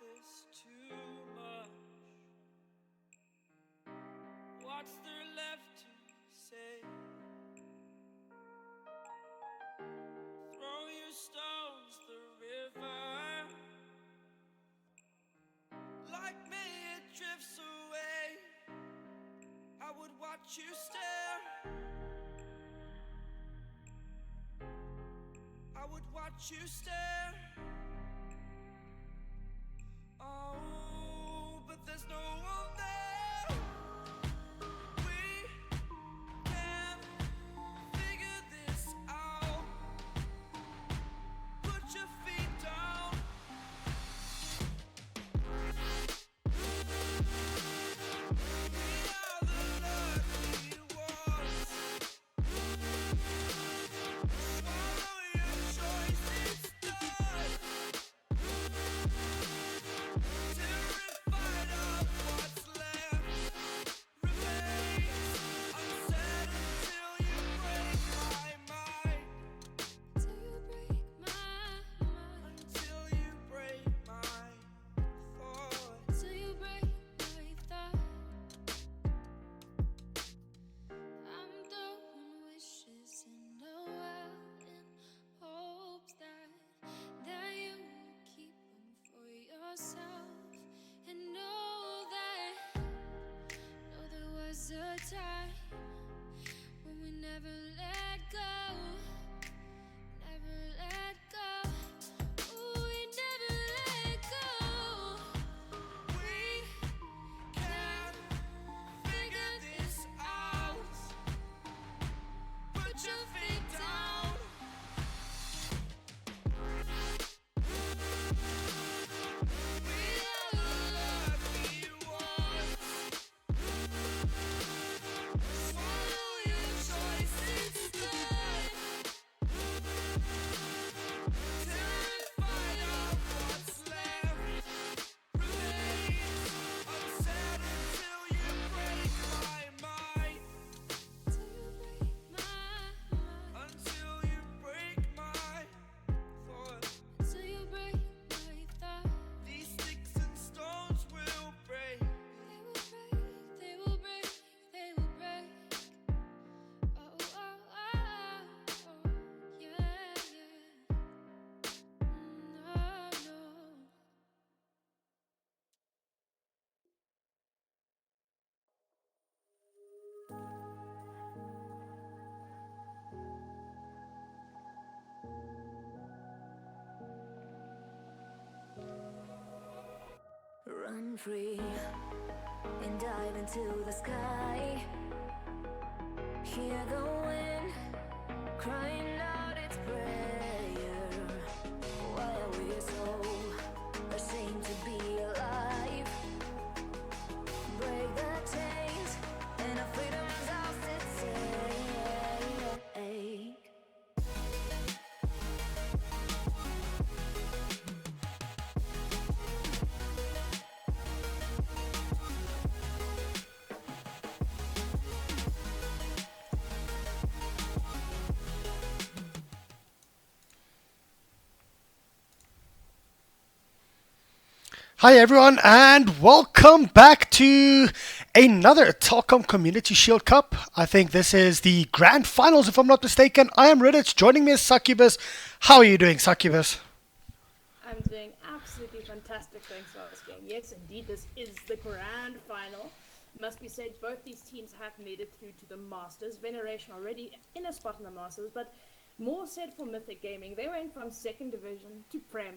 this too much? What's there left to say? Throw your stones the river, like me it drifts away. I would watch you stare, I would watch you stare. Oh, but there's no one there. We can figure this out. Put your feet down. We are the lucky ones. Swallow your choice, it's done. free and dive into the sky. Hear the wind crying out its prayer. Why are we so ashamed to be alive? Break the chains and our freedom's ours to take. Hi everyone and welcome back to another Telkom Community Shield Cup. I think this is the grand finals if I'm not mistaken. I am Reddit, joining me is Succubus. How are you doing, Succubus? I'm doing absolutely fantastic, thanks for asking. Yes, indeed, this is the grand final. Must be said, both these teams have made it through to the Masters. Veneration already in a spot in the Masters, but more said for Mythic Gaming. They went from 2nd Division to Prem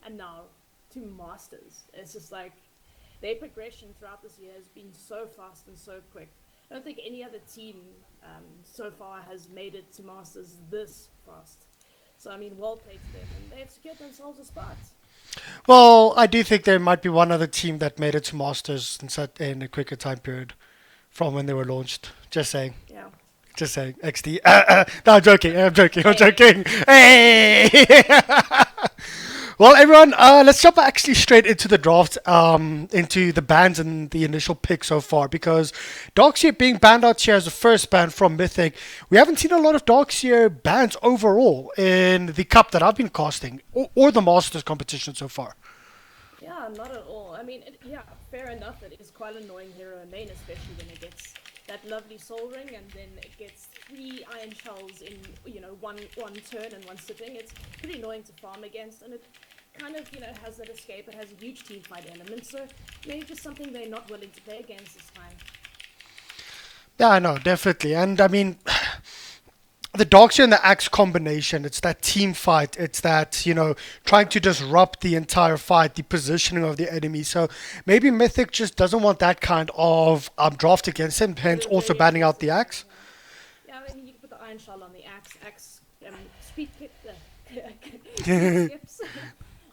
and now to Masters. It's just like their progression throughout this year has been so fast and so quick. I don't think any other team so far has made it to Masters this fast. So I mean, well played to them, and they've secured themselves a spot. Well, I do think there might be one other team that made it to Masters in a quicker time period from when they were launched. Just saying. Yeah. Just saying. XD. No, I'm joking. I'm joking. Hey! Well, everyone, let's jump actually straight into the draft, into the bans and the initial pick so far, because Darkseer being banned out here as the first ban from Mythic. We haven't seen a lot of Darkseer bans overall in the cup that I've been casting, or the Masters competition so far. Yeah, not at all. I mean, yeah, fair enough. It is quite annoying hero in lane, especially when it gets that lovely soul ring and then it gets 3 iron shells in, one turn and one sitting. It's pretty annoying to farm against, and it kind of, has that escape. It has a huge team fight element, so maybe just something they're not willing to play against this time. Yeah, I know, definitely. And I mean, the Darkseer and the Axe combination, it's that team fight. It's that, trying to disrupt the entire fight, the positioning of the enemy. So maybe Mythic just doesn't want that kind of draft against him, hence also banning out the Axe. Yeah, I mean, you can put the iron shell on the Axe speed kick, skips.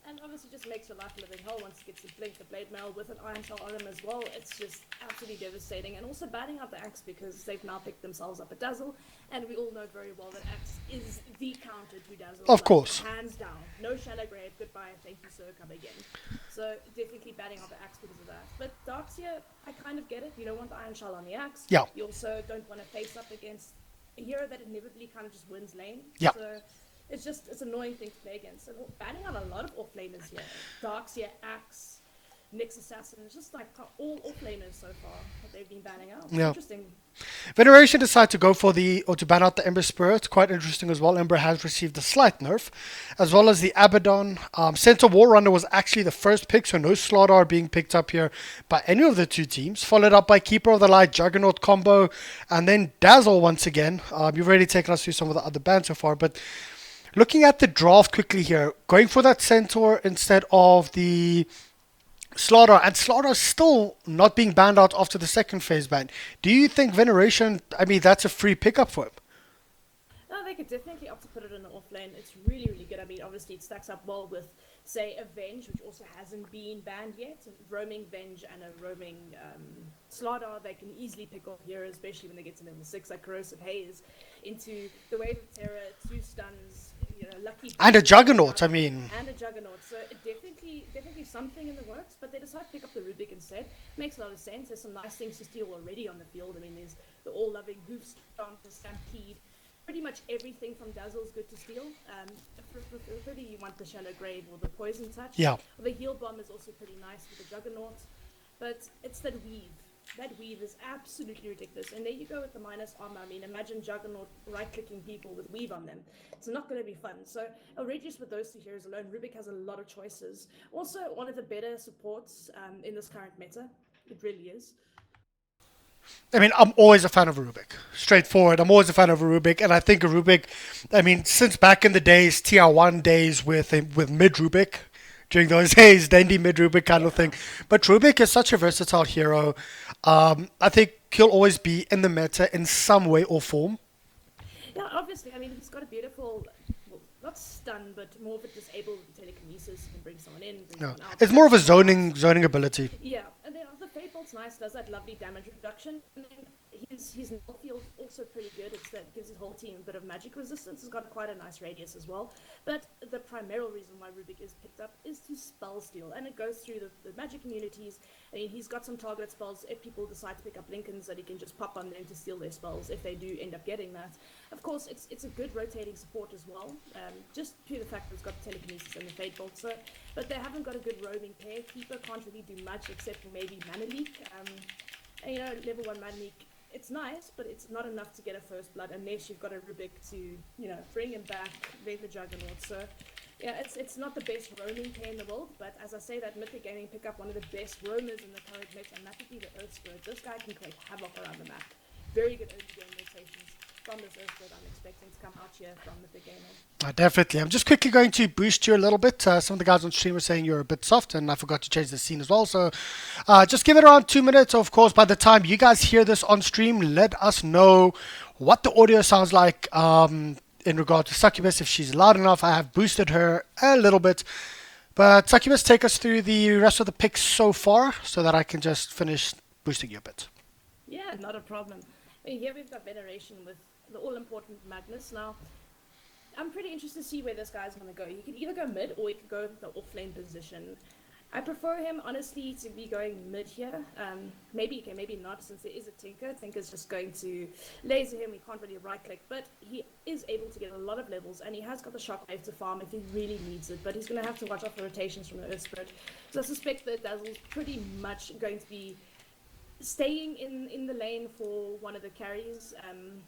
And obviously just makes your life a living hell once it gets to blink the blade mail with an iron shell on them as well. It's just absolutely devastating. And also banning out the Axe because they've now picked themselves up a Dazzle, and we all know very well that Axe is the counter to Dazzle. Of course. Hands down. No Shallow Grave, goodbye, thank you sir, come again. So definitely banning out the Axe because of that. But Darkseer, I kind of get it. You don't want the iron shell on the Axe. Yeah. You also don't want to face up against a hero that inevitably kind of just wins lane. Yeah. So it's an annoying thing to play against. And banning out a lot of offlaners here. Darkseer, Axe, Nyx Assassin, it's just like all offlaners so far that they've been banning out. Yeah. Interesting. Veneration decided to go to ban out the Ember Spirit. Quite interesting as well. Ember has received a slight nerf, as well as the Abaddon. Centaur War Runner was actually the first pick, so no Slaughter being picked up here by any of the two teams. Followed up by Keeper of the Light, Juggernaut combo, and then Dazzle once again. You've already taken us through some of the other bans so far, but looking at the draft quickly here, going for that Centaur instead of the Slaughter, and Slaughter still not being banned out after the second phase ban. Do you think Veneration, that's a free pickup for him? No, they could definitely opt to put it in the offlane. It's really, really good. I mean, obviously it stacks up well with, say, a Venge, which also hasn't been banned yet. A roaming Venge and a roaming Slaughter, they can easily pick off heroes, especially when they get to level 6, like Corrosive Haze, into the Wave of Terror, 2 stuns, lucky... And a Juggernaut, And a Juggernaut. So it definitely something in the works, but they decide to pick up the Rubik instead. Makes a lot of sense. There's some nice things to steal already on the field. I mean, there's the all-loving Hoof Stomp, the Stampede. Pretty much everything from Dazzle is good to steal. Whether you want the Shallow Grave or the Poison Touch. Yeah. The Heal Bomb is also pretty nice with the Juggernaut. But it's that weave. That weave is absolutely ridiculous. And there you go with the minus armor. I mean, imagine Juggernaut right-clicking people with weave on them. It's not going to be fun. So already just with those two heroes alone, Rubik has a lot of choices. Also, one of the better supports in this current meta. It really is. I mean, I'm always a fan of a Rubik. Straightforward. I'm always a fan of a Rubik. And I think a Rubik, since back in the days, TR1 days with mid Rubik, during those days, Dandy mid Rubik kind of thing. But Rubik is such a versatile hero. I think he'll always be in the meta in some way or form. Yeah, obviously. I mean, he's got a beautiful, well, not stun, but more of a disabled telekinesis. You can bring someone in, bring Yeah. someone out. It's more of a zoning ability. Yeah, and then the Fate Bolt's nice, does that lovely damage reduction. And then his null field also pretty good. It's that gives his whole team a bit of magic resistance. It's got quite a nice radius as well. But the primary reason why Rubik is picked up is to spell steal, and it goes through the magic communities. I mean, he's got some target spells. If people decide to pick up Lincolns, that he can just pop on them to steal their spells if they do end up getting that. Of course, it's a good rotating support as well, just due to the fact that it's got telekinesis and the Fate Bolt. So, but they haven't got a good roaming pair. Keeper can't really do much except maybe Mana Leak. And, you know, level 1 Mana Leak, it's nice, but it's not enough to get a first blood unless you've got a Rubik to, you know, bring him back, make the Juggernaut. So, yeah, it's not the best roaming pair in the world, but as I say, that Mythic Gaming pick up one of the best roamers in the current meta, and that would be the Earth Spirit. This guy can create havoc around the map. Very good early game rotations from this Earth Spirit. I'm expecting to come out here from Mythic Gaming. Definitely. I'm just quickly going to boost you a little bit. Some of the guys on stream were saying you're a bit soft, and I forgot to change the scene as well. So just give it around 2 minutes. Of course, by the time you guys hear this on stream, let us know what the audio sounds like in regard to Succubus. If she's loud enough, I have boosted her a little bit. But Succubus, take us through the rest of the picks so far so that I can just finish boosting you a bit. Yeah, not a problem. I mean, here we've got Veneration with the all-important Magnus. Now, I'm pretty interested to see where this guy's going to go. He could either go mid or he could go the off-lane position. I prefer him, honestly, to be going mid here. Maybe not, since there is a Tinker. Tinker's just going to laser him. He can't really right-click, but he is able to get a lot of levels, and he has got the Shockwave to farm if he really needs it, but he's going to have to watch out for rotations from the Earth Spirit. So I suspect that Dazzle's pretty much going to be staying in the lane for one of the carries,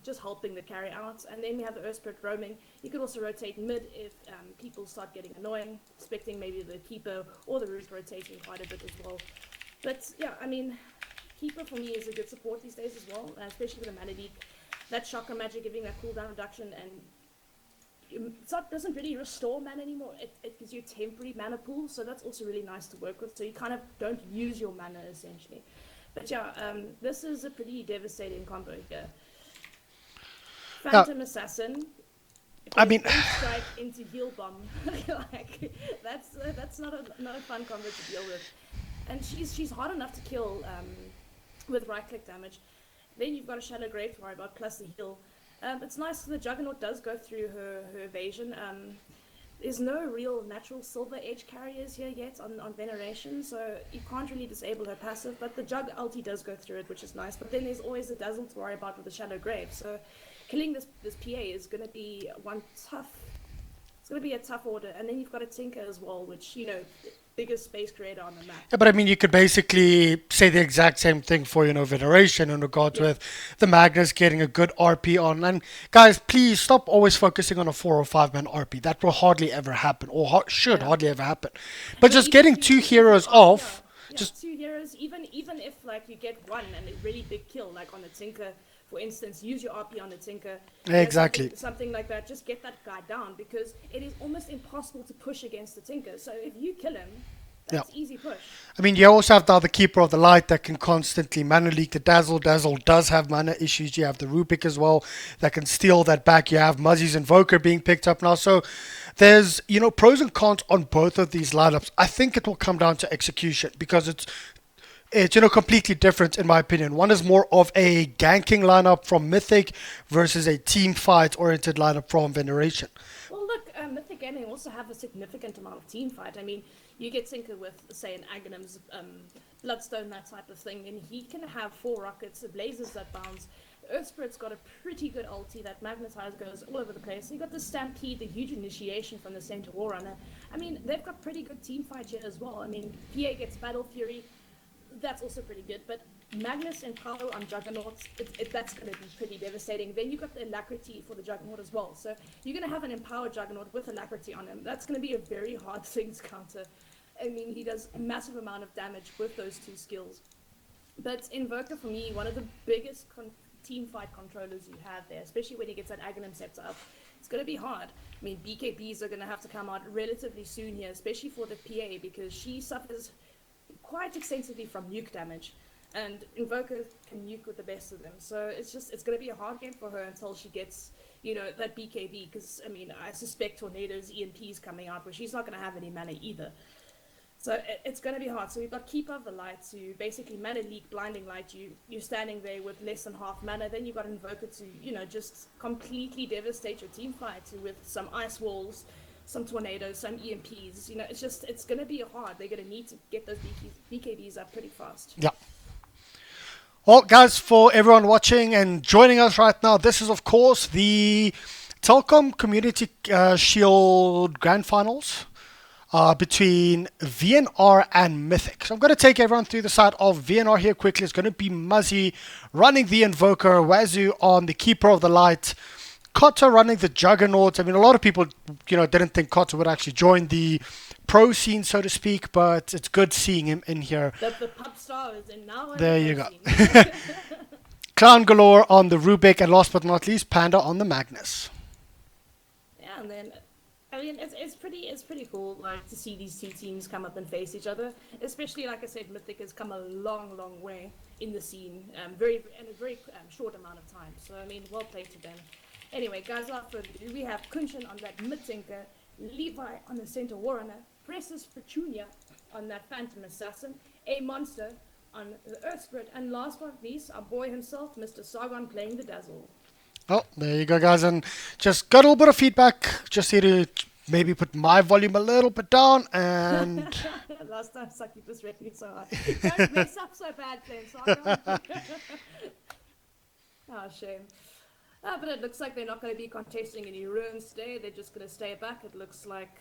just helping the carry out. And then we have the Earth Spirit roaming. You could also rotate mid if people start getting annoying, expecting maybe the Keeper or the Root rotating quite a bit as well. But yeah, I mean, Keeper for me is a good support these days as well, especially with the Mana Leak. That Chakra Magic giving that cooldown reduction, and doesn't really restore mana anymore. It gives you a temporary mana pool, so that's also really nice to work with. So you kind of don't use your mana essentially. But yeah, this is a pretty devastating combo here. Phantom Assassin. I mean, strike into heal bomb. Like that's not a fun combo to deal with. And she's hard enough to kill with right click damage. Then you've got a Shadow Grave to worry about, plus the heal. It's nice the Juggernaut does go through her evasion. There's no real natural silver edge carriers here yet on Veneration, so you can't really disable her passive, but the Jug ulti does go through it, which is nice. But then there's always the Dazzle to worry about with the Shadow Grave, so killing this PA is going to be it's going to be a tough order. And then you've got a Tinker as well, which, you know, biggest space creator on the map. Yeah, but I mean, you could basically say the exact same thing for, you know, Veneration in regards with the Magnus getting a good RP on. And guys, please stop always focusing on a 4 or 5 man RP. That will hardly ever happen, or should hardly ever happen. But just getting 2 heroes off. Just 2 heroes, even if like you get one and a really big kill, like on the Tinker, for instance, use your RP on the Tinker. Exactly. Something like that. Just get that guy down, because it is almost impossible to push against the Tinker. So if you kill him, that's easy push. I mean, you also have the other Keeper of the Light that can constantly mana leak the Dazzle. Dazzle does have mana issues. You have the Rubik as well that can steal that back. You have Muzzy's Invoker being picked up now. So there's, you know, pros and cons on both of these lineups. I think it will come down to execution, because it's you know, completely different in my opinion. One is more of a ganking lineup from Mythic versus a team fight oriented lineup from Veneration. Well, look, Mythic Gaming also have a significant amount of team fight. I mean, you get Tinker with, say, an Aghanim's Bloodstone, that type of thing, and he can have 4 rockets, blazes that bounce. Earth Spirit's got a pretty good ulti that magnetize goes all over the place. You got the Stampede, the huge initiation from the Centaur Warrunner. I mean, they've got pretty good team fight here as well. I mean, PA gets Battle Fury. That's also pretty good, but Magnus and Paolo on Juggernauts, that's going to be pretty devastating. Then you got the Alacrity for the Juggernaut as well, so you're going to have an empowered Juggernaut with Alacrity on him. That's going to be a very hard thing to counter. I mean, he does a massive amount of damage with those 2 skills. But Invoker, for me, one of the biggest team fight controllers you have there, especially when he gets that Aghanim Scepter up. It's going to be hard. I mean, BKBs are going to have to come out relatively soon here, especially for the PA, because she suffers quite extensively from nuke damage. And Invoker can nuke with the best of them. So it's going to be a hard game for her until she gets, that BKB. Because, I mean, I suspect Tornado's EMP's coming out, where she's not going to have any mana either. So it's going to be hard. So we've got Keeper of the Light to basically mana leak, Blinding Light. You're standing there with less than half mana. Then you've got Invoker to, just completely devastate your team fight with some Ice Walls, some Tornadoes, some EMPs. It's going to be hard. They're going to need to get those BKBs up pretty fast. Yeah. Well, guys, for everyone watching and joining us right now, this is, of course, the Telkom Community Shield Grand Finals. Between VNR and Mythic. So I'm going to take everyone through the side of VNR here quickly. It's going to be Muzzy running the Invoker, Wazoo on the Keeper of the Light, Kotta running the Juggernaut. I mean, a lot of people, didn't think Kotta would actually join the pro scene, so to speak, but it's good seeing him in here. The pub star is in now. There you go. Clown Galore on the Rubik, and last but not least, Panda on the Magnus. Yeah, and then I mean, it's pretty cool, like, to see these two teams come up and face each other. Especially, like I said, Mythic has come a long way in the scene, in a very short amount of time. So I mean, well played to them. Anyway, guys, without further ado, we have Kunshan on that Mid-Tinker, Levi on the Center Warrunner, Precious Petunia on that Phantom Assassin, a Monster on the Earth Spirit, and last but not least, our boy himself, Mr. Sargon, playing the Dazzle. Oh, there you go, guys, and just got a little bit of feedback. Just here to maybe put my volume a little bit down, and last time Saki was rating so hard. Don't mess up so bad, then, Sargon. Oh, shame. But it looks like they're not going to be contesting any ruins today. They're just going to stay back. It looks like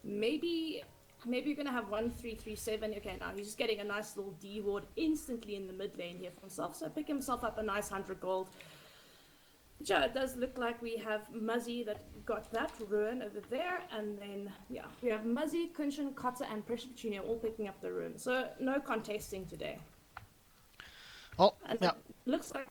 maybe you're going to have 1337. Okay, now he's just getting a nice little D ward instantly in the mid lane here for himself. So pick himself up a nice 100 gold. Yeah, it does look like we have Muzzy that got that ruin over there, and then we have Muzzy, Kunshan, Kotta, and Precious Petunia all picking up the ruin. So no contesting today. oh, And yeah. it looks like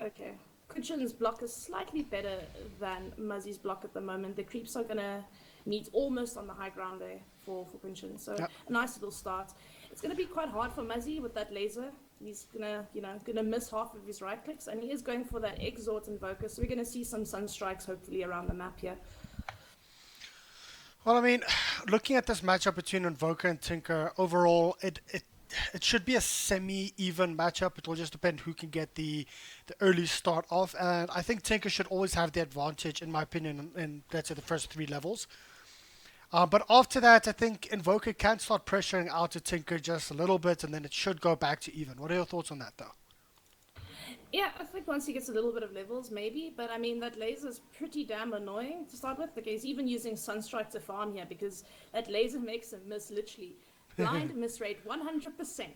okay. Kunshan's block is slightly better than Muzzy's block at the moment. The creeps are gonna meet almost on the high ground there for Kunshan. So a nice little start. It's gonna be quite hard for Muzzy with that laser. He's gonna miss half of his right clicks, and he is going for that Exort Invoker. So we're gonna see some Sunstrikes hopefully around the map here. Well, I mean, looking at this matchup between Invoker and Tinker, overall, it should be a semi-even matchup. It will just depend who can get the early start off, and I think Tinker should always have the advantage, in my opinion, in let's say the first 3 levels. But after that, I think Invoker can start pressuring out to Tinker just a little bit, and then it should go back to even. What are your thoughts on that, though? Yeah, I think once he gets a little bit of levels, maybe. But I mean, that laser is pretty damn annoying to start with. Okay, he's even using Sunstrike to farm here because that laser makes him miss literally. Blind miss rate 100%.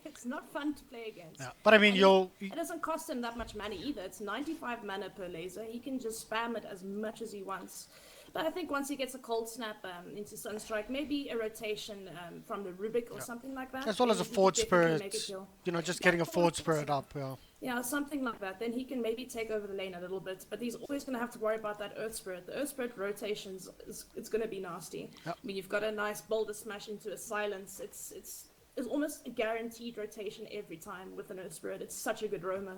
It's not fun to play against. Yeah, but I mean, it doesn't cost him that much mana either. It's 95 mana per laser. He can just spam it as much as he wants. But I think once he gets a cold snap into Sunstrike, maybe a rotation from the Rubik or something like that. as well as a Forge Spirit, just getting a Forge Spirit up. Yeah, something like that. Then he can maybe take over the lane a little bit, but he's always going to have to worry about that Earth Spirit. The Earth Spirit rotations, it's going to be nasty. Yep. I mean, you've got a nice Boulder Smash into a Silence. It's almost a guaranteed rotation every time with an Earth Spirit. It's such a good roamer.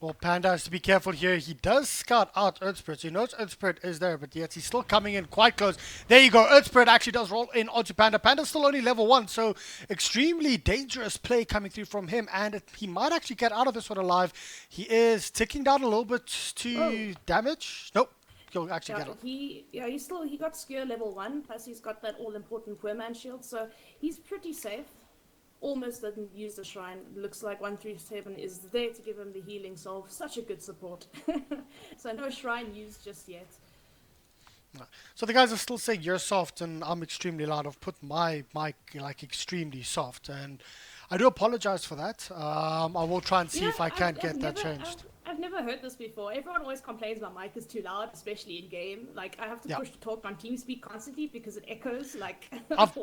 Well, Panda has to be careful here. He does scout out Earth Spirit, so he knows Earth Spirit is there, but yet he's still coming in quite close. There you go. Earth Spirit actually does roll in onto Panda. Panda's still only level 1, so extremely dangerous play coming through from him, and he might actually get out of this one alive. He is ticking down a little bit to damage. Nope. He'll actually get off. He got Skewer level 1, plus he's got that all-important Poor Man shield, so he's pretty safe. Almost didn't use the shrine. Looks like 137 is there to give him the healing soul. Such a good support. So no shrine used just yet. So the guys are still saying you're soft and I'm extremely loud. I've put my mic like extremely soft, and I do apologize for that. I will try and see if I can get that changed. I've never heard this before. Everyone always complains my mic is too loud, especially in game. Like I have to push to talk on TeamSpeak constantly because it echoes like I've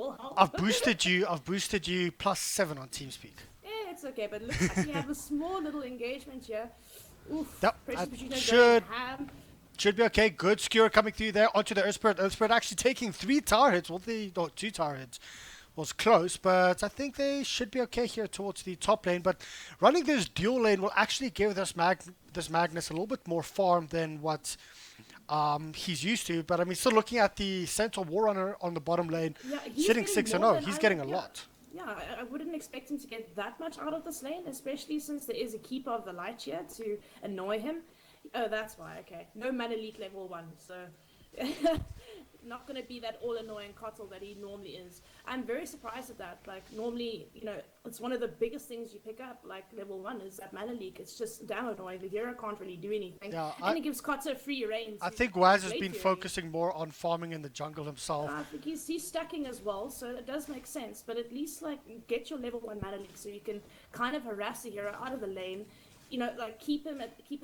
boosted you +7 on TeamSpeak. Yeah, it's okay, but it looks like we have a small little engagement here. Oof. Yep, Precious that Patrino should- going ham. Should be okay. Good skewer coming through there onto the Earth Spirit. Earth Spirit actually taking 3 tower hits. Well, no, 2 tower hits. Was close, but I think they should be okay here towards the top lane. But running this dual lane will actually give this Magnus a little bit more farm than what he's used to. But I mean, still looking at the Centaur Warrunner on the bottom lane, Yeah, he's sitting getting 6 and more 0. than He's I getting a would- lot. Yeah, I wouldn't expect him to get that much out of this lane, especially since there is a Keeper of the Light here to annoy him. Oh, that's why, okay. No Mana Leak level 1, so... not going to be that all-annoying Kotl that he normally is. I'm very surprised at that. Like, normally, you know, it's one of the biggest things you pick up, like, level 1, is that Mana Leak. It's just damn annoying. The hero can't really do anything. Yeah, and it gives Kotl free reign. I to think Waz has late been game. focusing more on farming in the jungle himself. I think he's stacking as well, so it does make sense. But at least, like, get your level 1 Mana Leak so you can kind of harass the hero out of the lane. You know, like keep him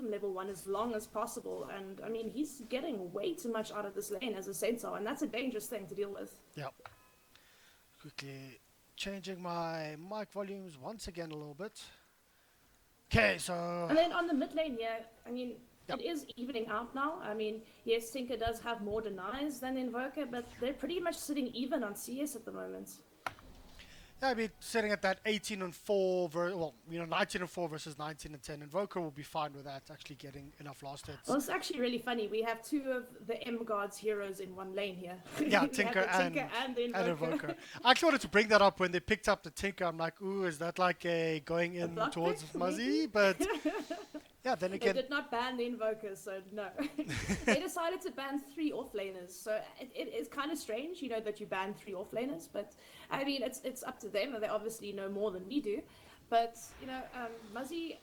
level 1 as long as possible. And I mean, he's getting way too much out of this lane as a Centaur, and that's a dangerous thing to deal with. Yep. Quickly changing my mic volumes once again a little bit. Okay, so And then on the mid lane here, I mean, Yep. it is evening out now. I mean, yes, Tinker does have more denies than Invoker, but they're pretty much sitting even on CS at the moment. yeah, I mean, sitting at that 18 and 4, 19 and 4 versus 19 and 10. Invoker will be fine with that, actually getting enough last hits. Well, it's actually really funny. We have 2 of the M Guards heroes in one lane here. Yeah, We have Tinker the Tinker and the and Invoker. Invoker. I actually wanted to bring that up when they picked up the Tinker. I'm like, ooh, is that like a going in block towards pick, Muzzy? maybe? But yeah, then They again, did not ban the Invokers, so no. They decided to ban 3 offlaners, so it is kind of strange, you know, that you ban 3 offlaners, but I mean, it's up to them, and they obviously know more than we do. But, you know, Muzzy,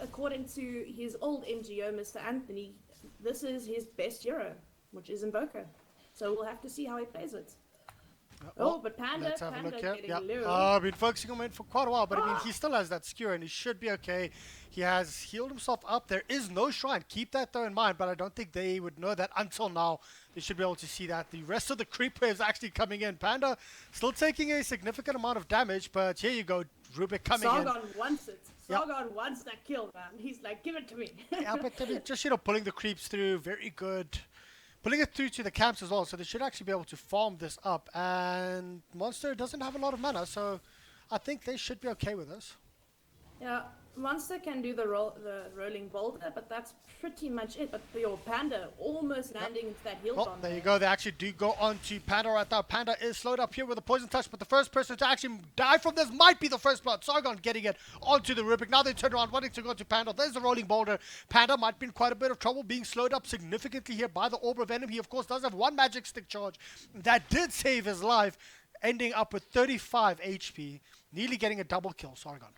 according to his old MGO, Mr. Anthony, this is his best hero, which is Invoker. So we'll have to see how he plays it. Oh, but Panda, let's have a look Panda here. getting Yeah, low. I've been focusing on him for quite a while, but I mean, he still has that skewer, and he should be okay. He has healed himself up. There is no shrine. Keep that though in mind, but I don't think they would know that until now. They should be able to see that. The rest of the creep waves actually coming in. Panda still taking a significant amount of damage, but here you go, Rubik coming in. Sargon wants it. Yep. Sargon wants that kill, man. He's like, give it to me. Yeah, but I mean, just, you know, pulling the creeps through, very good. Pulling it through to the camps as well, so they should actually be able to farm this up. And Monster doesn't have a lot of mana, so I think they should be okay with this. Yeah, Monster can do the rolling boulder, but that's pretty much it. But for your Panda, almost landing into that heal Well, bomb there you go. They actually do go on to Panda right now. Panda is slowed up here with a poison touch, but the first person to actually die from this might be the first blood. Sargon getting it onto the Rubik. Now they turn around, wanting to go to Panda. There's the rolling boulder. Panda might be in quite a bit of trouble, being slowed up significantly here by the Orb of Venom. He, of course, does have 1 magic stick charge. That did save his life, ending up with 35 HP, nearly getting a double kill, Sargon.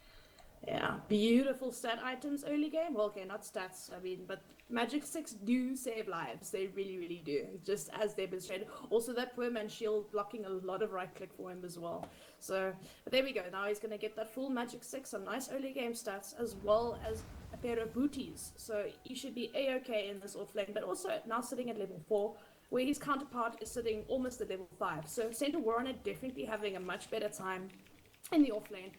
Yeah, beautiful stat items early game. Well, okay, not stats, I mean, but Magic Sticks do save lives. They really, really do. Just as demonstrated. Also, that poor man shield blocking a lot of right click for him as well. So, but there we go. Now he's going to get that full Magic Six, some nice early game stats, as well as a pair of booties. So he should be a-okay in this offlane, but also now sitting at level 4, where his counterpart is sitting almost at level 5. So Centaur Warrunner definitely having a much better time in the offlane.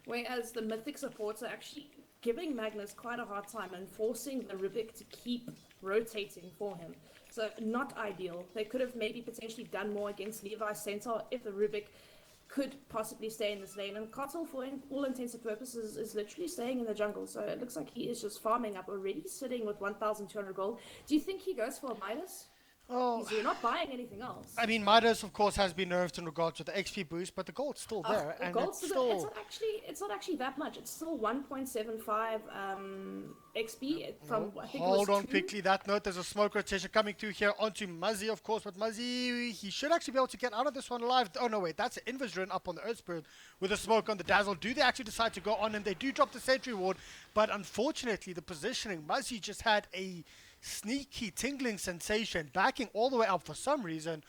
Whereas the Mythic supports are actually giving Magnus quite a hard time and forcing the Rubik to keep rotating for him. So not ideal. They could have maybe potentially done more against Levi's Centaur if the Rubik could possibly stay in this lane. And Kotl, for all intents and purposes, is literally staying in the jungle. So it looks like he is just farming up already, sitting with 1,200 gold. Do you think he goes for a Midas? Oh, Because you're not buying anything else. I mean, Midas, of course, has been nerfed in regards to the XP boost, but the gold's still there, and Gold's it's still- still... it's not actually that much. It's still 1.75 XP from I think Hold it was on 2. quickly. That note, there's a smoke rotation coming through here onto Muzzy, of course. But Muzzy, he should actually be able to get out of this one alive. Oh, no, wait. That's an Invis run up on the Earth Spirit with a smoke on the Dazzle. Do they actually decide to go on? And they do drop the Sentry Ward. But unfortunately, the positioning, Muzzy just had a sneaky tingling sensation backing all the way up for some reason.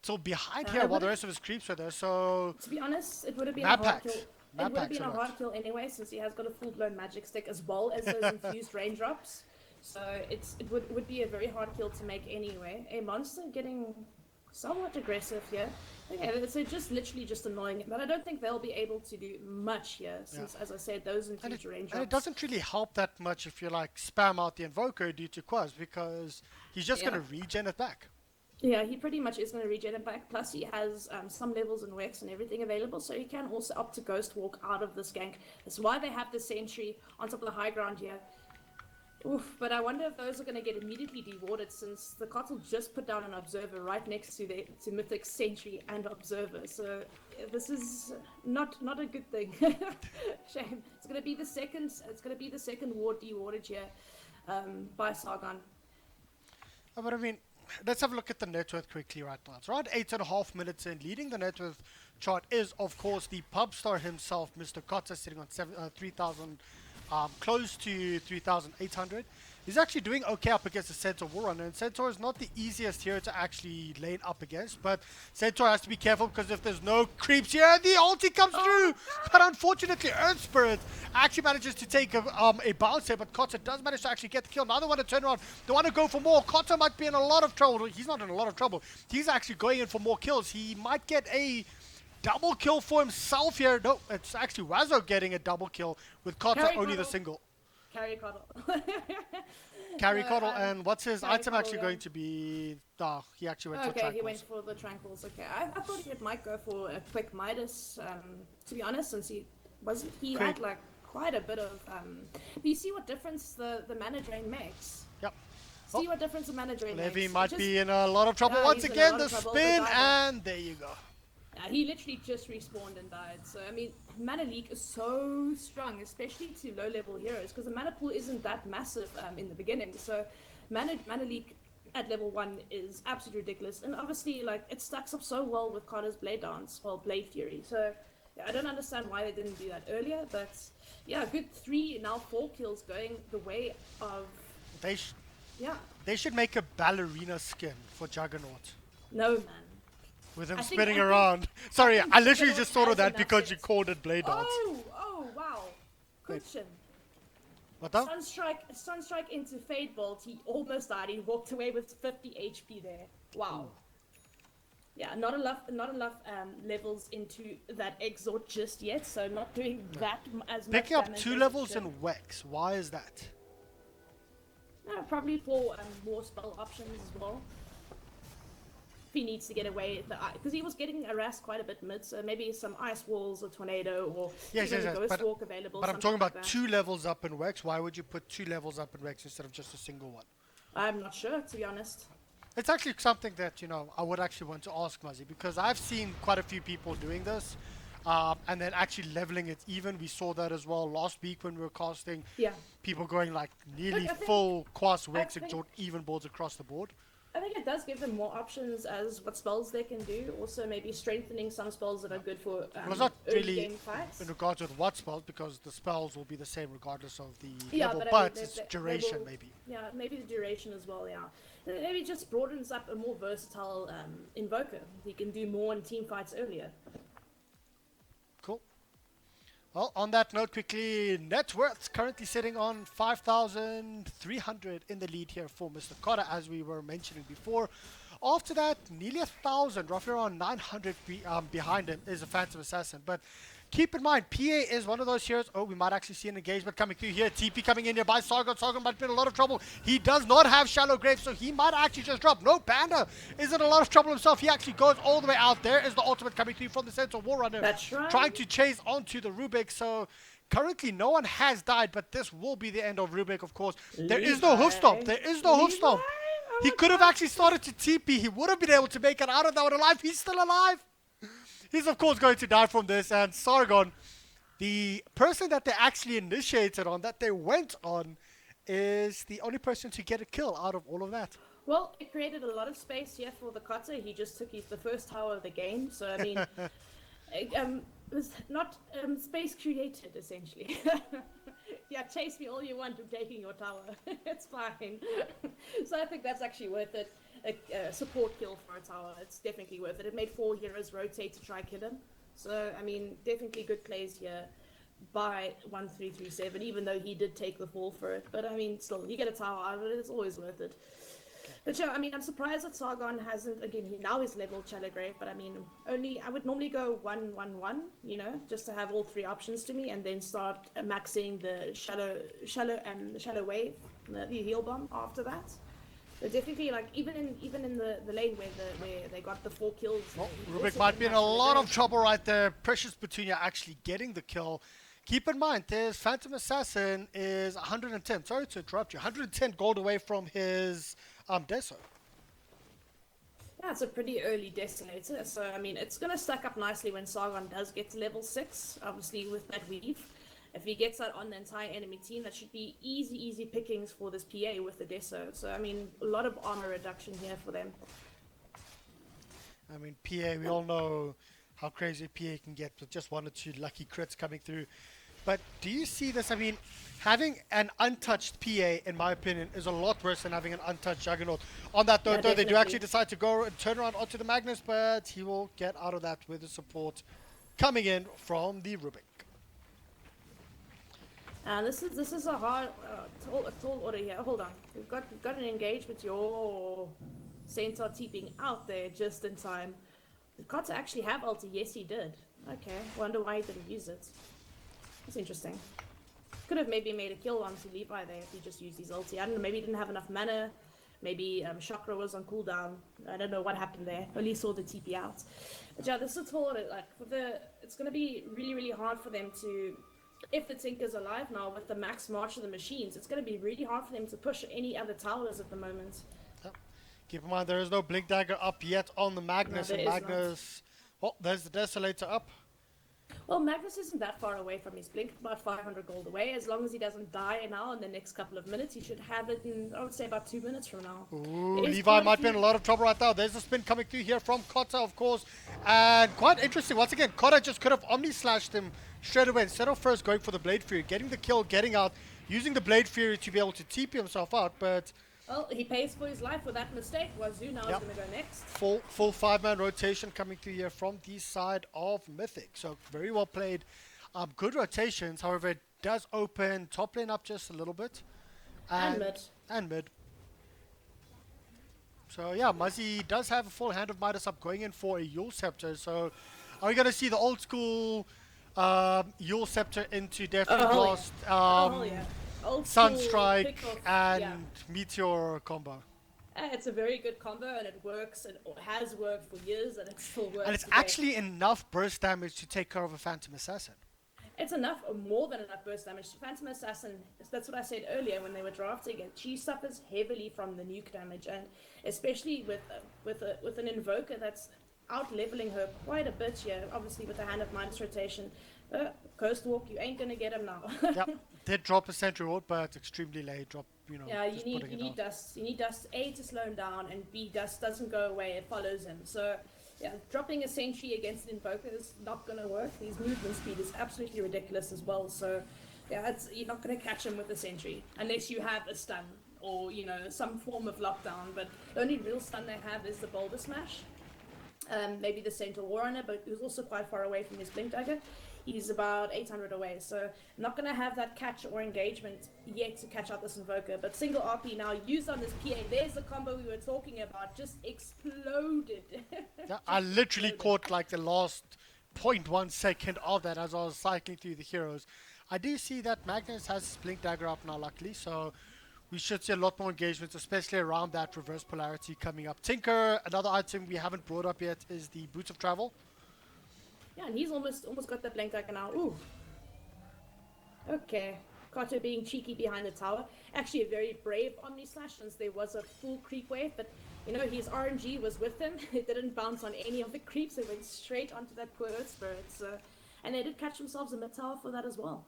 So behind here while the rest of his creeps were there. So To be honest, it would have been Map a hard packs. kill. Map It would have packs been a a lot. hard kill anyway, since he has got a full-blown magic stick as well as those infused raindrops. So it would be a very hard kill to make anyway. A monster getting somewhat aggressive here. Okay, so just literally just annoying him, but I don't think they'll be able to do much here, since, as I said, those And huge range and it drops. doesn't really help that much if you like spam out the Invoker due to Quaz because he's just Yeah. going to regen it back. Yeah, he pretty much is going to regen it back. Plus, he has some levels in Wex and everything available, so he can also opt to Ghost Walk out of this gank. That's why they have the Sentry on top of the high ground here. Oof, but I wonder if those are going to get immediately dewarded, since the Kotel just put down an Observer right next to Mythic's Sentry and Observer. So this is not a good thing. Shame. It's going to be the second. It's going to be the second ward dewarded here by Sargon. But I mean, let's have a look at the net worth quickly right now. It's around 8.5 minutes in. Leading the net worth chart is, of course, the pub star himself, Mr. Kotza, sitting on 3,000, close to 3,800. He's actually doing okay up against the Centaur Warrunner, and Centaur is not the easiest here to actually lane up against, but Centaur has to be careful because if there's no creeps here, the ulti comes through! But unfortunately, Earth Spirit actually manages to take a bounce here, but Kotza does manage to actually get the kill. Now they want to turn around, they want to go for more. Kotza might be in a lot of trouble. He's not in a lot of trouble. He's actually going in for more kills. He might get a double kill for himself here. No, it's actually Wazo getting a double kill with Kotza Carry only the Coddle. single. Carry Coddle. Carry No, Coddle, and what's his Carry item Coddle, actually yeah. going to be? Oh, he actually went for Okay, Tranquils. he went for the Tranquils. Okay, I thought he might go for a quick Midas, to be honest, since he had like quite a bit of. Do you see what difference the mana drain makes? Yep. See what difference the mana drain Levy makes. might be in a lot of trouble Yeah, once he's in a again. lot The of trouble. spin, The diver. and there you go. He literally just respawned and died. So I mean, mana leak is so strong, especially to low level heroes, because the mana pool isn't that massive in the beginning. So mana leak at level 1 is absolutely ridiculous, and obviously like it stacks up so well with Carter's Blade Dance, well, Blade Fury. So yeah, I don't understand why they didn't do that earlier, but yeah, good 3 now 4 kills going the way of yeah. They should make a ballerina skin for Juggernaut No man. with him I think- spinning I think- around. Sorry, I literally Juggernaut just thought of has that enough because you sense. called it Blade Dance. Oh wow. Question. What the? Sunstrike into Fade Bolt. He almost died. He walked away with 50 HP there. Wow. Yeah, not enough levels into that exort just yet. So not doing that as much. Picking up damage 2 as levels it should. in Wex. Why is that? Probably for more spell options as well. If he needs to get away, because he was getting harassed quite a bit mid, so maybe some ice walls or tornado or Yes, even yes, a yes, ghost walk available. But I'm something talking like about that. 2 levels up in Wex. Why would you put 2 levels up in Wex instead of just a single one? I'm not sure, to be honest. It's actually something that, I would actually want to ask Muzzy, because I've seen quite a few people doing this, and then actually leveling it even. We saw that as well last week when we were casting. Yeah. People going like nearly Look, I think- full Quas I Wex and think- Jort even boards across the board. I think it does give them more options as what spells they can do. Also, maybe strengthening some spells that are good for Well, it's not early really game fights. in regards with what spells, because the spells will be the same regardless of the Yeah, level, but I but mean, it's they duration will- maybe. Yeah, maybe the duration as well. Yeah, maybe it just broadens up a more versatile invoker. He can do more in team fights earlier. Cool. Well, on that note, quickly, net worth currently sitting on 5,300 in the lead here for Mr. Cotter, as we were mentioning before. After that, nearly 1,000, roughly around 900 behind him is a Phantom Assassin. But keep in mind, PA is one of those heroes. Oh, we might actually see an engagement coming through here. TP coming in here by Sargon. Sargon might be in a lot of trouble. He does not have Shallow Grave, so he might actually just drop. No, Panda is in a lot of trouble himself. He actually goes all the way out. There is the ultimate coming through from the Centaur Warrunner. That's right. Trying to chase onto the Rubik. So currently no one has died, but this will be the end of Rubik, of course. There is no hoof stomp. There is no hoof stomp. He could have actually started to TP. He would have been able to make it out of that one alive. He's still alive. He's, of course, going to die from this. And Sargon, the person that they actually initiated on, that they went on, is the only person to get a kill out of all of that. Well, it created a lot of space here for the Kotter. He just took the first tower of the game. So I mean, it was not space created essentially. Yeah, chase me all you want. I'm taking your tower. It's fine. So I think that's actually worth it. A support kill for a tower. It's definitely worth it. It made 4 heroes rotate to try kill him. So I mean, definitely good plays here by 1337. Even though he did take the fall for it, but I mean, still, you get a tower out of it. It's always worth it. But yeah, I mean, I'm surprised that Sargon hasn't. Again, he now is level Shallow Grave, but I mean, only I would normally go 1-1-1, you know, just to have all three options to me, and then start maxing the shallow wave, the heal bomb after that. But definitely, like even in the lane where they got the 4 kills. Well, he Rubik also might didn't be in have a Shallow lot of Grave. trouble right there. Precious Petunia actually getting the kill. Keep in mind, there's Phantom Assassin is 110. Sorry to interrupt you. 110 gold away from his Deso. Yeah, it's a pretty early Destinator, so I mean, it's gonna stack up nicely when Sargon does get to level 6, obviously with that weave. If he gets that on the entire enemy team, that should be easy pickings for this PA with the Deso. So I mean, a lot of armor reduction here for them. I mean, PA, we all know how crazy PA can get with just 1 or 2 lucky crits coming through. But do you see this? I mean, having an untouched PA, in my opinion, is a lot worse than having an untouched Juggernaut. On that note, Yeah, though, they do definitely. actually decide to go and turn around onto the Magnus, but he will get out of that with the support coming in from the Rubik. This is a hard, tall order here. Hold on, we've got an engagement. Your Centaur TPing out there just in time. Did Kotta actually have ulti? Yes, he did. Okay, wonder why he didn't use it. That's interesting. Could have maybe made a kill onto Levi there if he just used his ulti. I don't know, maybe he didn't have enough mana. Maybe Chakra was on cooldown. I don't know what happened there. Only saw the TP out. But yeah, this is tall. Like it's gonna be really hard for them to. If the Tinker's alive now with the max march of the machines, it's gonna be really hard for them to push any other towers at the moment. Yep. Keep in mind, there is no Blink Dagger up yet on the Magnus. No, And there is Magnus. Oh, there's the Desolator up. Well, Magnus isn't that far away from his blink, about 500 gold away. As long as he doesn't die now in the next couple of minutes, he should have it in, I would say, about 2 minutes from now. Ooh, It is Levi quite might be in a lot of trouble right now. There's a spin coming through here from Kotta, of course. And quite interesting. Once again, Kotta just could have Omni-slashed him straight away. Instead of first going for the Blade Fury, getting the kill, getting out, using the Blade Fury to be able to TP himself out. But Well, he pays for his life with that mistake. Wazoo now Yep. is going to go next. full 5-man rotation coming through here from the side of Mythic. So very well played. Good rotations. However, it does open top lane up just a little bit. And mid. And mid. So yeah, Muzzy does have a full hand of Midas up going in for a Yule Scepter. So are we going to see the old school Yule Scepter into Definitely Oh, Blast, Oh, yeah. Old school Sunstrike, pick off- and yeah. Meteor combo? It's a very good combo, and it works, and it has worked for years, and it still works. And it's today. actually enough burst damage to take care of a Phantom Assassin. It's enough, or more than enough burst damage. Phantom Assassin, that's what I said earlier when they were drafting it. She suffers heavily from the nuke damage, and especially with an Invoker that's out leveling her quite a bit here. Obviously, with the Hand of Midas rotation, Coast Walk, you ain't gonna get him now. Yep, did drop a sentry ward, but extremely late drop. You know, Yeah, you just need putting you it need down. dust. You need dust A to slow him down, and B dust doesn't go away; it follows him. So, yeah, dropping a sentry against an Invoker is not gonna work. His movement speed is absolutely ridiculous as well. So, yeah, you're not gonna catch him with a sentry unless you have a stun or some form of lockdown. But the only real stun they have is the Boulder Smash. Maybe the Centaur Warrunner, but who's also quite far away from his Blink Dagger. He's about 800 away, so not going to have that catch or engagement yet to catch out this Invoker. But single RP now used on this PA. There's the combo we were talking about. Just exploded. Yeah, I literally caught like the last 0.1 second of that as I was cycling through the heroes. I do see that Magnus has his Blink Dagger up now, luckily, so we should see a lot more engagements, especially around that reverse polarity coming up. Tinker, another item we haven't brought up yet is the Boots of Travel. Yeah, and he's almost got that Blink Dagger now. Ooh. Okay. Koto being cheeky behind the tower. Actually a very brave Omni Slash since there was a full creep wave, but his RNG was with him. It didn't bounce on any of the creeps, it went straight onto that poor Earth Spirit. So, and they did catch themselves a mid tower for that as well.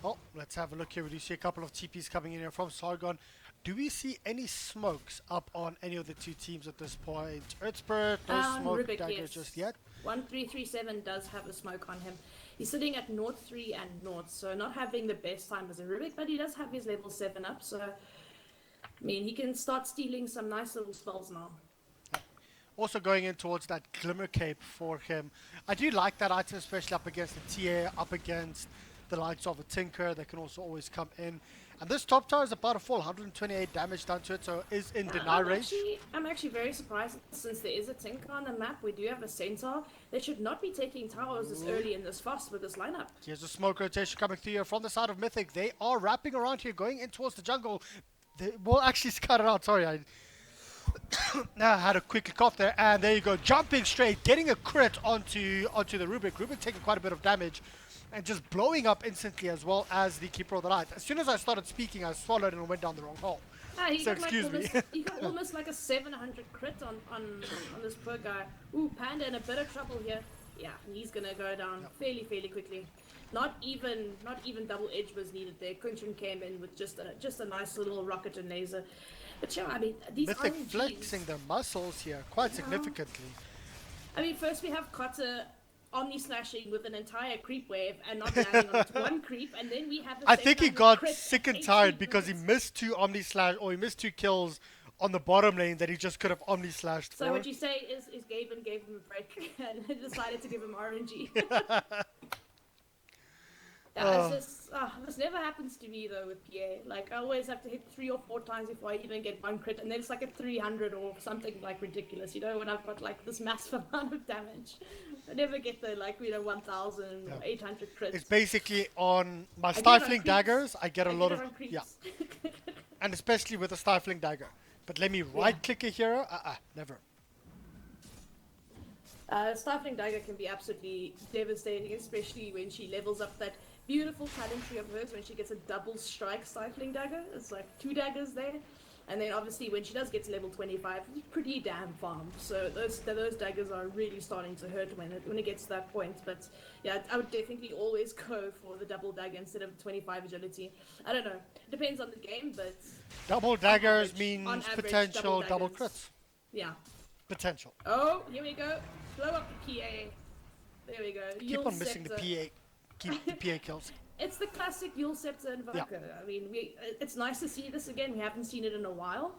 Oh, let's have a look here. We do see a couple of TPs coming in here from Sargon. Do we see any smokes up on any of the two teams at this point? Earth Spirit, no smoke Rubik, dagger yes. just yet. 1337 does have a smoke on him. He's sitting at North 3 and North, so not having the best time as a Rubik, but he does have his level 7 up, so I mean, he can start stealing some nice little spells now. Also going in towards that Glimmer Cape for him. I do like that item, especially up against the TA, up against the likes of a Tinker. They can also always come in And this top tower is about to fall, 128 damage done to it, so is in deny range. I'm actually very surprised since there is a Tinker on the map. We do have a Centaur. They should not be taking towers this early and this fast with this lineup. Here's a smoke rotation coming through here from the side of Mythic. They are wrapping around here, going in towards the jungle. They will actually scout it out. Sorry, I had a quick cough there. And there you go, jumping straight, getting a crit onto the Rubik. Rubik taking quite a bit of damage and just blowing up instantly, as well as the Keeper of the Night. As soon as I started speaking, I swallowed and went down the wrong hole. He So got excuse me. he got almost like a 700 crit on this poor guy. Ooh, Panda in a bit of trouble here. Yeah, he's gonna go down fairly quickly. Not even double edge was needed there. Kuntrin came in with just a nice little rocket and laser. But yeah, I mean these Mythic RNGs, flexing their muscles here quite significantly. I mean, first we have Cotter omni-slashing with an entire creep wave and not landing on one creep, and then we have the I think he 700 got crit sick and 18 tired because he minutes. missed 2 Omni Slash, or he missed 2 kills on the bottom lane that he just could have Omni Slashed So for. what you say is Gaben gave him a break and decided to give him RNG. This never happens to me though with PA. Like I always have to hit 3 or 4 times before I even get one crit, and then it's like a 300 or something like ridiculous. You know, when I've got like this massive amount of damage, I never get the 1,000 or 800 crits. It's basically on my I get it on stifling creeps. daggers. I get a lot it of on creeps. yeah, and especially with a stifling dagger. But let me right click a hero. Never. Stifling Dagger can be absolutely devastating, especially when she levels up that beautiful talent tree of hers when she gets a double strike Stifling Dagger. It's like 2 daggers there. And then obviously when she does get to level 25, it's pretty damn farm. So those daggers are really starting to hurt when it gets to that point. But yeah, I would definitely always go for the double dagger instead of 25 agility. I don't know. Depends on the game, but Double daggers average- means on average, potential double daggers. crits. yeah. Potential. Oh, here we go. Blow up the PA. There we go. Keep Yule on missing Scepter. the PA. Keep the PA kills. It's the classic Yule Scepter Invoker. I mean, it's nice to see this again. We haven't seen it in a while.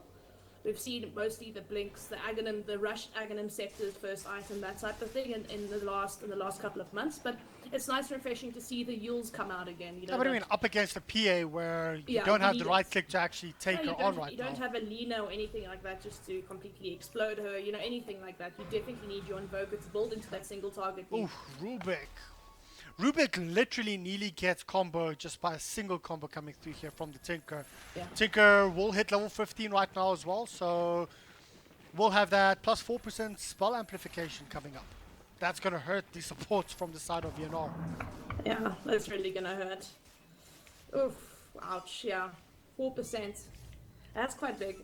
We've seen mostly the blinks, the Aghanim, the Rush Aghanim Scepter's first item, that type of thing in the last couple of months. But it's nice and refreshing to see the Yules come out again. You know, No, but I mean, up against the PA where you Yeah, don't you have need the it. right click to actually take her on right you now. don't have a Lina or anything like that just to completely explode her, you know, anything like that. You definitely need your Invoker to build into that single target. Oof, Rubik. Rubik literally nearly gets combo just by a single combo coming through here from the Tinker. Yeah. Tinker will hit level 15 right now as well, so we'll have that plus 4% spell amplification coming up. That's going to hurt the supports from the side of Yanar. Yeah, that's really gonna hurt. Oof, ouch, yeah. 4%. That's quite big.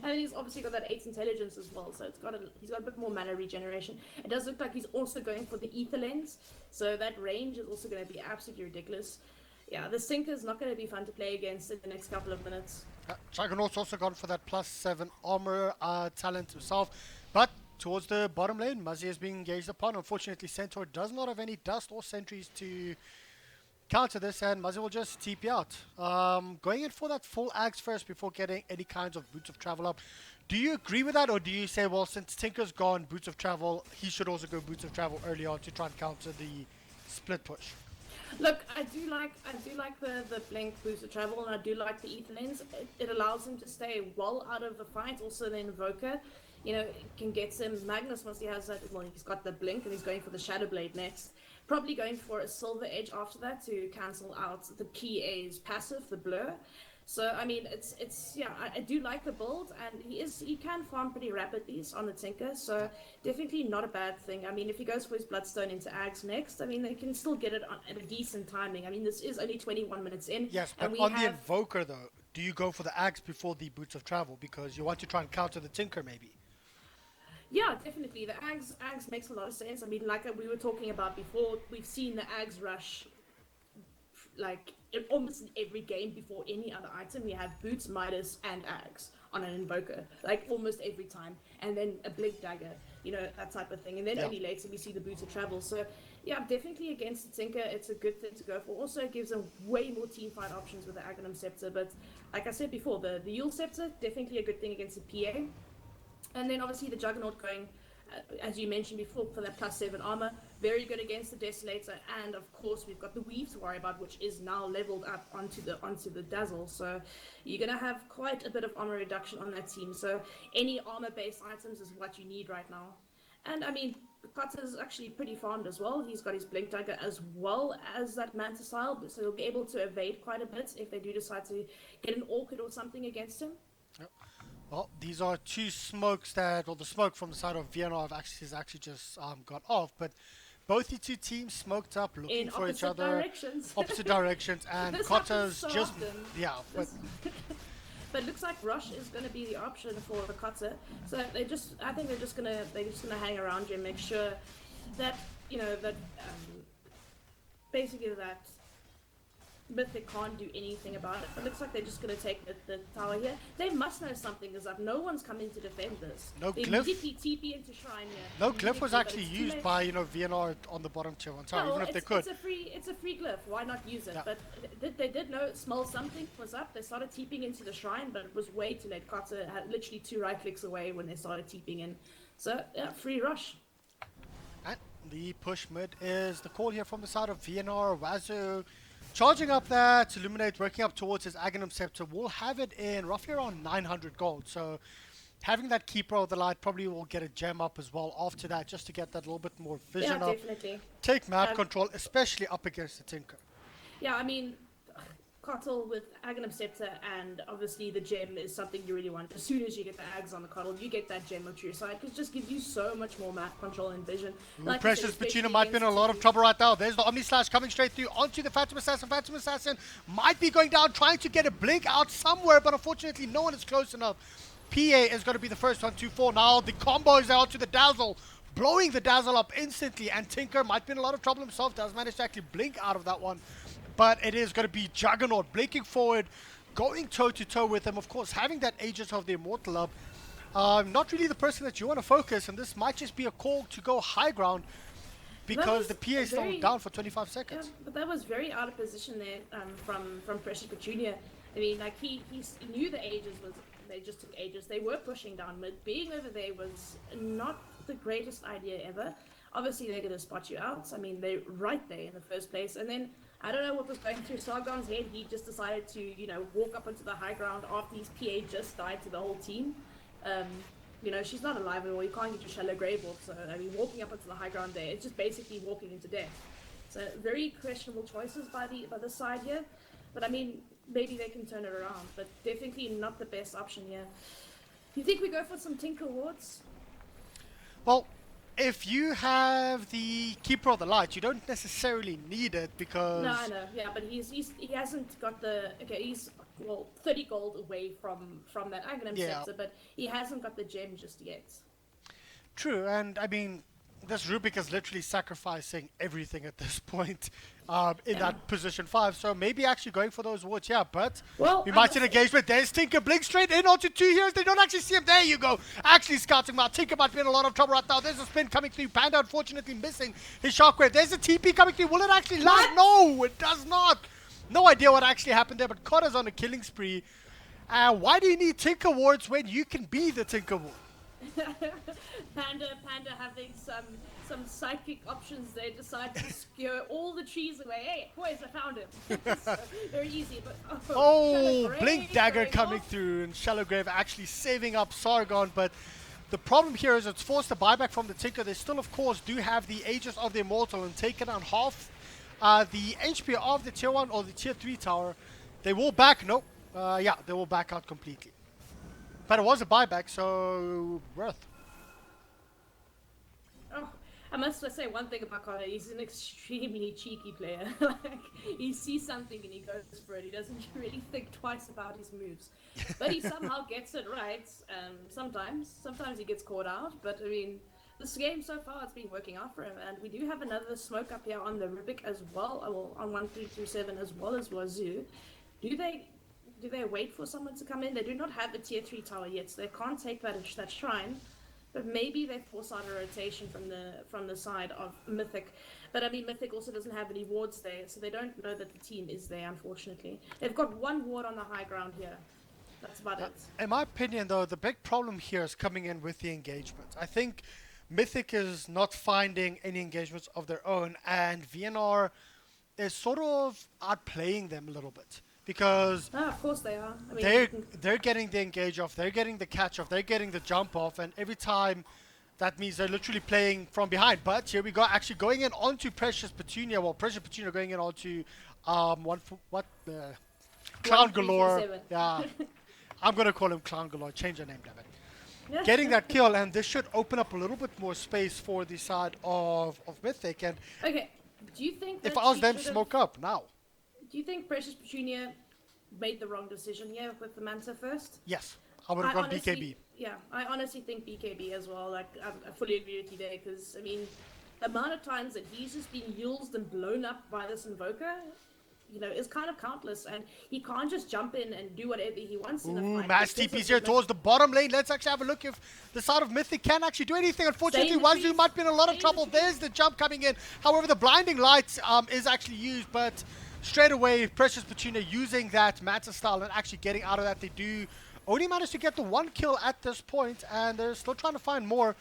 And he's obviously got that 8 intelligence as well, so he's got a bit more mana regeneration. It does look like he's also going for the ether lens, so that range is also going to be absolutely ridiculous. Yeah, the Sinker is not going to be fun to play against in the next couple of minutes. Dragonaut's also gone for that plus 7 armor talent himself, but towards the bottom lane, Muzzy is being engaged upon. Unfortunately, Centaur does not have any dust or sentries to counter this, and Muzzy will just TP out. Going in for that full axe first before getting any kinds of boots of travel up. Do you agree with that, or do you say, well, since Tinker's gone boots of travel, he should also go boots of travel early on to try and counter the split push? Look, I do like the blink boost of travel, and I do like the ether lens. It allows him to stay well out of the fight. Also, the Invoker, you know, can get some Magnus once he has that. Well, he's got the blink, and he's going for the Shadow Blade next. Probably going for a Silver Edge after that to cancel out the PA's passive, the blur. So I mean, it's yeah, I do like the build, and he can farm pretty rapidly on the Tinker, so definitely not a bad thing. I mean, if he goes for his Bloodstone into Ags next, I mean, they can still get it at a decent timing. I mean, this is only 21 minutes in. Yes, but and we on the have, Invoker, though, do you go for the axe before the boots of travel? Because you want to try and counter the Tinker, maybe. yeah, definitely the Ags makes a lot of sense. I mean, like we were talking about before, we've seen the Ags rush like in almost every game before any other item. We have boots, Midas, and Ags on an Invoker, like almost every time, and then a Blink Dagger, you know, that type of thing. And then only later we see the boots of travel. So yeah, definitely against the Tinker, it's a good thing to go for. Also, it gives them way more team fight options with the Aghanim Scepter. But like I said before, the Yule Scepter, definitely a good thing against the PA. And then obviously the Juggernaut going as you mentioned before, for that +7 armor. Very good against the Desolator, and of course we've got the Weave to worry about, which is now leveled up onto the Dazzle. So you're gonna have quite a bit of armor reduction on that team. So any armor-based items is what you need right now. And I mean, Cutter is actually pretty farmed as well. He's got his Blink Dagger as well as that Manticile, so he'll be able to evade quite a bit if they do decide to get an Orchid or something against him. Yep. Well, these are two smokes that, or the smoke from the side of VNR has actually just got off, but both the two teams smoked up, looking for each other. Directions. Opposite directions, and This Cotter's happens so just, often. yeah. But But it looks like Rush is going to be the option for the Cutter. So I think they're just gonna hang around you and make sure that basically that Mythic can't do anything about it. It looks like they're just going to take the tower here. They must know something is up. No one's coming to defend this. No they Glyph? immediately TP into Shrine here. no Glyph was But actually it's too used late. by VNR on the bottom tier 1 tower, No, even if they could. it's a free glyph. Why not use it? Yeah. But they did know, smell something was up. They started TPing into the shrine, but it was way too late. Carter had literally 2 right clicks away when they started TPing in. So yeah, free rush. And the push mid is the call here from the side of VNR. Wazoo charging up that Illuminate, working up towards his Aghanim Scepter. Will have it in roughly around 900 gold. So having that Keeper of the Light probably will get a gem up as well after that, just to get that little bit more vision Yeah, up. definitely. Take map control, especially up against the Tinker. Yeah, I mean, Cottle with Aghanim Scepter and obviously the gem is something you really want. As soon as you get the Ags on the Cottle, you get that gem onto your side, because it just gives you so much more map control and vision. Like I said, Precious especially Petunia might be in a against lot of teams. trouble right now. There's the Omni Slash coming straight through onto the Phantom Assassin. Phantom Assassin might be going down, trying to get a blink out somewhere, but unfortunately no one is close enough. PA is going to be the first one to fall. Now the combos out to the Dazzle, blowing the Dazzle up instantly, and Tinker might be in a lot of trouble himself. Does manage to actually blink out of that one, but it is going to be Juggernaut blinking forward, going toe-to-toe with him. Of course, having that Aegis of the Immortal up, not really the person that you want to focus, and this might just be a call to go high ground, because was the PA is still very- down for 25 Yeah, seconds. but that was very out of position there from Precious Petunia. I mean, like he knew the Aegis was, they just took Aegis. They were pushing down mid. Being over there was not the greatest idea ever. Obviously, they're going to spot you out. I mean, they're right there in the first place. And then, I don't know what was going through Sargon's head. He just decided to, walk up onto the high ground after his PA just died to the whole team. She's not alive anymore. You can't get your shallow grave off. So, I mean, walking up onto the high ground there, it's just basically walking into death. So, very questionable choices by the side here. But, I mean, maybe they can turn it around. But definitely not the best option here. You think we go for some Tinker Wards? Well, if you have the Keeper of the Light, you don't necessarily need it, because No, I know, yeah, but he hasn't got the, okay, he's, 30 gold away from that Aghanim Yeah. Scepter, but he hasn't got the gem just yet. True, and I mean, this Rubik is literally sacrificing everything at this point in that position 5, so maybe actually going for those wards, yeah, but Well, we I might see an must- engagement. There's Tinker, blink straight in onto 2 heroes. They don't actually see him. There you go. Actually scouting him out. Tinker might be in a lot of trouble right now. There's a spin coming through. Panda unfortunately missing his shockwave. There's a TP coming through. Will it actually land? No, it does not. No idea what actually happened there, but Connor's on a killing spree. Why do you need Tinker wards when you can be the Tinker ward? Panda having some psychic options, they decide to skewer all the trees away. Hey, boys, I found him. So, very easy, but Oh, Shallow Grave Blink Dagger going coming off. through, and Shallow Grave actually saving up Sargon, but the problem here is it's forced a buyback from the Tinker. They still, of course, do have the Aegis of the Immortal and taken on half the HP of the Tier 1 or the Tier 3 tower. They will back, nope, yeah, they will back out completely. But it was a buyback, so worth. Oh, I must say one thing about Connor. He's an extremely cheeky player. Like, he sees something and he goes for it. He doesn't really think twice about his moves. But he somehow gets it right. Sometimes he gets caught out. But I mean, this game so far, it's been working out for him. And we do have another smoke up here on the Rubik as well. On 1327 as well as Wazoo. Do they wait for someone to come in? They do not have a tier 3 tower yet, so they can't take that shrine. But maybe they force out a rotation from the side of Mythic. But I mean, Mythic also doesn't have any wards there, so they don't know that the team is there, unfortunately. They've got one ward on the high ground here. That's about it. In my opinion, though, the big problem here is coming in with the engagement. I think Mythic is not finding any engagements of their own, and VNR is sort of outplaying them a little bit because Ah, of course they are. I mean, they're they're getting the engage off, they're getting the catch off, they're getting the jump off, and every time that means they're literally playing from behind. But here we go, actually going in onto Precious Petunia. Well, Precious Petunia going in onto Clown Galore. 1337. Yeah, I'm gonna call him Clown Galore. Change your name, damn it. Getting that kill, and this should open up a little bit more space for the side of Mythic. And Okay, do you think that if I was she them, should've- smoke up now. Do you think Precious Petunia made the wrong decision here with the Manta first? Yes, I would have gone honestly, BKB. Yeah, I honestly think BKB as well. Like, I fully agree with you there because, I mean, the amount of times that he's just been used and blown up by this Invoker, you know, is kind of countless. And he can't just jump in and do whatever he wants in a Ooh, fight. Mass because of TP's here the- towards the bottom lane. Let's actually have a look if the side of Mythic can actually do anything. Unfortunately, Stay in the Wazoo trees. might be in a lot of Stay in trouble. the trees. There's the jump coming in. However, the blinding light is actually used, but straight away, Precious Petunia using that Manta style and actually getting out of that. They do only manage to get the one kill at this point, and they're still trying to find more.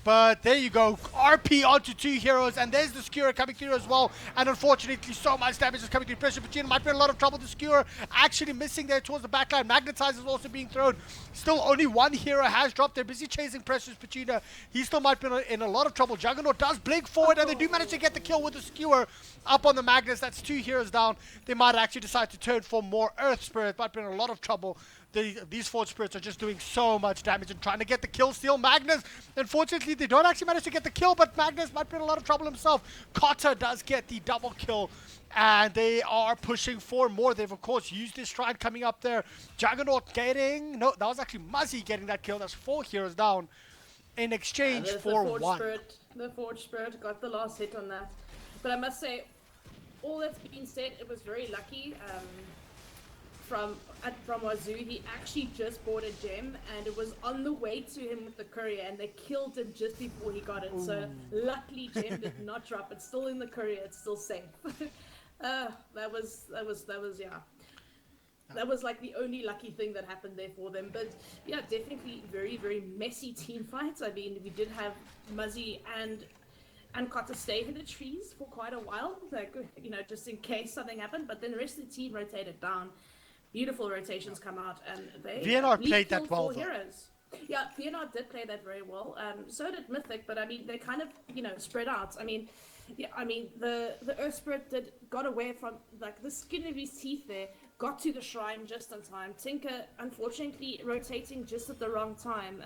But there you go, RP onto two heroes, and there's the Skewer coming through as well. And unfortunately, so much damage is coming through. Pressure Petunia might be in a lot of trouble. The Skewer actually missing there towards the backline. Magnetize is also being thrown. Still only one hero has dropped. They're busy chasing Precious Petunia. He still might be in a lot of trouble. Juggernaut does blink forward, and they do manage to get the kill with the Skewer up on the Magnus. That's two heroes down. They might actually decide to turn for more Earth Spirit. Might be in a lot of trouble. These Forge Spirits are just doing so much damage and trying to get the kill steal. Magnus, unfortunately, they don't actually manage to get the kill, but Magnus might be in a lot of trouble himself. Cotter does get the double kill, and they are pushing for more. They've, of course, used this shrine coming up there. Juggernaut getting... No, that was actually Muzzy getting that kill. That's 4 heroes down in exchange for Forge 1. Spirit, the Forge Spirit got the last hit on that. But I must say, all that's being said, it was very lucky. From Wazoo, he actually just bought a gem and it was on the way to him with the courier and they killed him just before he got it. So luckily gem did not drop. It's still in the courier. It's still safe. That was like the only lucky thing that happened there for them. But yeah, definitely very, very messy team fights. I mean, we did have Muzzy and Cotter stay in the trees for quite a while, like, you know, just in case something happened. But then the rest of the team rotated down. Beautiful rotations come out, and they VNR lead played that killed well, 4 though. heroes. Yeah, VNR did play that very well. So did Mythic, but I mean they kind of, you know, spread out. I mean, yeah, I mean the Earth Spirit got away from like the skin of his teeth there, got to the shrine just in time. Tinker unfortunately rotating just at the wrong time.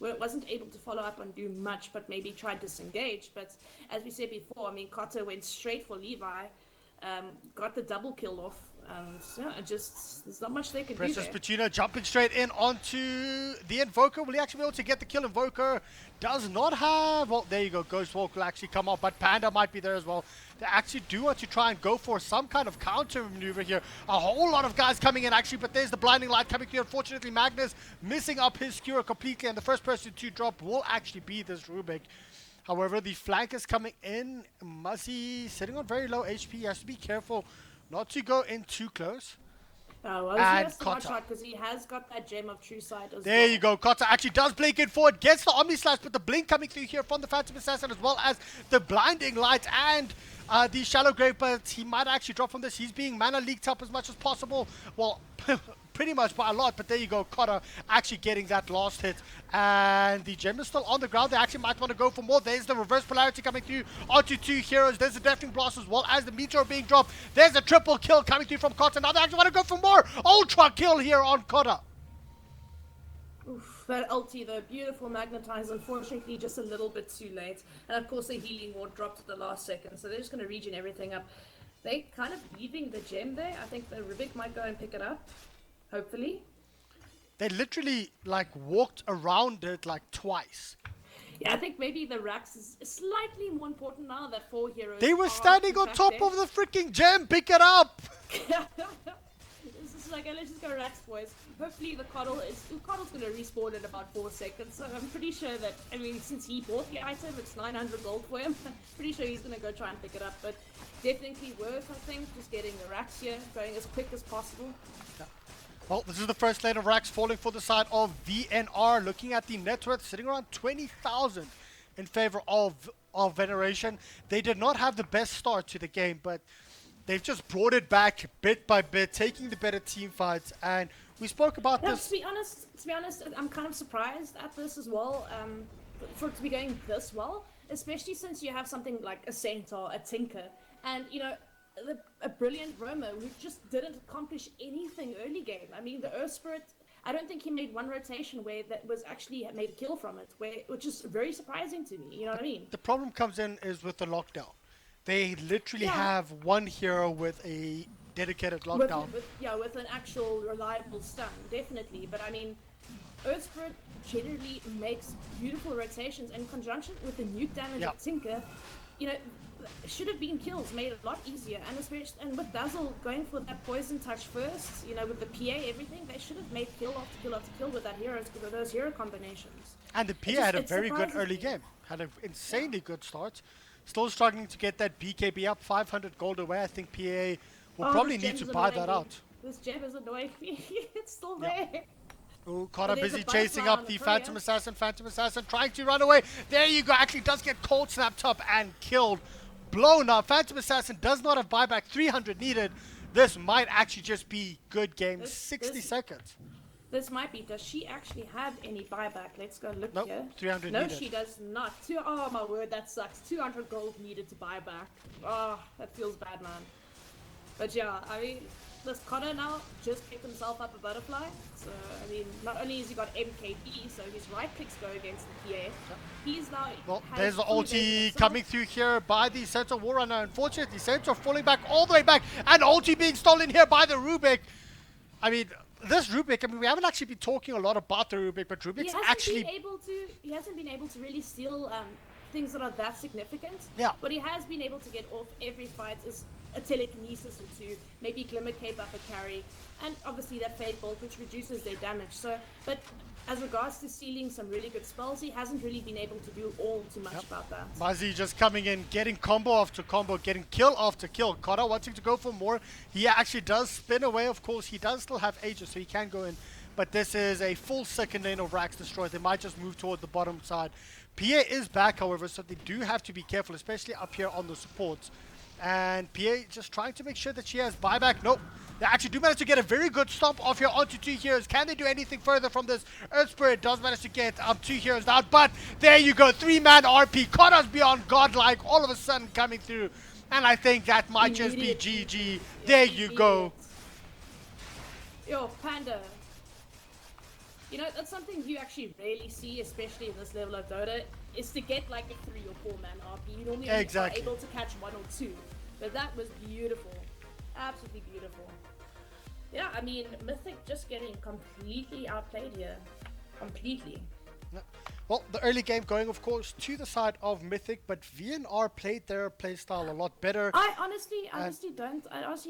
Wasn't able to follow up and do much, but maybe tried to disengage. But as we said before, I mean Cotter went straight for Levi, got the double kill off. So yeah, there's not much they can do Precious there. Petunia jumping straight in onto the Invoker. Will he actually be able to get the kill? Invoker does not have... Well, there you go. Ghost Walk will actually come off, but Panda might be there as well. They actually do want to try and go for some kind of counter maneuver here. A whole lot of guys coming in, actually, but there's the blinding light coming through. Unfortunately, Magnus missing up his skewer completely, and the first person to drop will actually be this Rubik. However, the flank is coming in. Muzzy sitting on very low HP. He has to be careful not to go in too close. Well, he And has to watch Cotter. out because he has got that gem of true sight as There well. you go. Cotter actually does blink in forward, gets the Omni Slash, but the blink coming through here from the Phantom Assassin as well as the blinding light and the shallow grave, but he might actually drop from this. He's being mana leaked up as much as possible. Well, pretty much by a lot, but there you go. Cotter actually getting that last hit, and the gem is still on the ground. They actually might want to go for more. There's the reverse polarity coming through onto 2 heroes. There's the deafening blast as well as the meteor being dropped. There's a triple kill coming through from Cotter. Now they actually want to go for more. Ultra kill here on Cotter. Oof, that ulti, the beautiful magnetize, unfortunately just a little bit too late. And of course the healing ward dropped at the last second, so they're just going to regen everything up. They kind of leaving the gem there. I think the Rubik might go and pick it up, hopefully. They literally like walked around it like twice. Yeah, I think maybe the Rax is slightly more important now that 4 heroes They were are standing in on fact top there. of the freaking gem. Pick it up. This is like, let's just go Rax, boys. Hopefully the Coddle's going to respawn in about 4 seconds, so I'm pretty sure that, I mean, since he bought the item, it's 900 gold for him. Pretty sure he's going to go try and pick it up, but definitely worth, I think, just getting the Rax here, going as quick as possible. Well, this is the first lane of Rax falling for the side of VNR. Looking at the net worth, sitting around 20,000. in favor of Veneration. They did not have the best start to the game, but they've just brought it back bit by bit, taking the better team fights. And we spoke about Yeah, this. to be honest, I'm kind of surprised at this as well. For it to be going this well, especially since you have something like a Centaur, a Tinker, and a brilliant Roma who just didn't accomplish anything early game. I mean, the Earth Spirit, I don't think he made one rotation where that was actually made a kill from it, which is very surprising to me. You know what I mean? The problem comes in is with the lockdown. They literally have one hero with a dedicated lockdown. With an actual reliable stun, definitely. But I mean, Earth Spirit generally makes beautiful rotations in conjunction with the nuke damage of Tinker. Should have been kills made a lot easier, and especially with Dazzle going for that poison touch first, with the PA, everything, they should have made kill after kill after kill with those hero combinations. And the PA had a very good early game, had an insanely good start. Still struggling to get that BKB up, 500 gold away. I think PA will probably need to buy that out. This gem is annoying me. It's still there. Oh, Kara busy chasing up the Phantom Assassin, trying to run away. There you go, actually does get cold snapped up and killed. Blown up. Phantom Assassin does not have buyback, 300 needed. This might actually just be good game, 60 seconds. This might be. Does she actually have any buyback? Let's go look here. 300 no, needed. She does not. Oh my word, that sucks. 200 gold needed to buy back. Oh, that feels bad, man. But yeah, I mean, this Connor now just picked himself up a butterfly. So, I mean, not only has he got MKB, so his right clicks go against the PA. He's now... Well, there's the ulti coming through here by the Centaur War Runner. Unfortunately, Centaur falling back all the way back, and ulti being stolen here by the Rubik. I mean, this Rubik, we haven't actually been talking a lot about the Rubik, but Rubik's actually... He hasn't been able to really steal things that are that significant. Yeah. What he has been able to get off every fight is a telekinesis or two, maybe Glimmer Cape up a carry, and obviously that Fade Bolt, which reduces their damage. So, but as regards to stealing some really good spells, he hasn't really been able to do all too much about that. Mazi just coming in, getting combo after combo, getting kill after kill. Kara wanting to go for more. He actually does spin away, of course. He does still have Aegis, so he can go in. But this is a full second lane of Rax destroyed. They might just move toward the bottom side. PA is back, however, so they do have to be careful, especially up here on the supports. And PA just trying to make sure that she has buyback. Nope. They actually do manage to get a very good stomp off here onto two heroes. Can they do anything further from this? Earth Spirit does manage to get two heroes down. But there you go. 3-man RP. Connor's beyond godlike. All of a sudden coming through. And I think that might just be GG. There you go. Yo, Panda. That's something you actually rarely see, especially in this level of Dota, is to get like a 3 or 4-man RP. You normally are able to catch 1 or 2. But that was beautiful. Absolutely beautiful. Yeah, I mean, Mythic just getting completely outplayed here. Completely. Well, the early game going, of course, to the side of Mythic, but VNR played their playstyle a lot better. I honestly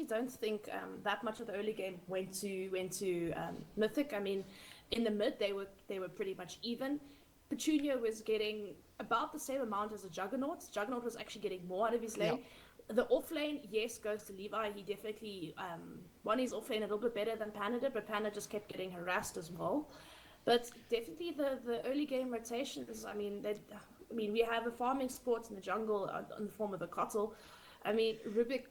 don't think that much of the early game went to Mythic. I mean, in the mid they were pretty much even. Petunia was getting about the same amount as a Juggernaut. Juggernaut was actually getting more out of his lane. Yeah. The off lane, yes, goes to Levi. He definitely won his off lane a little bit better than Panda did, but Panda just kept getting harassed as well. But definitely the early game rotations. I mean, we have a farming sport in the jungle in the form of a Kotl. I mean, Rubik.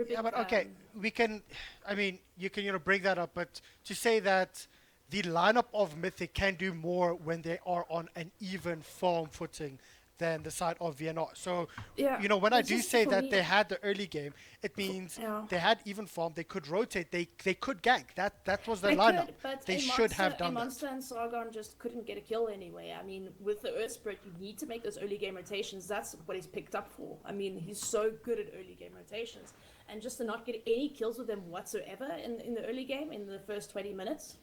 Yeah, but okay, we can. I mean, you can bring that up, but to say that the lineup of Mythic can do more when they are on an even farm footing than the side of VNR. So, when I do say that they had the early game, it means they had even farm. They could rotate. They could gank. That was their lineup. They should have done that. Monster and Sargon just couldn't get a kill anyway. I mean, with the Earth Spirit, you need to make those early game rotations. That's what he's picked up for. I mean, he's so good at early game rotations. And just to not get any kills with him whatsoever in the early game, in the first 20 minutes,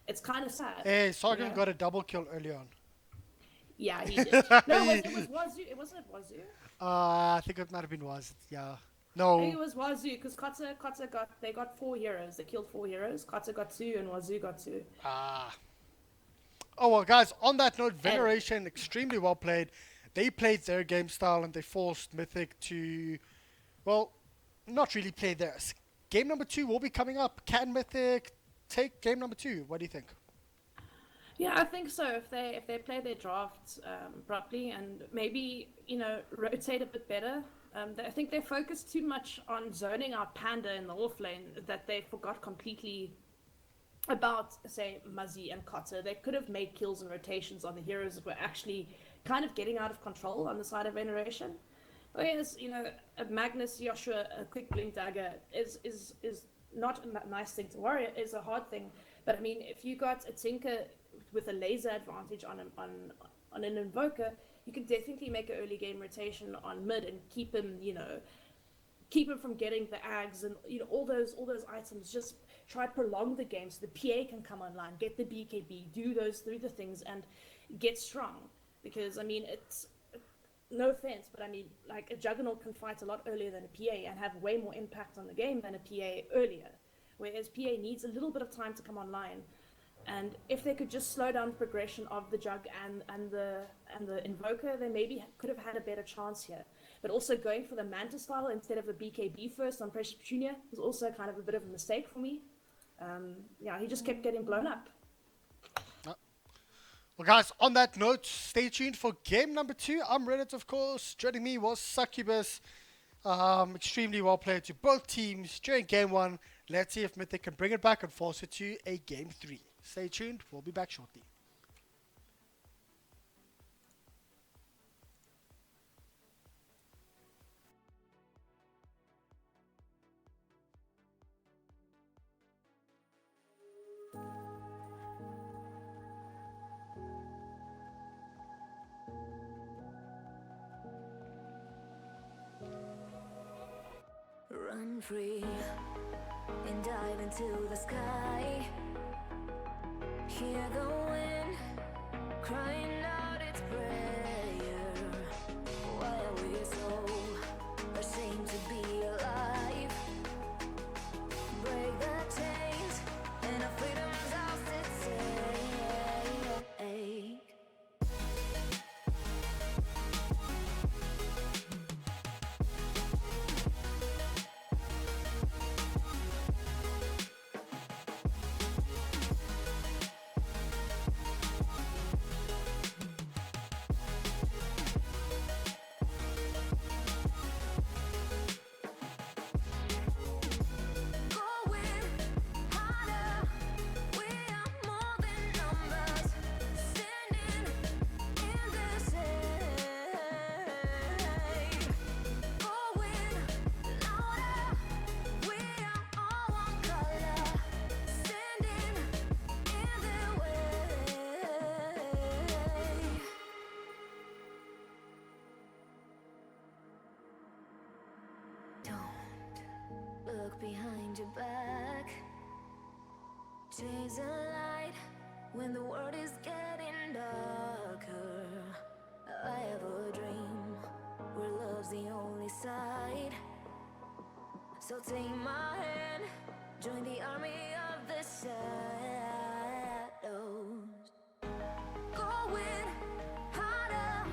it's kind of sad. Hey, Sargon got a double kill early on. Yeah, he did. No, it was Wazoo. It wasn't Wazoo. I think it might have been Waz. Yeah. No. I think it was Wazoo because Kotze got 4 heroes. They killed 4 heroes. Kotze got 2 and Wazoo got 2. Oh well, guys. On that note, Veneration extremely well played. They played their game style and they forced Mythic to, well, not really play theirs. Game number 2 will be coming up. Can Mythic take game number 2? What do you think? Yeah, I think so. If they play their drafts properly and maybe rotate a bit better. I think they focused too much on zoning out Panda in the off lane that they forgot completely about, say, Muzzy and Cotter. They could have made kills and rotations on the heroes that were actually kind of getting out of control on the side of Veneration. Whereas, a Magnus, Joshua, a quick blink dagger is not a nice thing to worry. It's a hard thing. But I mean, if you got a Tinker with a laser advantage on an Invoker, you can definitely make an early game rotation on mid and keep him from getting the ags and all those items. Just try prolong the game so the PA can come online, get the BKB, do the things, and get strong. Because I mean, it's no offense, but I mean, like a Juggernaut can fight a lot earlier than a PA and have way more impact on the game than a PA earlier. Whereas PA needs a little bit of time to come online. And if they could just slow down the progression of the Jug and the Invoker, they maybe could have had a better chance here. But also going for the Manta style instead of the BKB first on Precious Petunia was also kind of a bit of a mistake for me. Yeah, he just kept getting blown up. Well, guys, on that note, stay tuned for game number 2. I'm Reddit, of course. Joining me was Succubus. Extremely well played to both teams during game 1. Let's see if Mythic can bring it back and force it to a game 3. Stay tuned. We'll be back shortly. Run free and dive into the sky. Hear the wind crying out its prayer. Why are we so ashamed to be alive? Break the chains and our freedom's ours to take. Look behind your back. Chase a light when the world is getting darker. I have a dream where love's the only side. So take my hand, join the army of the shadows. Going harder,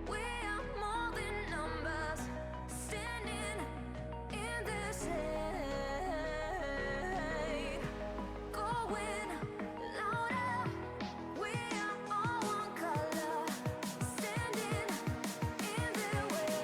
we are more than numbers. Standing in the shade. Going louder, we are all one color. Standing in the way.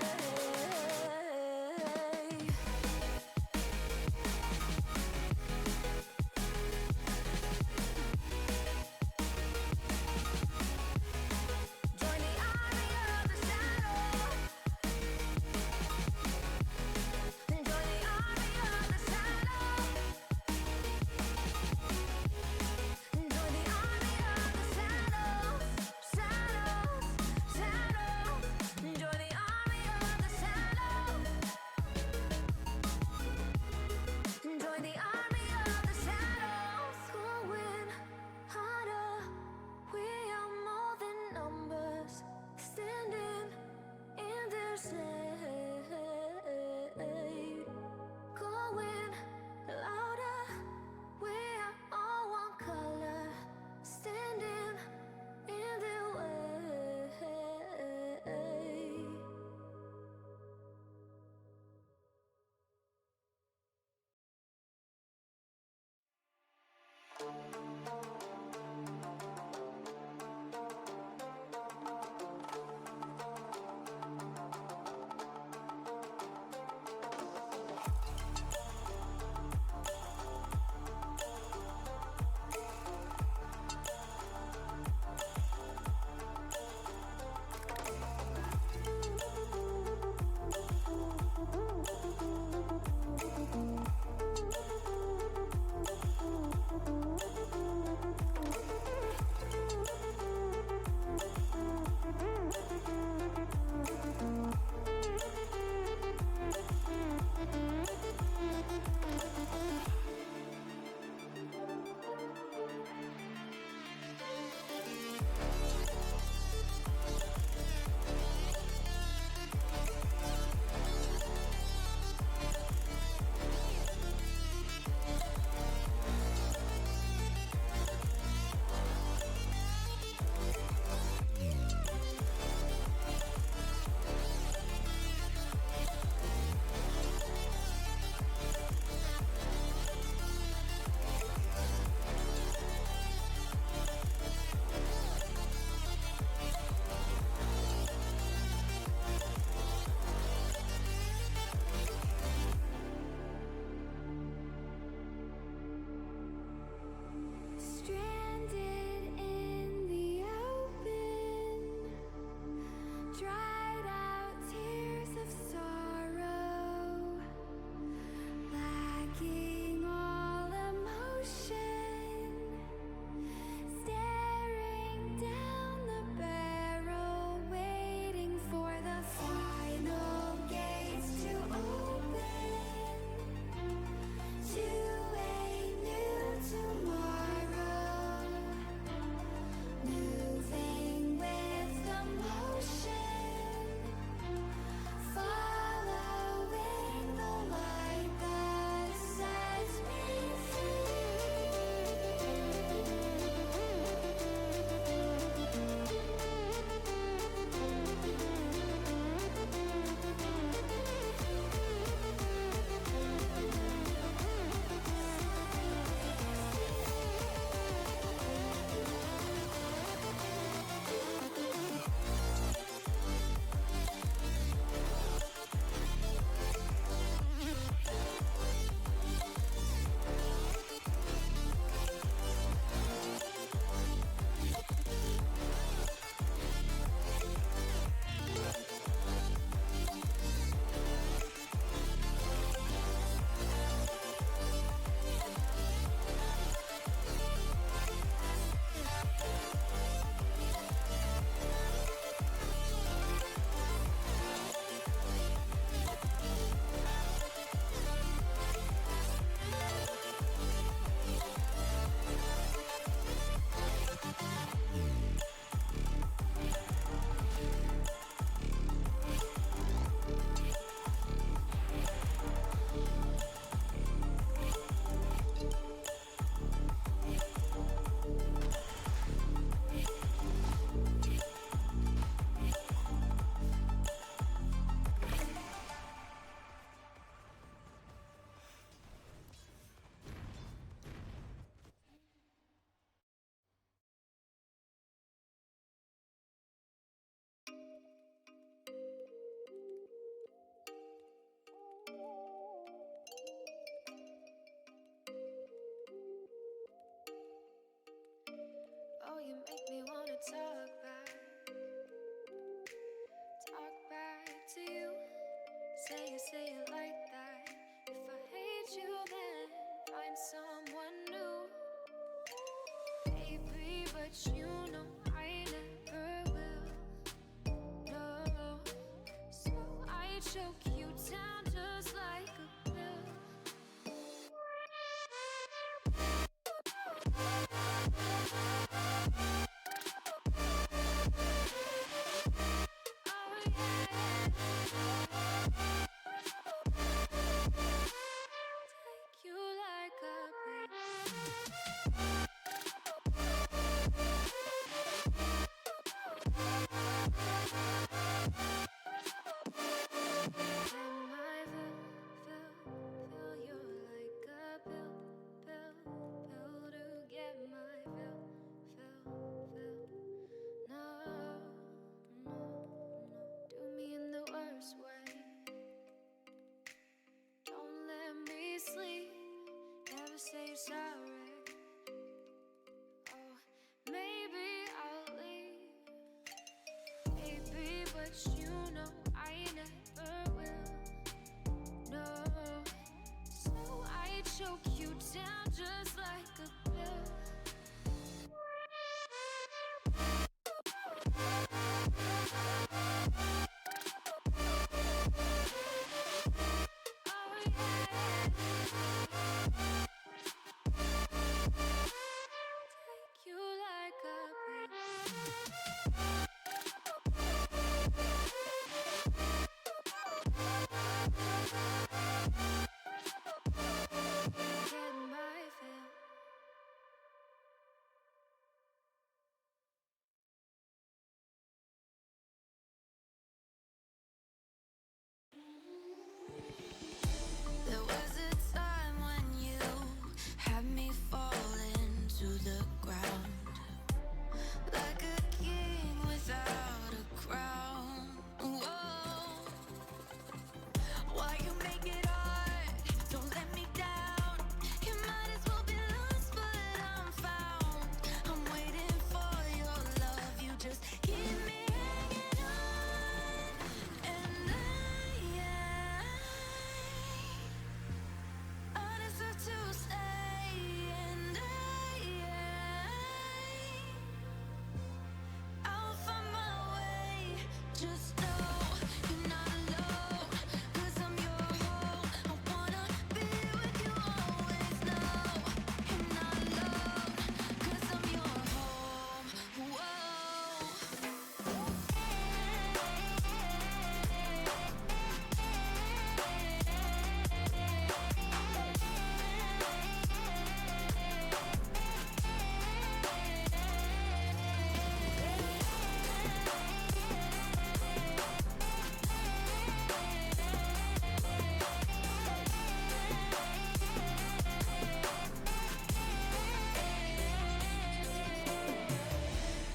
say it like that. If I hate you, then find someone new. Baby, but you know I never will. No, so I choke you down just like a pill. Take you like a pill. Then I fill you like a pill to get my fill. No, do me in the worst way. Don't let me sleep, never say you're sorry. Oh, maybe I'll leave, baby, but you know I never will. No, so I choke you down just like a pill. Oh yeah. Take you like a pill. Get my fill. There was a time when you had me falling to the ground, like a king without a crown. Whoa, why you make it hard? Don't let me down. You might as well be lost, but I'm found. I'm waiting for your love. You just keep me hanging on, and I deserve to stay, and I'll find my way. Just know you're not alone, 'cause I'm your home. I wanna be with you always. Know you're not alone, 'cause I'm your home. Whoa.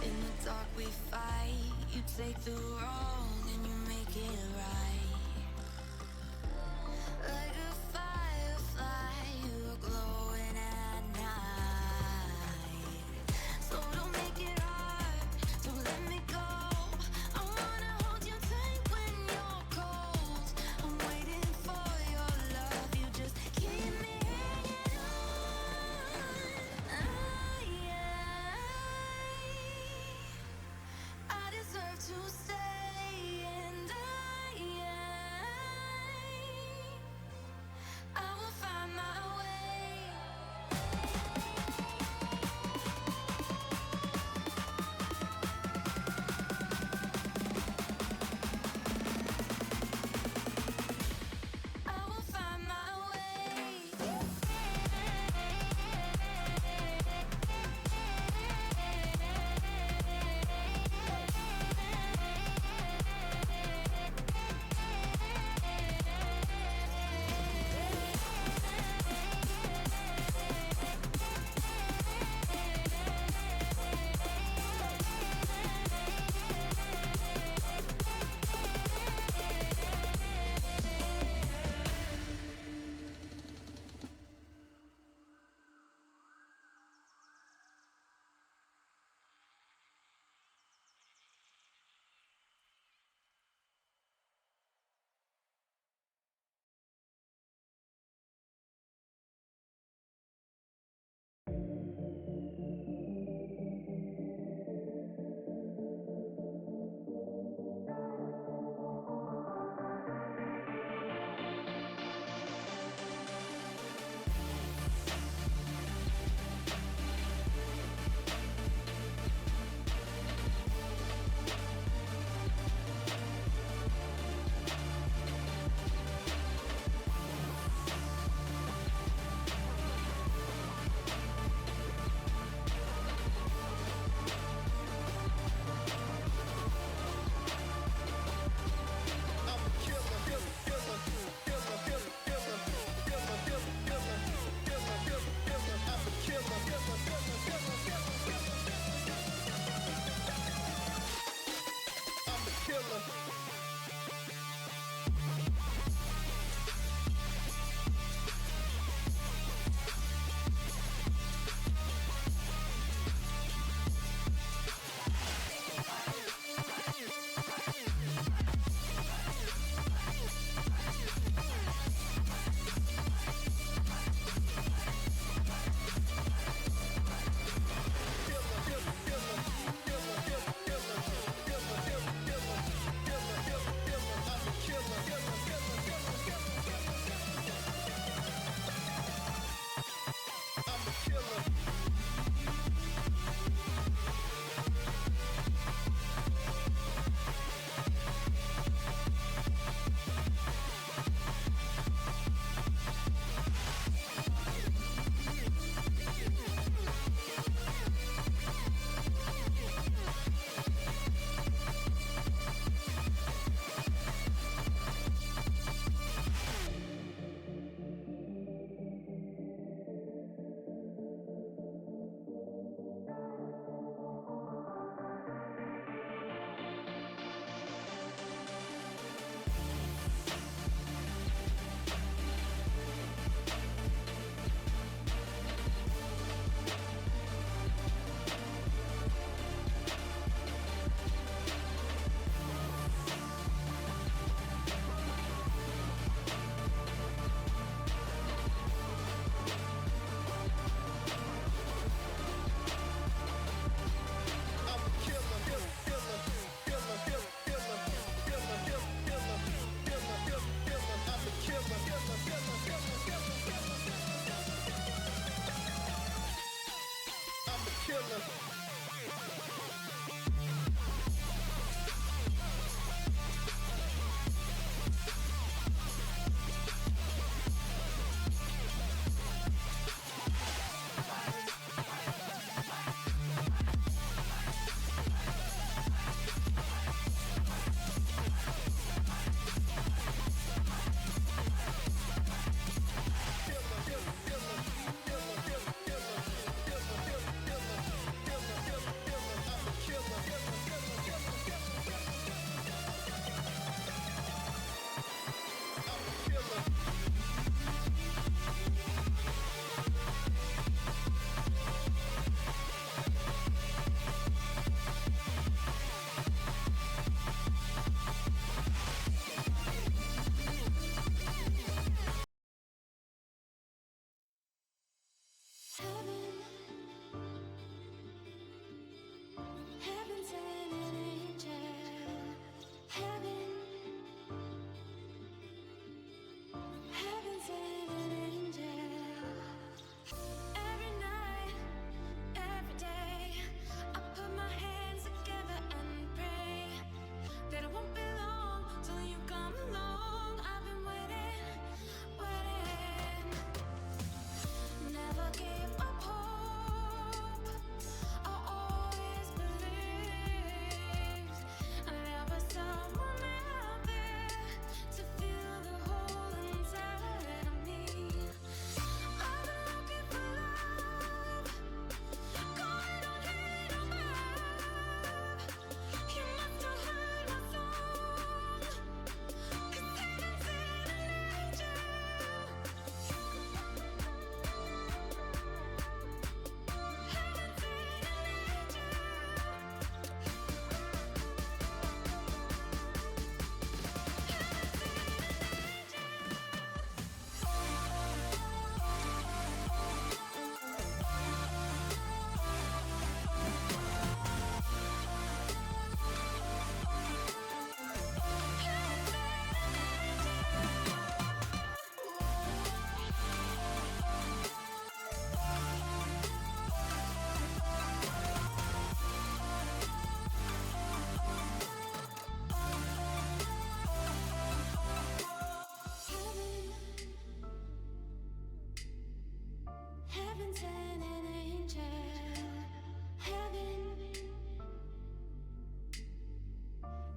In the dark we fight. You take the wrong and you make it right. Like a firefly, you're glowing at night. So don't make it hard, don't let me go. I wanna hold you tight when you're cold. I'm waiting for your love. You just keep me hanging on. I deserve to stay, and I will find my way. I will find my way.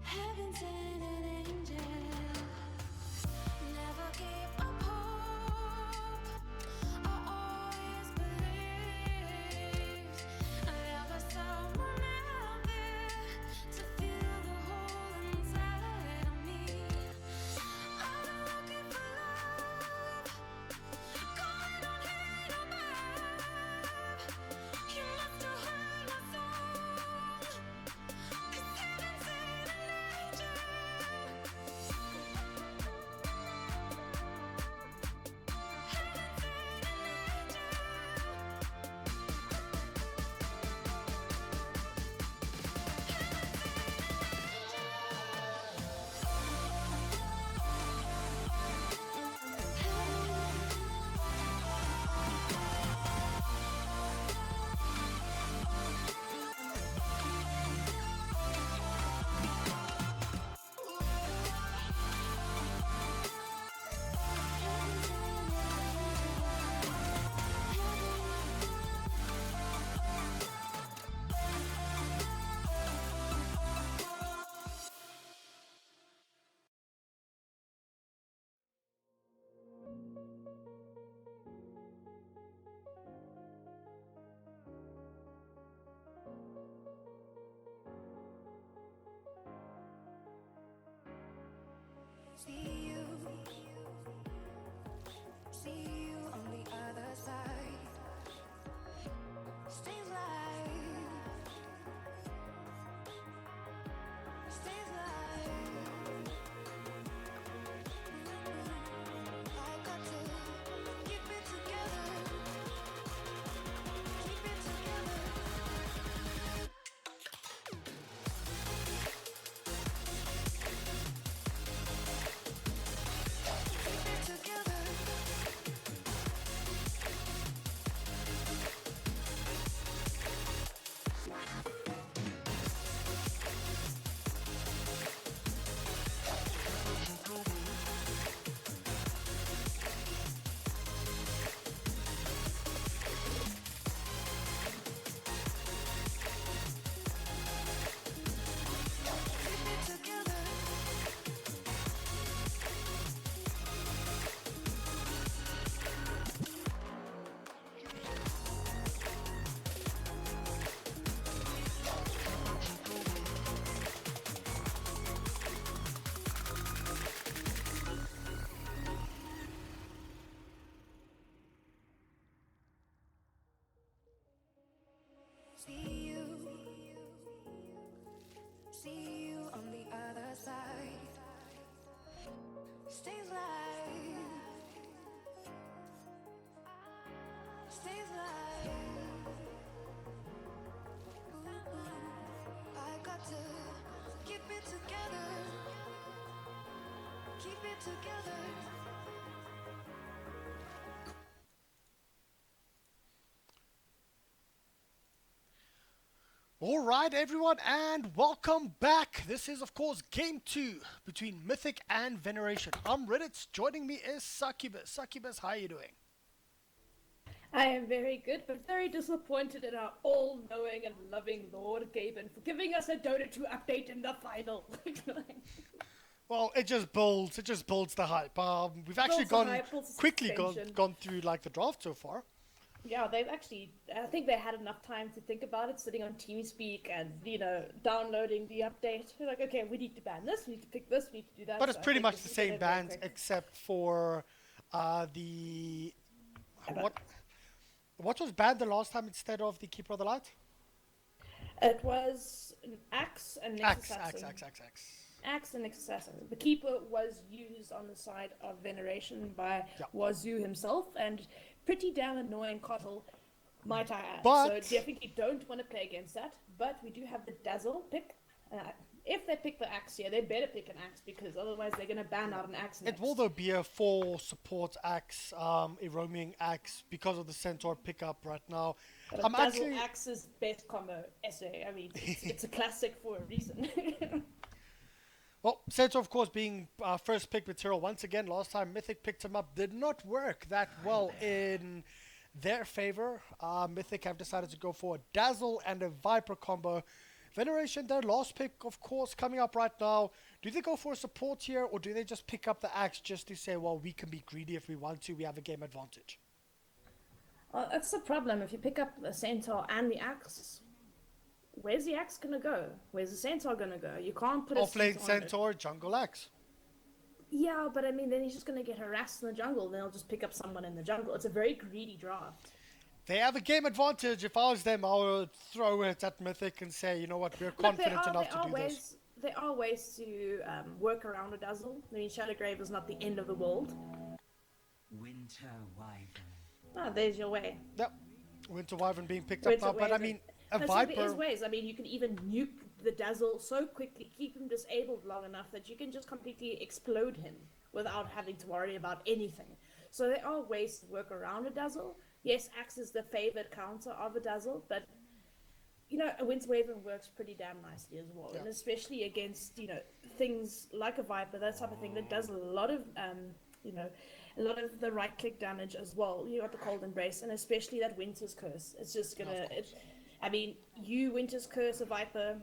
Heaven sent an angel. Never give up hope. I always believed there was someone out there to fill the hole inside of me. I'm looking for love, calling on hate above. You must have heard my song, 'cause heaven sent an angel. See you on the other side. Stays light, stays light. I got to keep it together, keep it together. Keep it together. Keep it together. See you on the other side. Stays light, stays light. I got to keep it together, keep it together. All right, everyone, and welcome back. This is, of course, Game 2 between Mythic and Veneration. I'm Reddit. Joining me is Succubus. Succubus, how are you doing? I am very good, but very disappointed in our all-knowing and loving Lord Gaben for giving us a Dota 2 update in the final. Well, it just builds the hype. We've actually Builds the hype, builds the quickly suspension. gone through like the draft so far. Yeah, they've actually, I think they had enough time to think about it, sitting on TeamSpeak and, downloading the update. They're like, okay, we need to ban this, we need to pick this, we need to do that. But it's So I pretty think much this the is same gonna be very bands quick. except for the what was banned the last time instead of the Keeper of the Light? It was an Axe and Nexus Assassin. Axe. Axe and Nexus Assassin. The Keeper was used on the side of Veneration by Yeah. Wazoo himself, and pretty damn annoying Cottle, might I add. But- So definitely don't want to play against that, but we do have the Dazzle pick. If they pick the Axe here, they better pick an Axe, because otherwise they're going to ban out an Axe It next. will though be a 4 support axe, a roaming axe because of the Centaur pickup right now. But I'm Dazzle actually Axe's best combo essay. I mean, it's a classic for a reason. well, Centaur of course being first pick material once again. Last time Mythic picked him up, did not work that well in their favor. Mythic have decided to go for a Dazzle and a Viper combo. Veneration, their last pick, of course, coming up right now. Do they go for a support here, or do they just pick up the axe just to say, well, we can be greedy if we want to, we have a game advantage? That's the problem. If you pick up the centaur and the axe, where's the axe gonna go? Where's the centaur gonna go? You can't put a Offlane centaur on it. centaur, jungle axe. Yeah, but I mean, then he's just gonna get harassed in the jungle. Then he'll just pick up someone in the jungle. It's a very greedy draft. They have a game advantage. If I was them, I would throw it at Mythic and say, you know what, we're confident enough to do this. There are ways to work around a dazzle. I mean, Shadowgrave is not the end of the world. Winter Wyvern. Ah, there's your way. Yep. Winter Wyvern being picked up now, but I mean, a So Viper. there is ways. I mean, you can even nuke the dazzle so quickly, keep him disabled long enough that you can just completely explode him without having to worry about anything. So there are ways to work around a dazzle. Yes, Axe is the favored counter of a dazzle, but you know, a Winter Wyvern works pretty damn nicely as well, Yeah. and especially against, you know, things like a Viper, that type of thing that does a lot of you know, a lot of the right click damage as well. You got the Cold Embrace, and especially that Winter's Curse. It's just gonna. I mean, you Winter's Curse a Viper.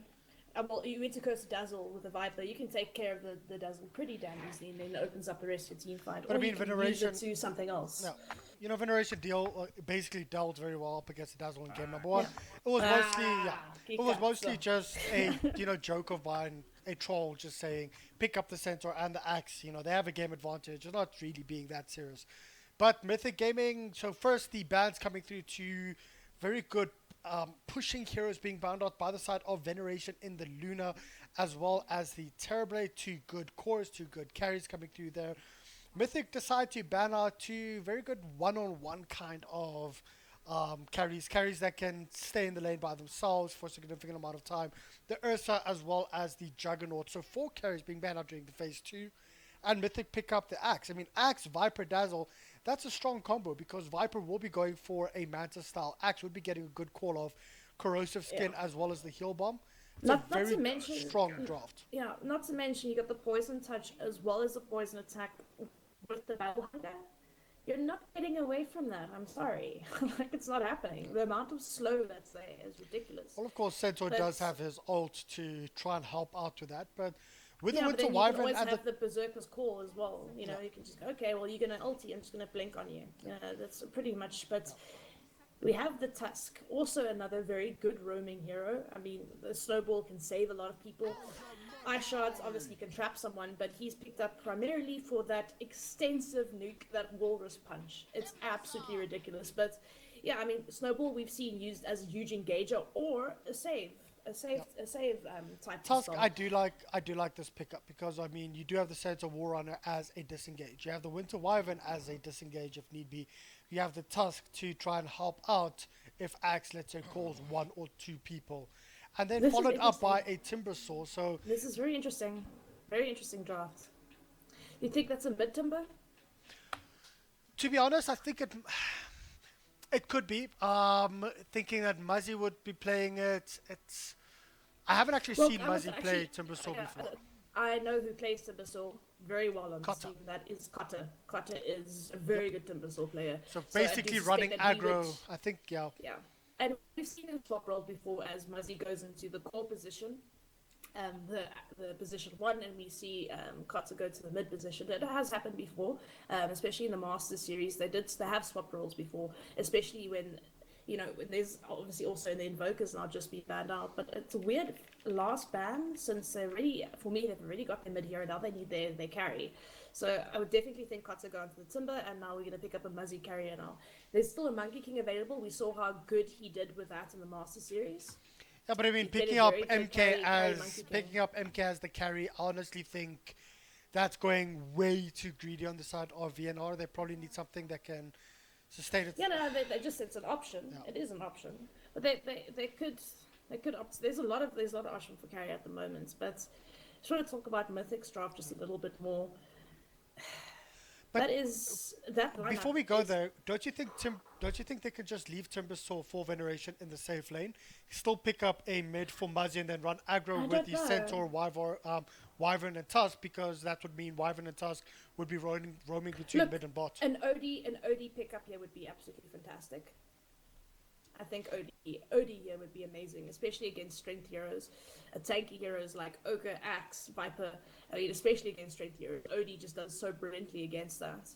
Well, you Winter Curse a Dazzle with a Viper. You can take care of the Dazzle pretty damn easily, and then it opens up the rest of your team fight. But I Or mean, you can Veneration- use it to something else. Yeah. You know, Veneration basically dealt very well up against the Dazzle in game number one. Yeah. It was mostly, yeah, kick it was that, mostly so. just a, you know, joke of mine, a troll just saying, pick up the centaur and the axe. You know, they have a game advantage. It's not really being that serious. But Mythic Gaming, so first the bans coming through to very good pushing heroes being bound out by the side of Veneration in the Luna, as well as the Terrorblade. Two good cores, two good carries coming through there. Mythic decide to ban out two very good one-on-one kind of carries that can stay in the lane by themselves for a significant amount of time. The Ursa as well as the Juggernaut. So 4 carries being banned out during the phase 2. And Mythic pick up the Axe. I mean, Axe, Viper, Dazzle, that's a strong combo because Viper will be going for a Mantis style. Axe would be getting a good call of Corrosive Skin as well as the Heal Bomb. It's Not a very to mention- strong draft. Yeah, not to mention you got the Poison Touch as well as the Poison Attack with the Battle Hunger. You're not getting away from that. I'm sorry. Like, it's not happening. The amount of slow that's there is ridiculous. Well, of course, Centaur But- does have his ult to try and help out with that, but with the Yeah, but Winter then you can Wyvern always and have the the Berserker's Call as well. You know, you can just go, okay, well, you're going to ulti, I'm just going to blink on you. That's pretty much, but we have the Tusk, also another very good roaming hero. I mean, the Snowball can save a lot of people. Ice Shards obviously can trap someone, but he's picked up primarily for that extensive nuke, that Walrus Punch. It's absolutely ridiculous. But yeah, I mean, Snowball we've seen used as a huge engager or a save type Tusk. of I do like this pickup because I mean you do have the Centaur Warrunner as a disengage. You have the Winter Wyvern as a disengage if need be. You have the Tusk to try and help out if Axe, let's say, calls 1 or 2 people, and then This is followed up by interesting. a Timber Saw. So This is very interesting draft. You think that's a mid timber? to be honest, I think it could be. Thinking that Muzzy would be playing it. I haven't actually seen I was Muzzy play actually- Timber Saw before. I know who plays Timbersaw very well on Cotta. the team. That is Cotta. Cotta is a very good Timbersaw player. So I do basically suspect running that he aggro. would- I think yeah. Yeah. And we've seen him swap roles before as Muzzy goes into the core position, the position 1, and we see Cotta go to the mid position. It has happened before, especially in the Master Series. They have swap roles before, especially when, you know, when there's obviously also in the Invokers now just be banned out. But it's a weird last ban since they've already got their mid hero. Now they need their carry. So I would definitely think Cotta go into the Timber, and now we're going to pick up a Muzzy carrier now. There's still a Monkey King available. We saw how good he did with that in the Master Series. Yeah, but I mean, He did picking a up very good MK carry as Monkey King. picking up MK as the carry, I honestly think that's going way too greedy on the side of VNR. They probably need something that can sustain it. Yeah, no, they just it's an option. Yeah. It is an option, but they could opt. There's a lot of option for carry at the moment. But I just want to talk about Mythic's draft just a little bit more. But That Before lineup we go is- there, don't you think they could just leave Timber Saw for Veneration in the safe lane, still pick up a mid for Muzzy and then run aggro I with don't the know. Centaur, Wyvern and Tusk, because that would mean Wyvern and Tusk would be roaming between Look, mid and bot. An OD pickup here would be absolutely fantastic. I think OD here would be amazing, especially against strength heroes, tanky heroes like Ogre, Axe, Viper. I mean, especially against strength heroes, OD just does so brilliantly against that.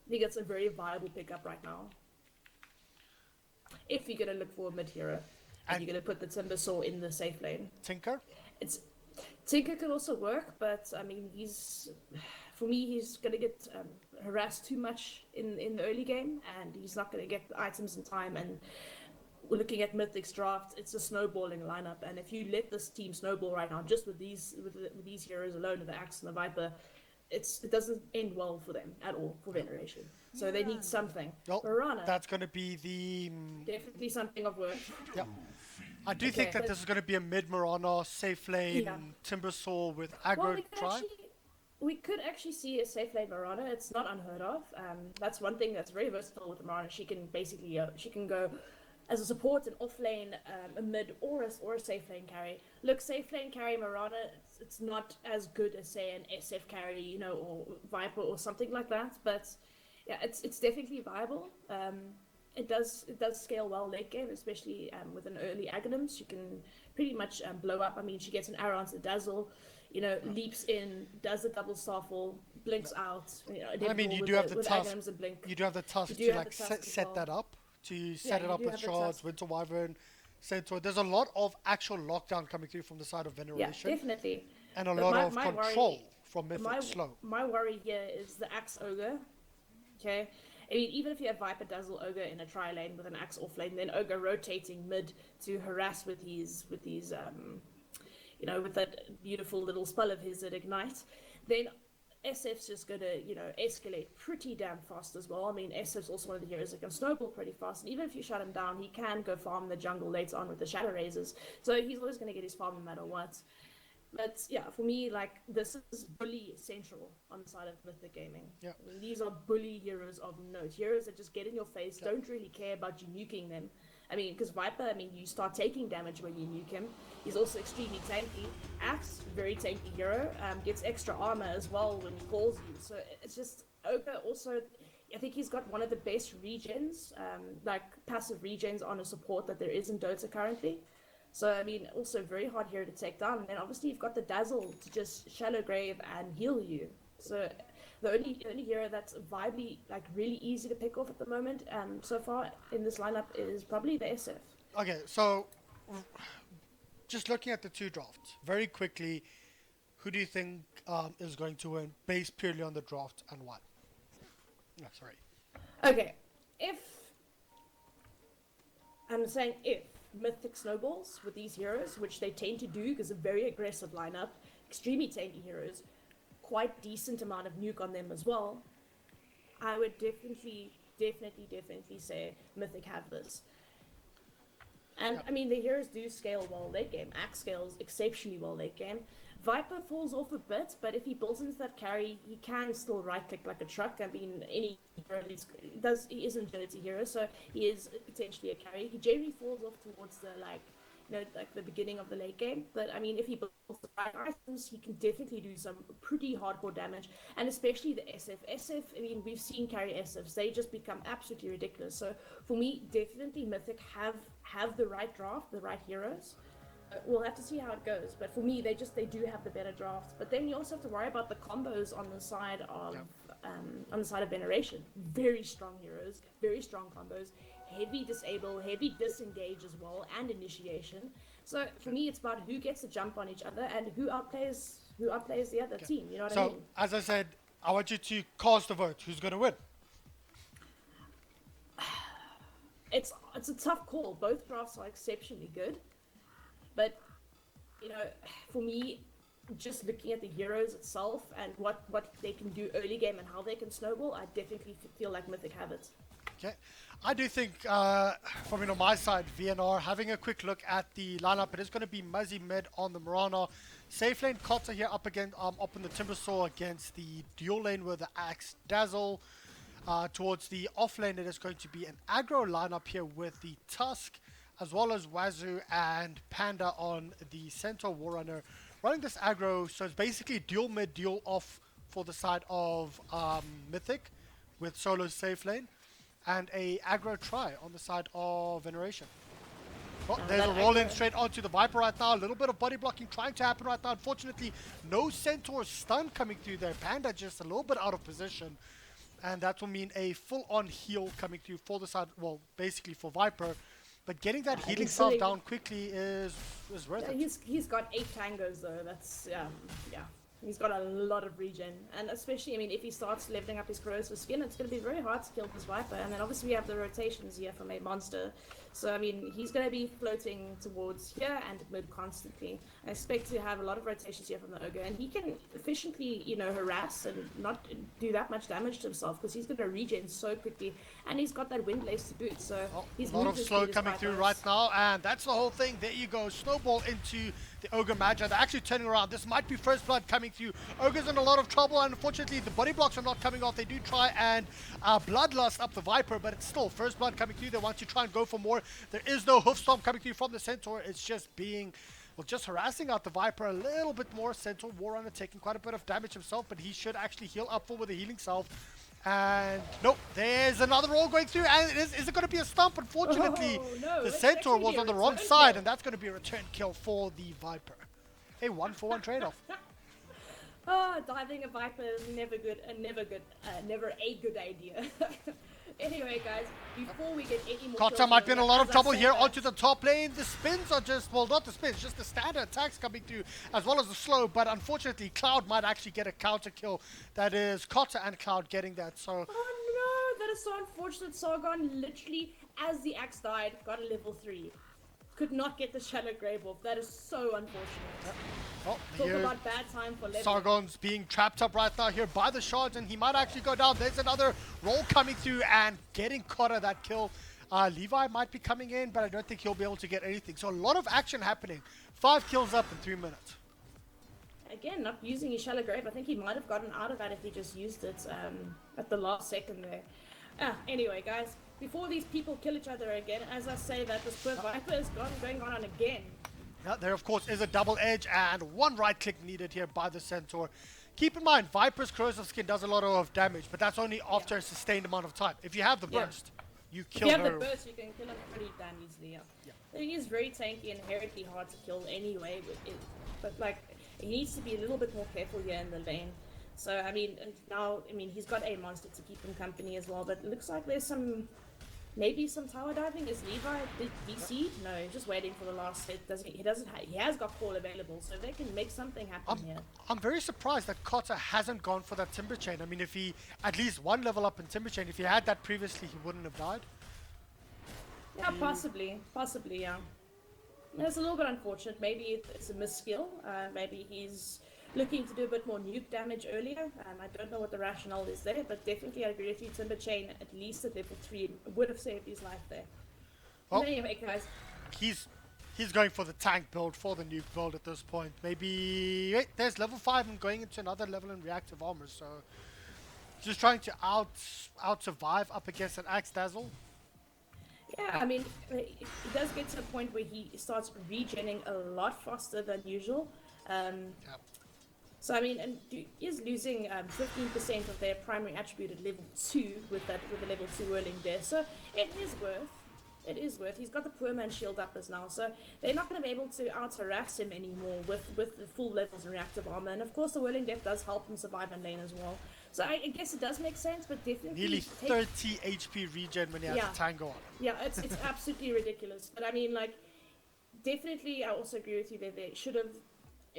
I think it's a very viable pickup right now. If you're gonna look for a mid hero, and you're gonna put the Timber Saw in the safe lane, Tinker? Tinker could also work, but I mean, for me, he's gonna get harassed too much in the early game, and he's not gonna get the items in time. And looking at Mythic's draft, it's a snowballing lineup, and if you let this team snowball right now, just with these heroes alone, with the Axe and the Viper, it doesn't end well for them at all for Veneration. So they need something. Well, Mirana, that's going to be the... definitely something of worth. Yeah. I do think that this is going to be a mid Mirana, safe lane, Timber Saw with aggro try. We could actually see a safe lane Mirana. It's not unheard of. That's one thing that's very versatile with Mirana. She can basically she can go as a support, an off lane, a mid, or a safe lane carry. Look, safe lane carry Mirana, it's not as good as say an SF carry, you know, or Viper or something like that. But yeah, it's definitely viable. It does scale well late game, especially with an early Aghanim. She can pretty much blow up. I mean, she gets an arrow onto the dazzle, you know, leaps in, does a double starfall, blinks out. You know, I mean, you do have the task. You do have the task to like set that up. To set it up with shards, Winter Wyvern, Centaur. There's a lot of actual lockdown coming through from the side of Veneration. Yeah, definitely. And a lot of control from Mythic slow. My worry here is the Axe Ogre. Okay? I mean, even if you have Viper Dazzle Ogre in a tri lane with an Axe off lane, then Ogre rotating mid to harass with these you know, with that beautiful little spell of his that ignite, then SF's just going to, you know, escalate pretty damn fast as well. I mean, SF's also one of the heroes that can snowball pretty fast, and even if you shut him down, he can go farm in the jungle later on with the Shadow Razors, so he's always going to get his farm no matter what. But yeah, for me, like, this is bully central on the side of Mythic Gaming. Yeah. I mean, these are bully heroes of note, heroes that just get in your face, don't really care about you nuking them. I mean, because Viper, I mean, you start taking damage when you nuke him. He's also extremely tanky. Axe, very tanky hero, gets extra armor as well when he calls you. So it's just, Ogre also, I think he's got one of the best regens, like passive regens on a support that there is in Dota currently. So, I mean, also very hard hero to take down. And then obviously you've got the Dazzle to just Shallow Grave and heal you. So the only hero that's viably, like, really easy to pick off at the moment so far in this lineup is probably the SF. Okay, so just looking at the two drafts, very quickly, who do you think is going to win based purely on the draft and why? No, sorry. Okay, I'm saying if Mythic snowballs with these heroes, which they tend to do because a very aggressive lineup, extremely tanky heroes, quite decent amount of nuke on them as well, I would definitely say Mythic have this. And I mean, the heroes do scale well late game. Axe scales exceptionally well late game. Viper falls off a bit, but if he builds into that carry, he can still right click like a truck. I mean, any hero he is an agility hero, so he is potentially a carry. He generally falls off towards the like the beginning of the late game. But I mean, if he builds the right items, he can definitely do some pretty hardcore damage. And especially the SF. SF, I mean, we've seen carry SFs. They just become absolutely ridiculous. So for me, definitely Mythic have the right draft, the right heroes. We'll have to see how it goes, but for me, they do have the better draft. But then you also have to worry about the combos on the side of Veneration. Very strong heroes, very strong combos, heavy disable, heavy disengage as well, and initiation. So for me, it's about who gets a jump on each other and who outplays the other team. You know what I mean? So as I said, I want you to cast a vote. Who's going to win? It's a tough call. Both drafts are exceptionally good. But, you know, for me, just looking at the heroes itself and what they can do early game and how they can snowball, I definitely feel like Mythic have it. Okay. I do think, from on my side, VNR, having a quick look at the lineup, it is going to be Muzzy mid on the Mirana. Safe lane Cotter here up in the Timber Saw against the dual lane with the Axe Dazzle. Towards the off lane, it is going to be an aggro lineup here with the Tusk, as well as Wazoo and Panda on the Centaur Warrunner. Running this aggro, so it's basically dual mid, dual off for the side of Mythic with solo safe lane. and a aggro try on the side of Veneration. Oh, Oh, there's a that roll in aggro. straight onto the Viper right now. A little bit of body blocking trying to happen right now. Unfortunately, no Centaur stun coming through there. Panda just a little bit out of position. And that will mean a full-on heal coming through for the side, well, basically for Viper. But getting that healing he's salve silly. down quickly is worth Yeah, it. he's got 8 tangos though. That's yeah. He's got a lot of regen, and especially I mean, if he starts leveling up his corrosive skin, it's going to be very hard to kill this Viper. And then obviously we have the rotations here from a monster, so I mean he's going to be floating towards here and mid constantly. I expect to have a lot of rotations here from the ogre, and he can efficiently harass and not do that much damage to himself because he's going to regen so quickly, and he's got that wind lace to boot. So his A lot of movement slow speed is coming quite through nice. right now, and that's the whole thing. There you go. Snowball into the Ogre Magi. They're actually turning around. This might be first blood coming through. Ogre's in a lot of trouble, and unfortunately, the body blocks are not coming off. They do try and bloodlust up the Viper, but it's still first blood coming through. They want to try and go for more. There is no hoof stomp coming through from the Centaur. It's just being, well, just harassing out the Viper a little bit more. Centaur Warrunner taking quite a bit of damage himself, but he should actually heal up full with a healing salve. And nope, there's another roll going through, and is it going to be a stump? Unfortunately, Oh, no, the it's Centaur actually was a on the wrong return side, kill. and that's going to be a return kill for the Viper. A 1-for-1 trade-off. Oh, diving a Viper is never good, never a good idea. Anyway, guys, before we get any more Kotta kills might be in a lot of as I trouble say here that- onto the top lane. The spins are just, well, not the spins, just the standard attacks coming through, as well as the slow. But unfortunately, Cloud might actually get a counter kill. That is Kotta and Cloud getting that. So Oh no, that is so unfortunate. Sargon literally, as the axe died, got a level 3. Could not get the Shadow Grave off. That is so unfortunate. oh, Talk here about bad time for level. Sargon's being trapped up right now here by the shards, and he might actually go down. There's another roll coming through and getting Kotta that kill. Levi might be coming in, but I don't think he'll be able to get anything. So a lot of action happening. 5 kills up in 3 minutes. Again, not using his Shallow Grave. I think he might have gotten out of that if he just used it at the last second there. Anyway, guys, before these people kill each other again, as I say that, this poor Viper is going on again. Yeah, there of course is a double edge and one right click needed here by the Centaur. Keep in mind, Viper's corrosive skin does a lot of damage, but that's only after a sustained amount of time. If you have the Yeah. burst, you If kill you have her. the burst, you can kill him pretty damn easily. Yeah. But he is very tanky and inherently hard to kill anyway. But like, he needs to be a little bit more careful here in the lane. So I mean, and now he's got a monster to keep him company as well. But it looks like there's maybe some tower diving. Is Levi DC? No, he's just waiting for the last hit. He has got call available, so they can make something happen here. I'm very surprised that Kotta hasn't gone for that Timber Chain. I mean, if he at least one level up in Timber Chain, if he had that previously, he wouldn't have died. Yeah, possibly, yeah. It's a little bit unfortunate. Maybe it's a misskill. Maybe he's looking to do a bit more nuke damage earlier. I don't know what the rationale is there, but definitely I agree with you. Timber Chain, at least at level 3, would have saved his life there. Well, But anyway, guys, he's going for the tank build, for the nuke build at this point. Maybe wait, there's level 5 and going into another level in reactive armor, so just trying to out survive up against an Axe Dazzle. yeah, I mean, it does get to a point where he starts regenning a lot faster than usual. Yep. So I mean, and is losing 15% of their primary attribute at level 2 with the level 2 whirling there. So it is worth. It is worth. He's got the poor man shield up as now, so they're not going to be able to out harass him anymore with the full levels in reactive armor. And of course, the whirling death does help him survive in lane as well. So I guess it does make sense, but definitely Nearly take- 30 HP regen when he has Yeah. a tango on. Yeah, it's absolutely ridiculous. But I mean, like, definitely, I also agree with you that they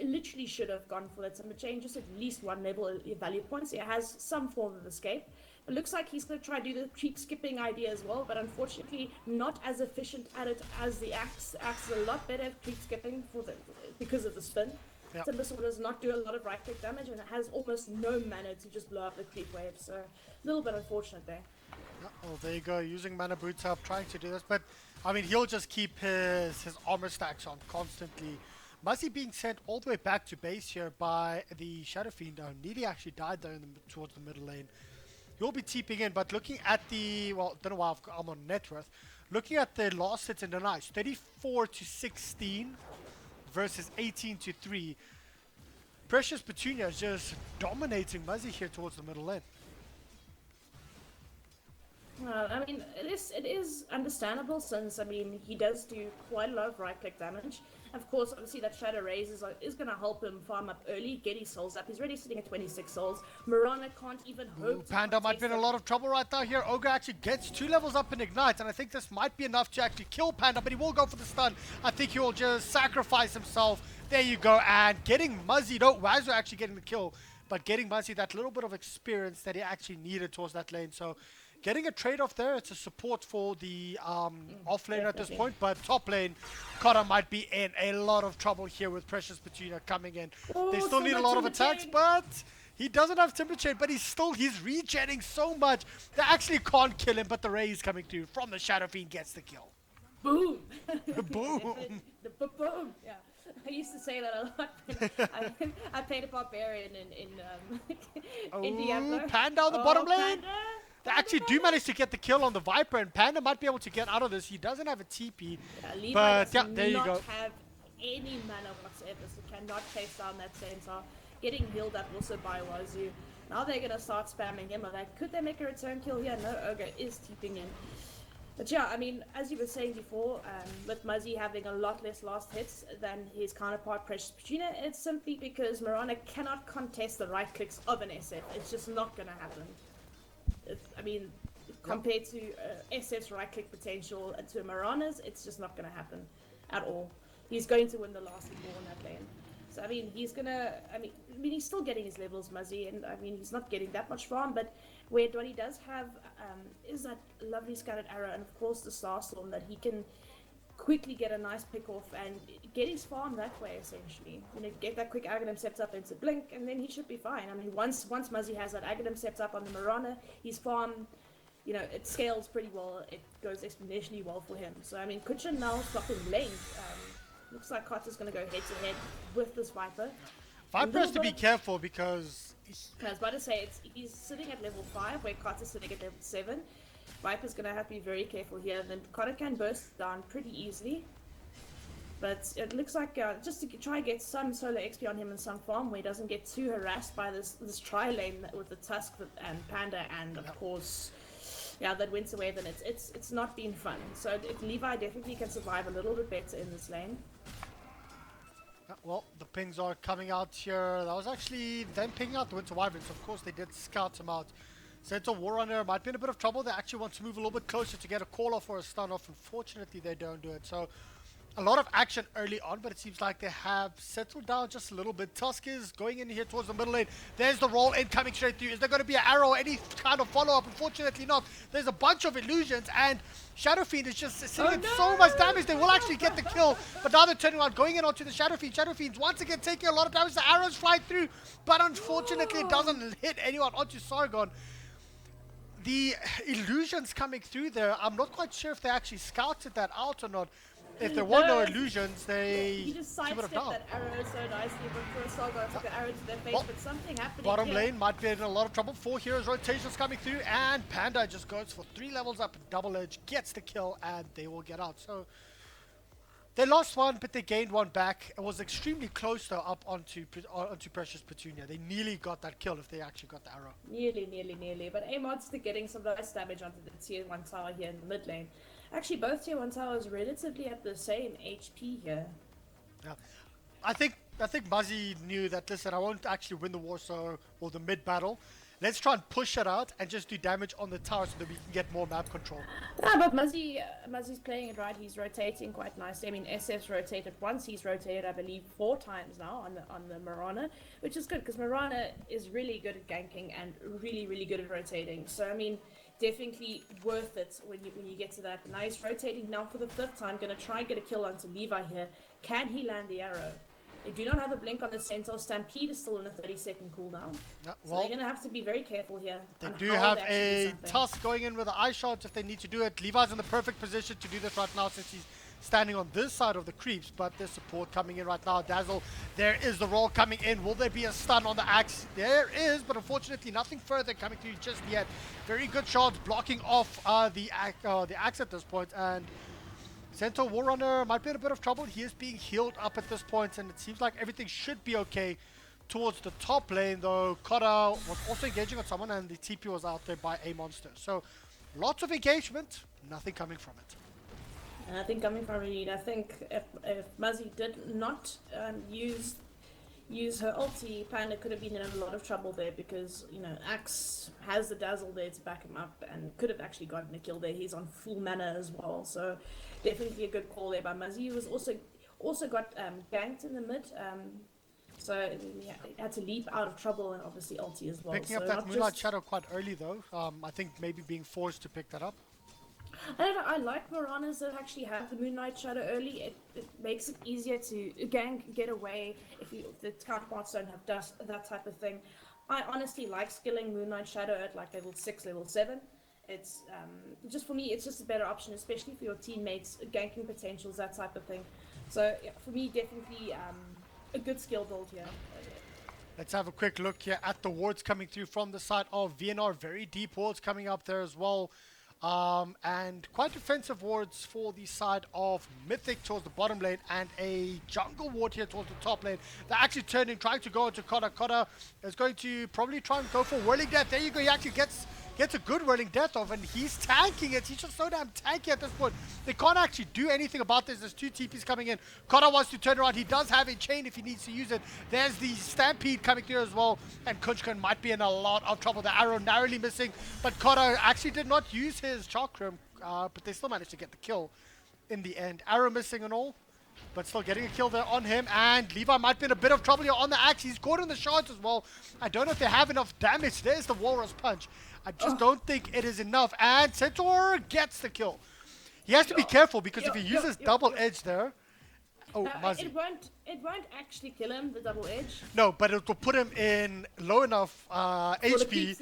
literally should have gone for that Timber Chain, just at least one level value point, so he has some form of escape. It looks like he's going to try to do the creep skipping idea as well, but unfortunately not as efficient at it as the Axe. The Axe is a lot better at creep skipping because of the spin. Yep. Timber Sword does not do a lot of right click damage, and it has almost no mana to just blow up the creep wave, so a little bit unfortunate there. Oh, there you go, using mana boots up, trying to do this, but I mean, he'll just keep his armor stacks on constantly. Muzzy being sent all the way back to base here by the Shadow Fiend. Nearly actually died there towards the middle lane. He'll be TPing in, but looking at the, well, don't know why I'm on net worth. Looking at the last hits in the night, 34-16 versus 18-3. Precious Petunia is just dominating Muzzy here towards the middle lane. I mean, it is understandable since, I mean, he does do quite a lot of right-click damage. Of course, obviously that Shadow Raise is going to help him farm up early, get his souls up. He's already sitting at 26 souls. Mirana can't even hope to Panda might be in a contest lot of trouble right now here. Ogre actually gets 2 levels up in Ignite, and I think this might be enough to actually kill Panda, but he will go for the stun. I think he will just sacrifice himself. There you go, and getting Muzzy, no, Wazo actually getting the kill, but getting Muzzy that little bit of experience that he actually needed towards that lane. So getting a trade-off there. It's a support for the off lane at this point, but top lane, Kota might be in a lot of trouble here with Precious Petunia coming in. They still need a lot of attacks, but he doesn't have Timber Chain, but he's regenerating so much. They actually can't kill him, but the Ray is coming through from the Shadow Fiend, gets the kill. boom. Boom. The boom. Yeah. I used to say that a lot. I played a barbarian in Diablo. Panda on the bottom lane. Panda. They actually do manage to get the kill on the Viper, and Panda might be able to get out of this. He doesn't have a TP, Levi but does yeah, there you not go. have any mana whatsoever, so cannot chase down that centaur. Getting healed up also by Wazoo. Now they're gonna start spamming him. Like, could they make a return kill here? No, Ogre is TPing in. But yeah, I mean, as you were saying before, with Muzzy having a lot less last hits than his counterpart Precious Petunia, it's simply because Mirana cannot contest the right clicks of an SF. It's just not gonna happen. I mean, compared to SF's right click potential and to Mirana's, it's just not going to happen at all. He's going to win the last war in that lane. So, I mean, he's going to, I mean, he's still getting his levels, Muzzy, and I mean, he's not getting that much farm, but what he does have is that lovely scattered arrow, and of course the Starstorm that he can quickly get a nice pick off and get his farm that way, essentially. You know, get that quick Aghanim set up into Blink, and then he should be fine. I mean, once Muzzy has that Aghanim set up on the Mirana, his farm, you know, it scales pretty well. It goes exponentially well for him. So, I mean, Kuchin now swapping lanes. Looks like Kota's going to go head-to-head with this Viper. Viper has to be careful because... I was about to say, he's sitting at level 5, where Kota's sitting at level 7. Viper's going to have to be very careful here. Then Kota can burst down pretty easily. But it looks like just to try and get some solo XP on him in some farm where he doesn't get too harassed by this tri-lane with the Tusk and Panda and, of course, yeah, that Winter Wave. And it's not been fun. So if Levi definitely can survive a little bit better in this lane. Well, the pings are coming out here. That was actually them pinging out the Winter Wyverns. Of course, they did scout him out. Centaur Warrunner might be in a bit of trouble. They actually want to move a little bit closer to get a call off or a stun off. Unfortunately, they don't do it. So, a lot of action early on, but it seems like they have settled down just a little bit. Tusk is going in here towards the middle lane. There's the roll in coming straight through. Is there going to be an arrow or any kind of follow-up? Unfortunately not. There's a bunch of illusions, and Shadow Fiend is just sitting in so much damage. They will actually get the kill, but now they're turning around, going in onto the Shadow Fiend. Shadow Fiend's once again taking a lot of damage. The arrows fly through, but unfortunately it doesn't hit anyone onto Sargon. The illusions coming through there, I'm not quite sure if they actually scouted that out or not. If there were no illusions, He just would have sidestepped done. that arrow so nicely, but for a Sargon took an arrow to their face, Well, but something happened Bottom here. lane might be in a lot of trouble. 4 heroes rotations coming through, and Panda just goes for 3 levels up, double edge, gets the kill, and they will get out. So they lost one, but they gained one back. It was extremely close though up onto Precious Petunia. They nearly got that kill if they actually got the arrow. Nearly. But A-Monster getting some nice damage onto the tier 1 tower here in the mid lane. Actually, both tier 1 towers relatively at the same HP here. Yeah. I think Muzzy knew that, listen, I won't actually win the war or the mid battle. Let's try and push it out and just do damage on the tower so that we can get more map control. Yeah, but Muzzy's playing it right. He's rotating quite nicely. I mean, SF's rotated once. He's rotated, I believe, 4 times now on the Mirana, which is good because Mirana is really good at ganking and really good at rotating. So, I mean, definitely worth it when you get to that. Now he's rotating now for the 5th time. Going to try and get a kill onto Levi here. Can he land the arrow? They do not have a blink on the Centaur. Stampede is still in a 30-second cooldown. Yeah, So they're going to have to be very careful here. They on do how have they actually do a something. Tusk going in with an eye shot if they need to do it. Levi's in the perfect position to do this right now since he's standing on this side of the creeps, but there's support coming in right now. Dazzle, there is the roll coming in. Will there be a stun on the axe? There is, but unfortunately nothing further coming through just yet. Very good shots blocking off the axe at this point, and Centaur Warrunner might be in a bit of trouble. He is being healed up at this point, and it seems like everything should be okay towards the top lane, though Kota was also engaging on someone, and the TP was out there by A-Monster. So Lots of engagement, nothing coming from it. And I think coming from Reed, I think if Muzzy did not use her ulti, Panda could have been in a lot of trouble there because, you know, Axe has the dazzle there to back him up and could have actually gotten a kill there. He's on full mana as well, so definitely a good call there by Muzzy. He was also got ganked in the mid, so he had to leap out of trouble and obviously ulti as well. Picking so up that Moonlight Shadow quite early though. I think maybe being forced to pick that up. I don't know, I like Miranas that actually have the Moonlight Shadow early. It makes it easier to gank, get away if the counterparts don't have dust, that type of thing. I honestly like skilling Moonlight Shadow at like level 6, level 7. It's just for me, it's just a better option, especially for your teammates, ganking potentials, that type of thing. So yeah, for me, definitely a good skill build here. Let's have a quick look here at the wards coming through from the side of VNR. Very deep wards coming up there as well. And quite defensive wards for the side of Mythic towards the bottom lane, and a jungle ward here towards the top lane. They're actually turning, trying to go into Kotta. Kotta is going to probably try and go for Whirling Death. There you go, he actually gets a good Whirling Death off, and he's tanking it. He's just so damn tanky at this point. They can't actually do anything about this. There's 2 TPs coming in. Kotta wants to turn around. He does have a chain if he needs to use it. There's the Stampede coming through as well, and Kunchkan might be in a lot of trouble. The arrow narrowly missing, but Kotta actually did not use his Chakram, but they still managed to get the kill in the end. Arrow missing and all, but still getting a kill there on him, and Levi might be in a bit of trouble here on the Axe. He's caught in the shards as well. I don't know if they have enough damage. There's the Walrus Punch. I just don't think it is enough, and Centaur gets the kill. He has to be careful because if he uses double edge there... Oh, Muzzy. It won't actually kill him, the double edge. No, but it will put him in low enough HP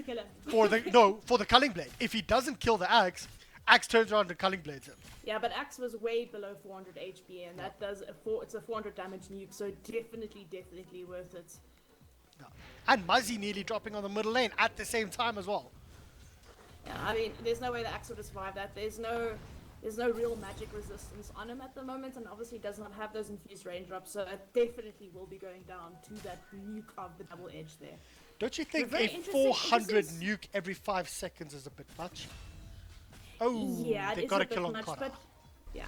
for the Culling Blade. If he doesn't kill the Axe, Axe turns around and Culling Blades him. Yeah, but Axe was way below 400 HP, and that does it's a 400 damage nuke, so definitely worth it. No. And Muzzy nearly dropping on the middle lane at the same time as well. Yeah, I mean, there's no way the Axe would have survived that. There's no real magic resistance on him at the moment, and obviously does not have those infused raindrops, so it definitely will be going down to that nuke of the double edge there. Don't you think a 400 nuke every 5 seconds is a bit much? Oh, yeah, they got a kill on Kotta. Yeah,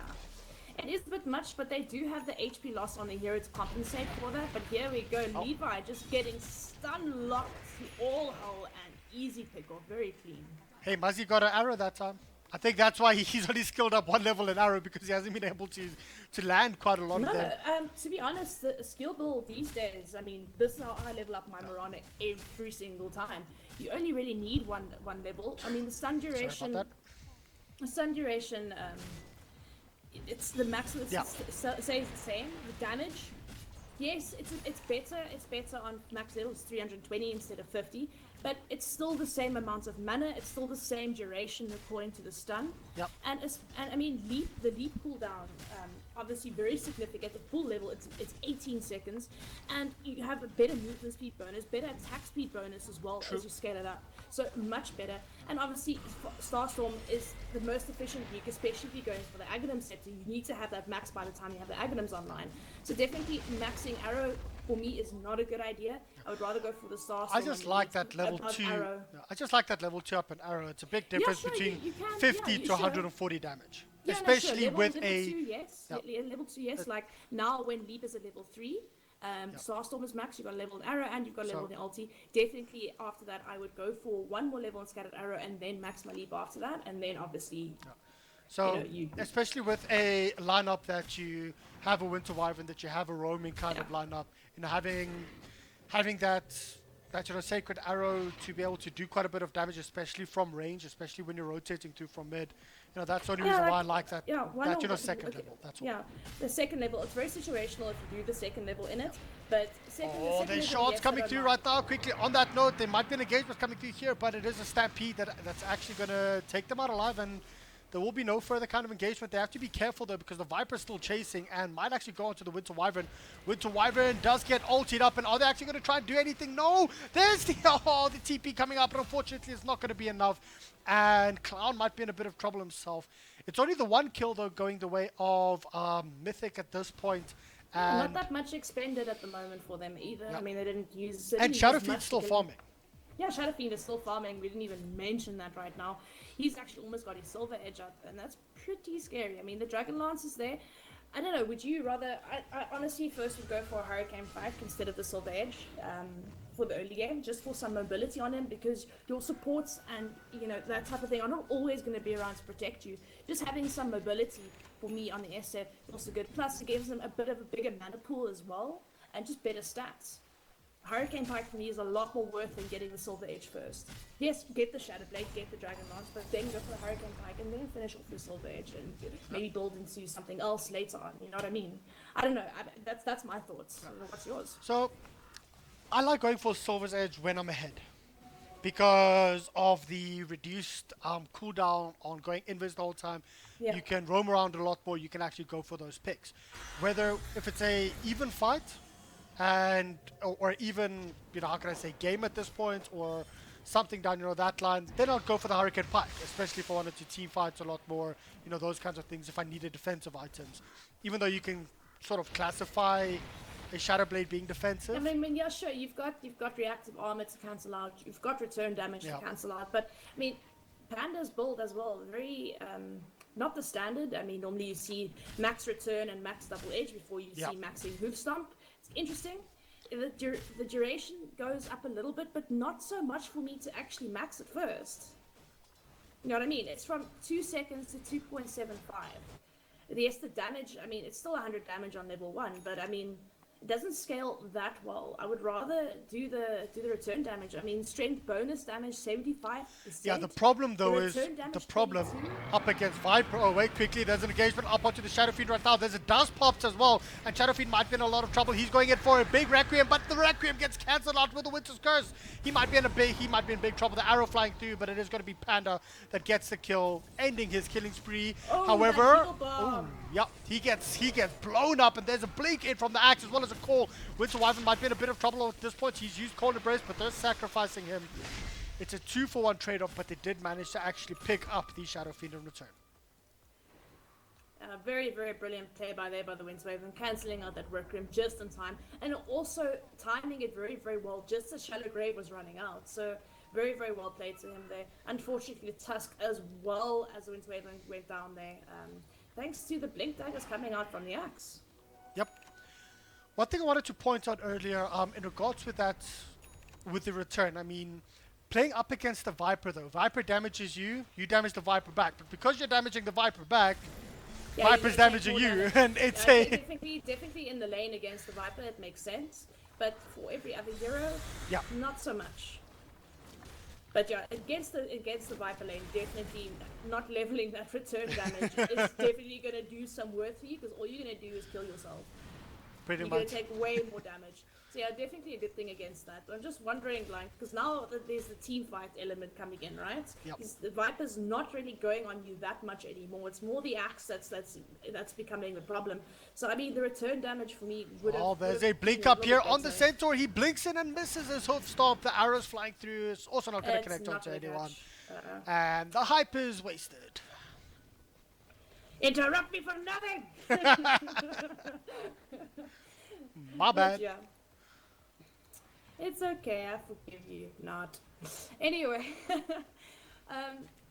it is a bit much, but they do have the HP loss on the hero to compensate for that. But here we go, Levi just getting stun locked to all hell and easy pick off, very clean. Hey, Muzzy got an arrow that time. I think that's why he's only skilled up 1 level in arrow, because he hasn't been able to land quite a lot of them. To be honest, the skill build these days, I mean, this is how I level up my Mirana every single time. You only really need one level. I mean, the stun duration... it's the maximum, stays the same. The damage, yes, it's better. It's better on max level. It's 320 instead of 50. But it's still the same amount of mana. It's still the same duration according to the stun. Yep. And I mean, the leap cooldown, obviously very significant. At full level, it's 18 seconds, and you have a better movement speed bonus, better attack speed bonus as well as you scale it up. So much better. And obviously, Starstorm is the most efficient nuke, especially if you're going for the Aghanim set. So you need to have that max by the time you have the Aghanims online. So definitely maxing Arrow for me is not a good idea. I would rather go for the Starstorm. I just like that level 2. I just like that level 2 up in Arrow. It's a big difference between 50 to 140 damage. Yeah, especially with level a... 2, yes. Level 2, yes. Like now when Leap is at level 3, Starstorm is max, you've got a level in Arrow and you've got a level in ulti. Definitely after that I would go for 1 more level in Scattered Arrow and then max my Leap after that, and then obviously... So, especially with a lineup that you have a Winter Wyvern, that you have a roaming kind of lineup, you know, having that Sacred Arrow to be able to do quite a bit of damage, especially from range, especially when you're rotating through from mid. You know, that's the only reason why I like that. Second level. That's all. Yeah, the second level. It's very situational if you do the second level in it. But there's shots coming through right now. Quickly on that note, there might be an engagement coming through here, but it is a stampede that's actually going to take them out alive, and there will be no further kind of engagement. They have to be careful though, because the Viper's still chasing and might actually go onto the Winter Wyvern. Winter Wyvern does get ulted up, and are they actually going to try and do anything? No! There's the TP coming up, but unfortunately it's not going to be enough. And Clown might be in a bit of trouble himself. It's only the 1 kill though going the way of Mythic at this point. And not that much expended at the moment for them either. I mean, they didn't use... And Shadowfiend's still farming. Yeah, Shadow Fiend is still farming. We didn't even mention that right now. He's actually almost got his Silver Edge up, and that's pretty scary. I mean, the Dragon Lance is there. I don't know, would you rather... I honestly first would go for a Hurricane Pike instead of the Silver Edge for the early game, just for some mobility on him, because your supports and, you know, that type of thing are not always going to be around to protect you. Just having some mobility for me on the SF is also good. Plus, it gives them a bit of a bigger mana pool as well, and just better stats. Hurricane Pike for me is a lot more worth than getting the Silver Edge first. Yes, get the Shadow Blade, get the Dragon Lance, but then go for the Hurricane Pike and then finish off the Silver Edge and maybe build into something else later on. You know what I mean? I don't know. That's my thoughts. I don't know, what's yours? So, I like going for Silver's Edge when I'm ahead, because of the reduced cooldown on going invis the whole time. Yeah. You can roam around a lot more. You can actually go for those picks. Whether if it's a even fight, and or even, you know, how can I say, game at this point, or something down, you know, that line, then I'll go for the Hurricane Pike, especially if I wanted to team fights a lot more, you know, those kinds of things, if I needed defensive items. Even though you can sort of classify a Shadow Blade being defensive. I mean, yeah, sure. You've got reactive armor to cancel out. You've got return damage to cancel out. But I mean, Panda's build as well, very not the standard. I mean, normally you see max return and max double edge before you see maxing hoof stomp. It's interesting. The duration goes up a little bit, but not so much for me to actually max it first. You know what I mean? It's from 2 seconds to 2.75. Yes, the damage, I mean, it's still 100 damage on level 1, but I mean, it doesn't scale that well. I would rather do the return damage. I mean, strength bonus damage 75%. Yeah, the problem though is the problem 22. up against Viper. Oh wait, quickly, there's an engagement up onto the Shadow Fiend right now. There's a dust pops as well, and Shadow Fiend might be in a lot of trouble. He's going in for a big Requiem, but the Requiem gets cancelled out with the Winter's Curse. He might be in big trouble. The arrow flying through, but it is going to be Panda that gets the kill, ending his killing spree. Oh, However, that bomb. yep, he gets blown up, and there's a blink in from the axe as well as a call. Winter Wyvern might be in a bit of trouble at this point. He's used Cold Embrace, but they're sacrificing him. It's a 2-for-1 trade-off, but they did manage to actually pick up the Shadow Fiend in return. Very, very brilliant play by the Windswaven, cancelling out that Requiem just in time, and also timing it very, very well, just as Shallow Grave was running out. So very, very well played to him there. Unfortunately, the Tusk as well as the Windswaven went down there, thanks to the Blink Daggers coming out from the axe. Yep. One thing I wanted to point out earlier, in regards with that, with the return, I mean, playing up against the Viper though, Viper damages you, you damage the Viper back, but because you're damaging the Viper back, Yeah, Viper's damaging you, and it's definitely in the lane against the Viper, it makes sense, but for every other hero, not so much. But yeah, against the Viper lane, definitely not leveling that return damage is definitely going to do some work for you, because all you're going to do is kill yourself. pretty You're much. going to take way more damage. So yeah, definitely a good thing against that. I'm just wondering, like, because now that there's the team fight element coming in, right? Yep. The Viper's not really going on you that much anymore. It's more the axe that's becoming the problem. So I mean, the return damage for me would have. Oh, there's a blink been up here little on the better. Centaur. He blinks in and misses his hoof stomp. The arrow's flying through. It's also not going to It's connect not onto gonna anyone. catch. And the hype is wasted. Interrupt me for nothing. My bad. Yeah. It's okay, I forgive you. Not. Anyway,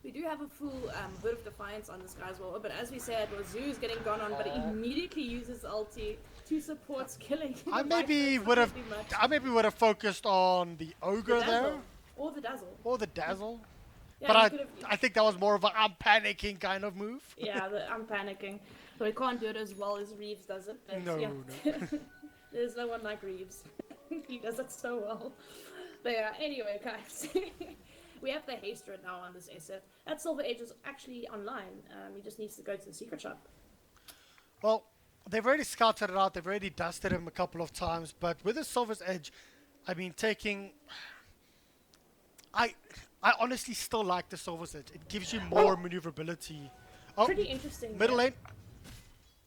we do have a full Vote of Defiance on this guy as well. But as we said, Zoo's getting gone on, but he immediately uses ulti to support killing. I the maybe Vipers. would have. Not too much. I maybe would have focused on the ogre The there dazzle. Or the dazzle. or the dazzle. Yeah, But you could've- I think that was more of a I'm panicking kind of move. Yeah, I'm panicking. So he can't do it as well as Reeves does it. But No, yeah. no. There's no one like Reeves. He does it so well. But yeah, anyway, guys. We have the haste right now on this SF. That Silver Edge is actually online. He just needs to go to the secret shop. Well, they've already scouted it out. They've already dusted him a couple of times. But with the Silver's Edge, I mean, taking... I honestly still like the Silver's Edge. It gives you more maneuverability. Oh, Pretty interesting. middle yeah. lane.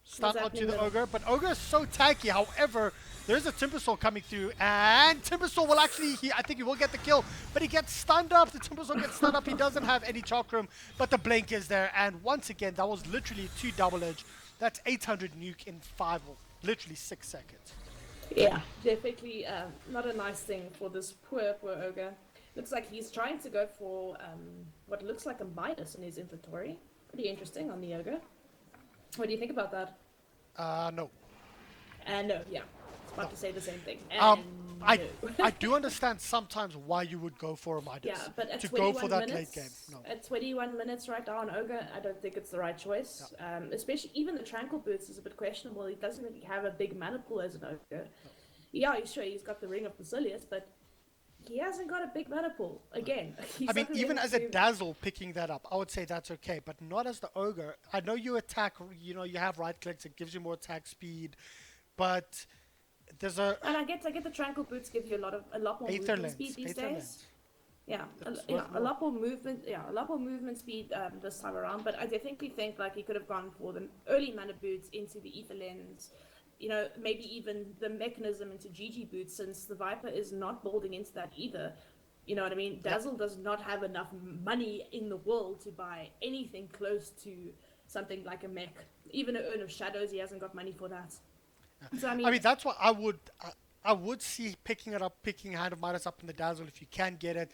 Start What's onto the happening ogre, but ogre is so tanky. However, there's a Timbersaw coming through, and Timbersaw will actually, I think he will get the kill, but he gets stunned up. The Timbersaw gets stunned up. He doesn't have any chakram, but the blink is there. And once again, that was literally 2 double edge. That's 800 nuke in 5 or literally 6 seconds. Yeah, definitely not a nice thing for this poor ogre. Looks like he's trying to go for what looks like a Midas in his inventory. Pretty interesting on the Ogre. What do you think about that? No. No, yeah. I was about to say the same thing. I No. I do understand sometimes why you would go for a Midas. Yeah, but at to 21 go for that minutes, late game. No. at 21 minutes right now on Ogre, I don't think it's the right choice. Especially even the Tranquil Boots is a bit questionable. He doesn't really have a big mana pool as an Ogre. Yeah, he's got the Ring of Basilius, but he hasn't got a big mana pool. Again, I mean, even as a Dazzle picking that up, I would say that's okay, but not as the Ogre. I know you attack, you know, you have right clicks, it gives you more attack speed, but there's a... And I get the Tranquil Boots give you a lot more movement speed these days. Yeah, a lot more movement. Yeah, a lot more movement speed this time around. But I definitely think like he could have gone for the early mana boots into the Ether Lens. You know, maybe even the mechanism into GG boots, since the Viper is not building into that either. You know what I mean? Dazzle does not have enough money in the world to buy anything close to something like a mech. Even an Urn of Shadows, he hasn't got money for that. So I mean that's what I would see picking Hand of Midas up in the Dazzle if you can get it.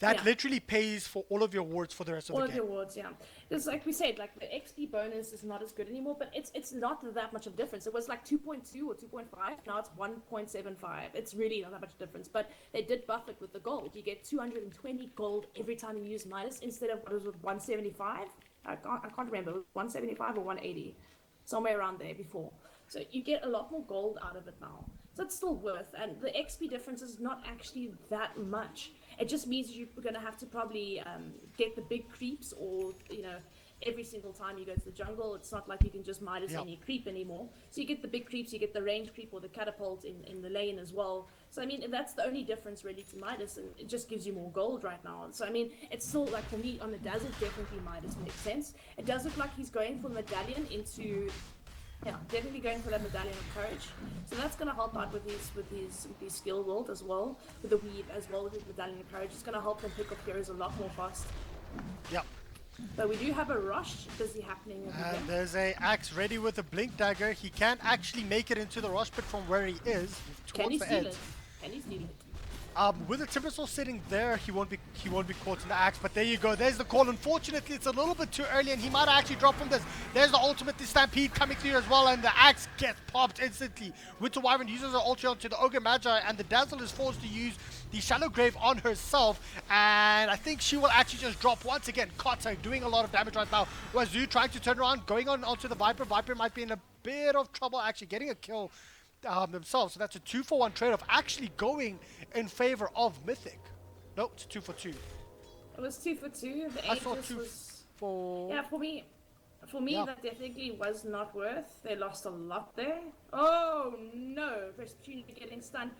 That literally pays for all of your wards for the rest of the game. All of your wards, yeah. Because like we said, like the XP bonus is not as good anymore, but it's not that much of a difference. It was like 2.2 or 2.5, now it's 1.75. It's really not that much difference, but they did buff it with the gold. You get 220 gold every time you use Midas instead of what was it, 175? I can't remember, 175 or 180, somewhere around there before. So you get a lot more gold out of it now. So it's still worth, and the XP difference is not actually that much. It just means you're going to have to probably get the big creeps, or, you know, every single time you go to the jungle, it's not like you can just Midas any creep anymore. So you get the big creeps, you get the range creep or the catapult in the lane as well. So, I mean, that's the only difference really to Midas, and it just gives you more gold right now. So, I mean, it's still, like, for me, on the Dazzle, definitely Midas makes sense. It does look like he's going for Medallion into... Yeah, definitely going for that Medallion of Courage. So that's going to help out with his skill world as well, with the weave as well with his Medallion of Courage. It's going to help him pick up heroes a lot more fast. Yep. But we do have a rush busy happening over there. And there's a axe ready with a blink dagger. He can't actually make it into the rush pit from where he is. Can he the steal edge. it? Can he steal it? With the Timbersaw sitting there, he won't be caught in the axe. But there you go. There's the call. Unfortunately, it's a little bit too early, and he might actually drop from this. There's the ultimate, the Stampede coming through as well, and the axe gets popped instantly. Winter Wyvern uses her ulti onto the Ogre Magi, and the Dazzle is forced to use the Shallow Grave on herself, and I think she will actually just drop once again. Kotta doing a lot of damage right now. Wazoo trying to turn around, going on onto the Viper. Viper might be in a bit of trouble actually getting a kill themselves. So that's a 2-for-1 trade-off actually going in favor of Mythic. No, it's 2-for-2. It was 2 for 2. The I saw Aegis 2 was... for... Yeah, for me, Yeah. that definitely was not worth. They lost a lot there. Oh no! Presbyterian getting stunned.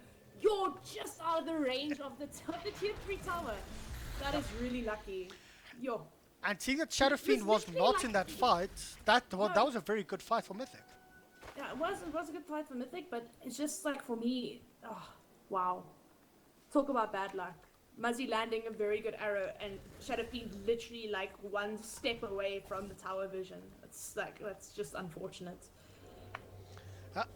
You're just out of the range of the tier 3 tower. That is really lucky. Yo. And seeing that Shadow Fiend was not in that fight, that was a very good fight for Mythic. Yeah, it was a good fight for Mythic, but it's just like for me, oh, wow. Talk about bad luck. Muzzy landing a very good arrow, and Shadow Fiend literally like one step away from the tower vision. It's like, that's just unfortunate.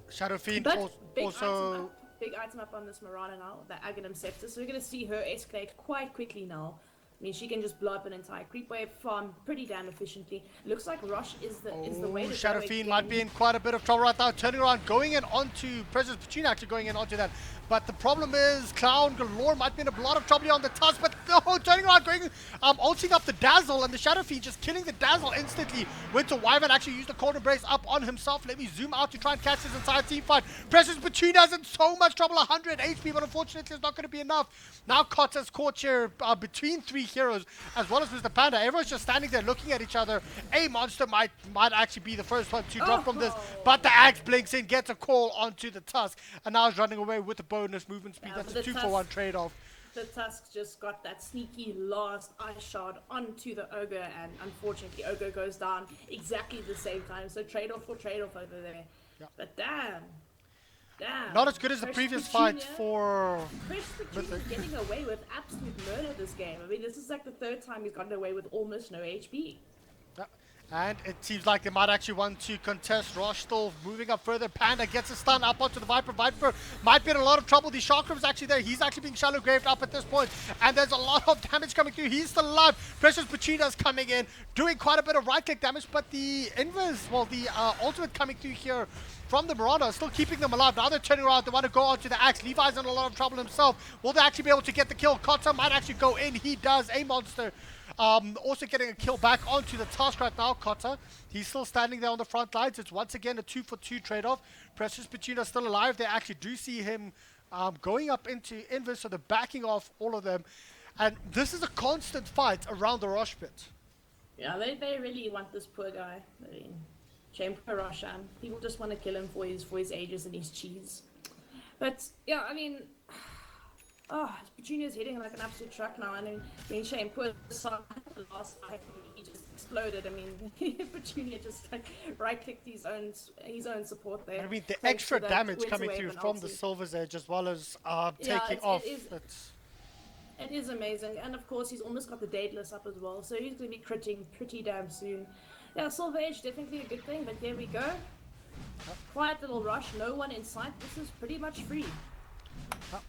Shadow Fiend But also... big item up on this Mirana now, the Aghanim Scepter. So we're going to see her escalate quite quickly now. I mean, she can just blow up an entire creep wave farm pretty damn efficiently. Looks like Rosh is the way to Shadow go Fiend again. might be in quite a bit of trouble right now. Turning around, going in onto Presence Petunia, actually going in onto that. But the problem is Clown Galore might be in a lot of trouble here on the Tusk. But no, turning around, going, ulting up the Dazzle, and the Shadow Fiend just killing the Dazzle instantly. Winter Wyvern actually used the Cold Embrace up on himself. Let me zoom out to try and catch his entire team fight. Presence Petunia is in so much trouble, 100 HP, but unfortunately it's not going to be enough. Now Kotta's caught here between 3 heroes, as well as Mr. Panda. Everyone's just standing there looking at each other. A monster might actually be the first one to drop from this, but the axe blinks in, gets a call onto the Tusk, and now is running away with the bonus movement speed. That's a 2-for-1 trade-off. The Tusk just got that sneaky last ice shard onto the Ogre, and unfortunately Ogre goes down exactly the same time. So trade-off for trade-off over there. Yeah. But damn. Not as good as the previous fight for Mythic getting away with absolute murder this game. I mean, this is like the 3rd time he's gotten away with almost no HP. Yeah. And it seems like they might actually want to contest. Rosh still moving up further. Panda gets a stun up onto the Viper. Viper might be in a lot of trouble. The Chakram's actually there. He's actually being shallow graved up at this point. And there's a lot of damage coming through. He's still alive. Precious Pachina's coming in, doing quite a bit of right-click damage. But the invis, well, the ultimate coming through here from the Marauder is still keeping them alive. Now they're turning around. They want to go onto the Axe. Levi's in a lot of trouble himself. Will they actually be able to get the kill? Kotta might actually go in. He does. A monster. Also getting a kill back onto the task right now, Kotta. He's still standing there on the front lines. It's once again a 2-for-2 trade-off. Precious Pacino still alive. They actually do see him going up into Invis, so they're backing off all of them. And this is a constant fight around the Rosh pit. Yeah, they really want this poor guy. I mean, shame for Roshan. People just want to kill him for his ages and his cheese. But yeah, I mean, Pacino's hitting like an absolute truck now. I mean, shame poor son. The last fight he just exploded. I mean, Pacino just like right-clicked his own support there. I mean, the Thanks extra to that damage coming winter through wave and from the ulti. Silver's Edge as well as Yeah, taking off. It is amazing, and of course he's almost got the Daedalus up as well, so he's going to be critting pretty damn soon. Yeah, Silver Edge, definitely a good thing, but there we go. Quiet little rush, no one in sight, this is pretty much free.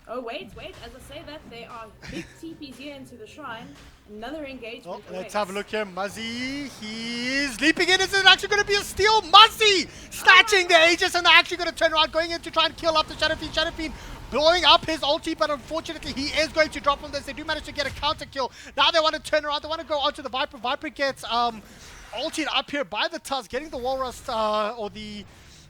Oh wait, as I say that, there are big TPs here into the shrine. Another engagement. Well, let's awaits. have a look here. Muzzy, he's leaping in. Is it actually going to be a steal? Muzzy snatching the Aegis, and they're actually going to turn around, going in to try and kill up the Shadow Fiend. Shadow Fiend blowing up his ulti, but unfortunately he is going to drop from this. They do manage to get a counter kill. Now they want to turn around. They want to go onto the Viper. Viper gets ultied up here by the Tusk, getting the Walrus or the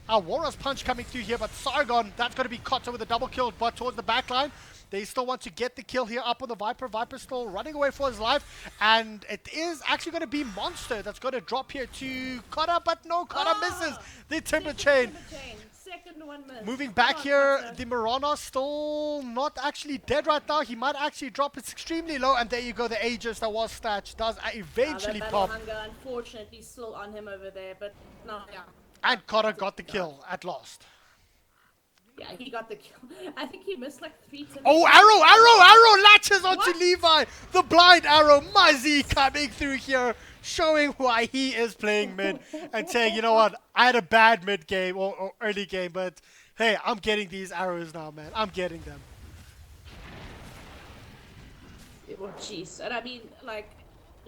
Walrus punch coming through here, but Sargon, that's going to be Kotta with a double kill, but towards the back line. They still want to get the kill here up on the Viper. Viper still running away for his life, and it is actually going to be Monster that's going to drop here to Kotta, but no, Kotta misses the Timber Chain. Second one missed. Moving Come back on, here, Kotta. the Marana still not actually dead right now. He might actually drop. It's extremely low, and there you go. The Aegis that was snatched does eventually That pop. Battle Hunger, unfortunately, still on him over there, but no, yeah. And Kotta got the kill at last. Yeah, he got the kill. I think he missed like 3 times. Oh, arrow latches onto What? Levi. The blind arrow. Muzzy coming through here, showing why he is playing mid and saying, you know what, I had a bad mid game or early game, but hey, I'm getting these arrows now, man. I'm getting them. Oh, jeez. And I mean, like,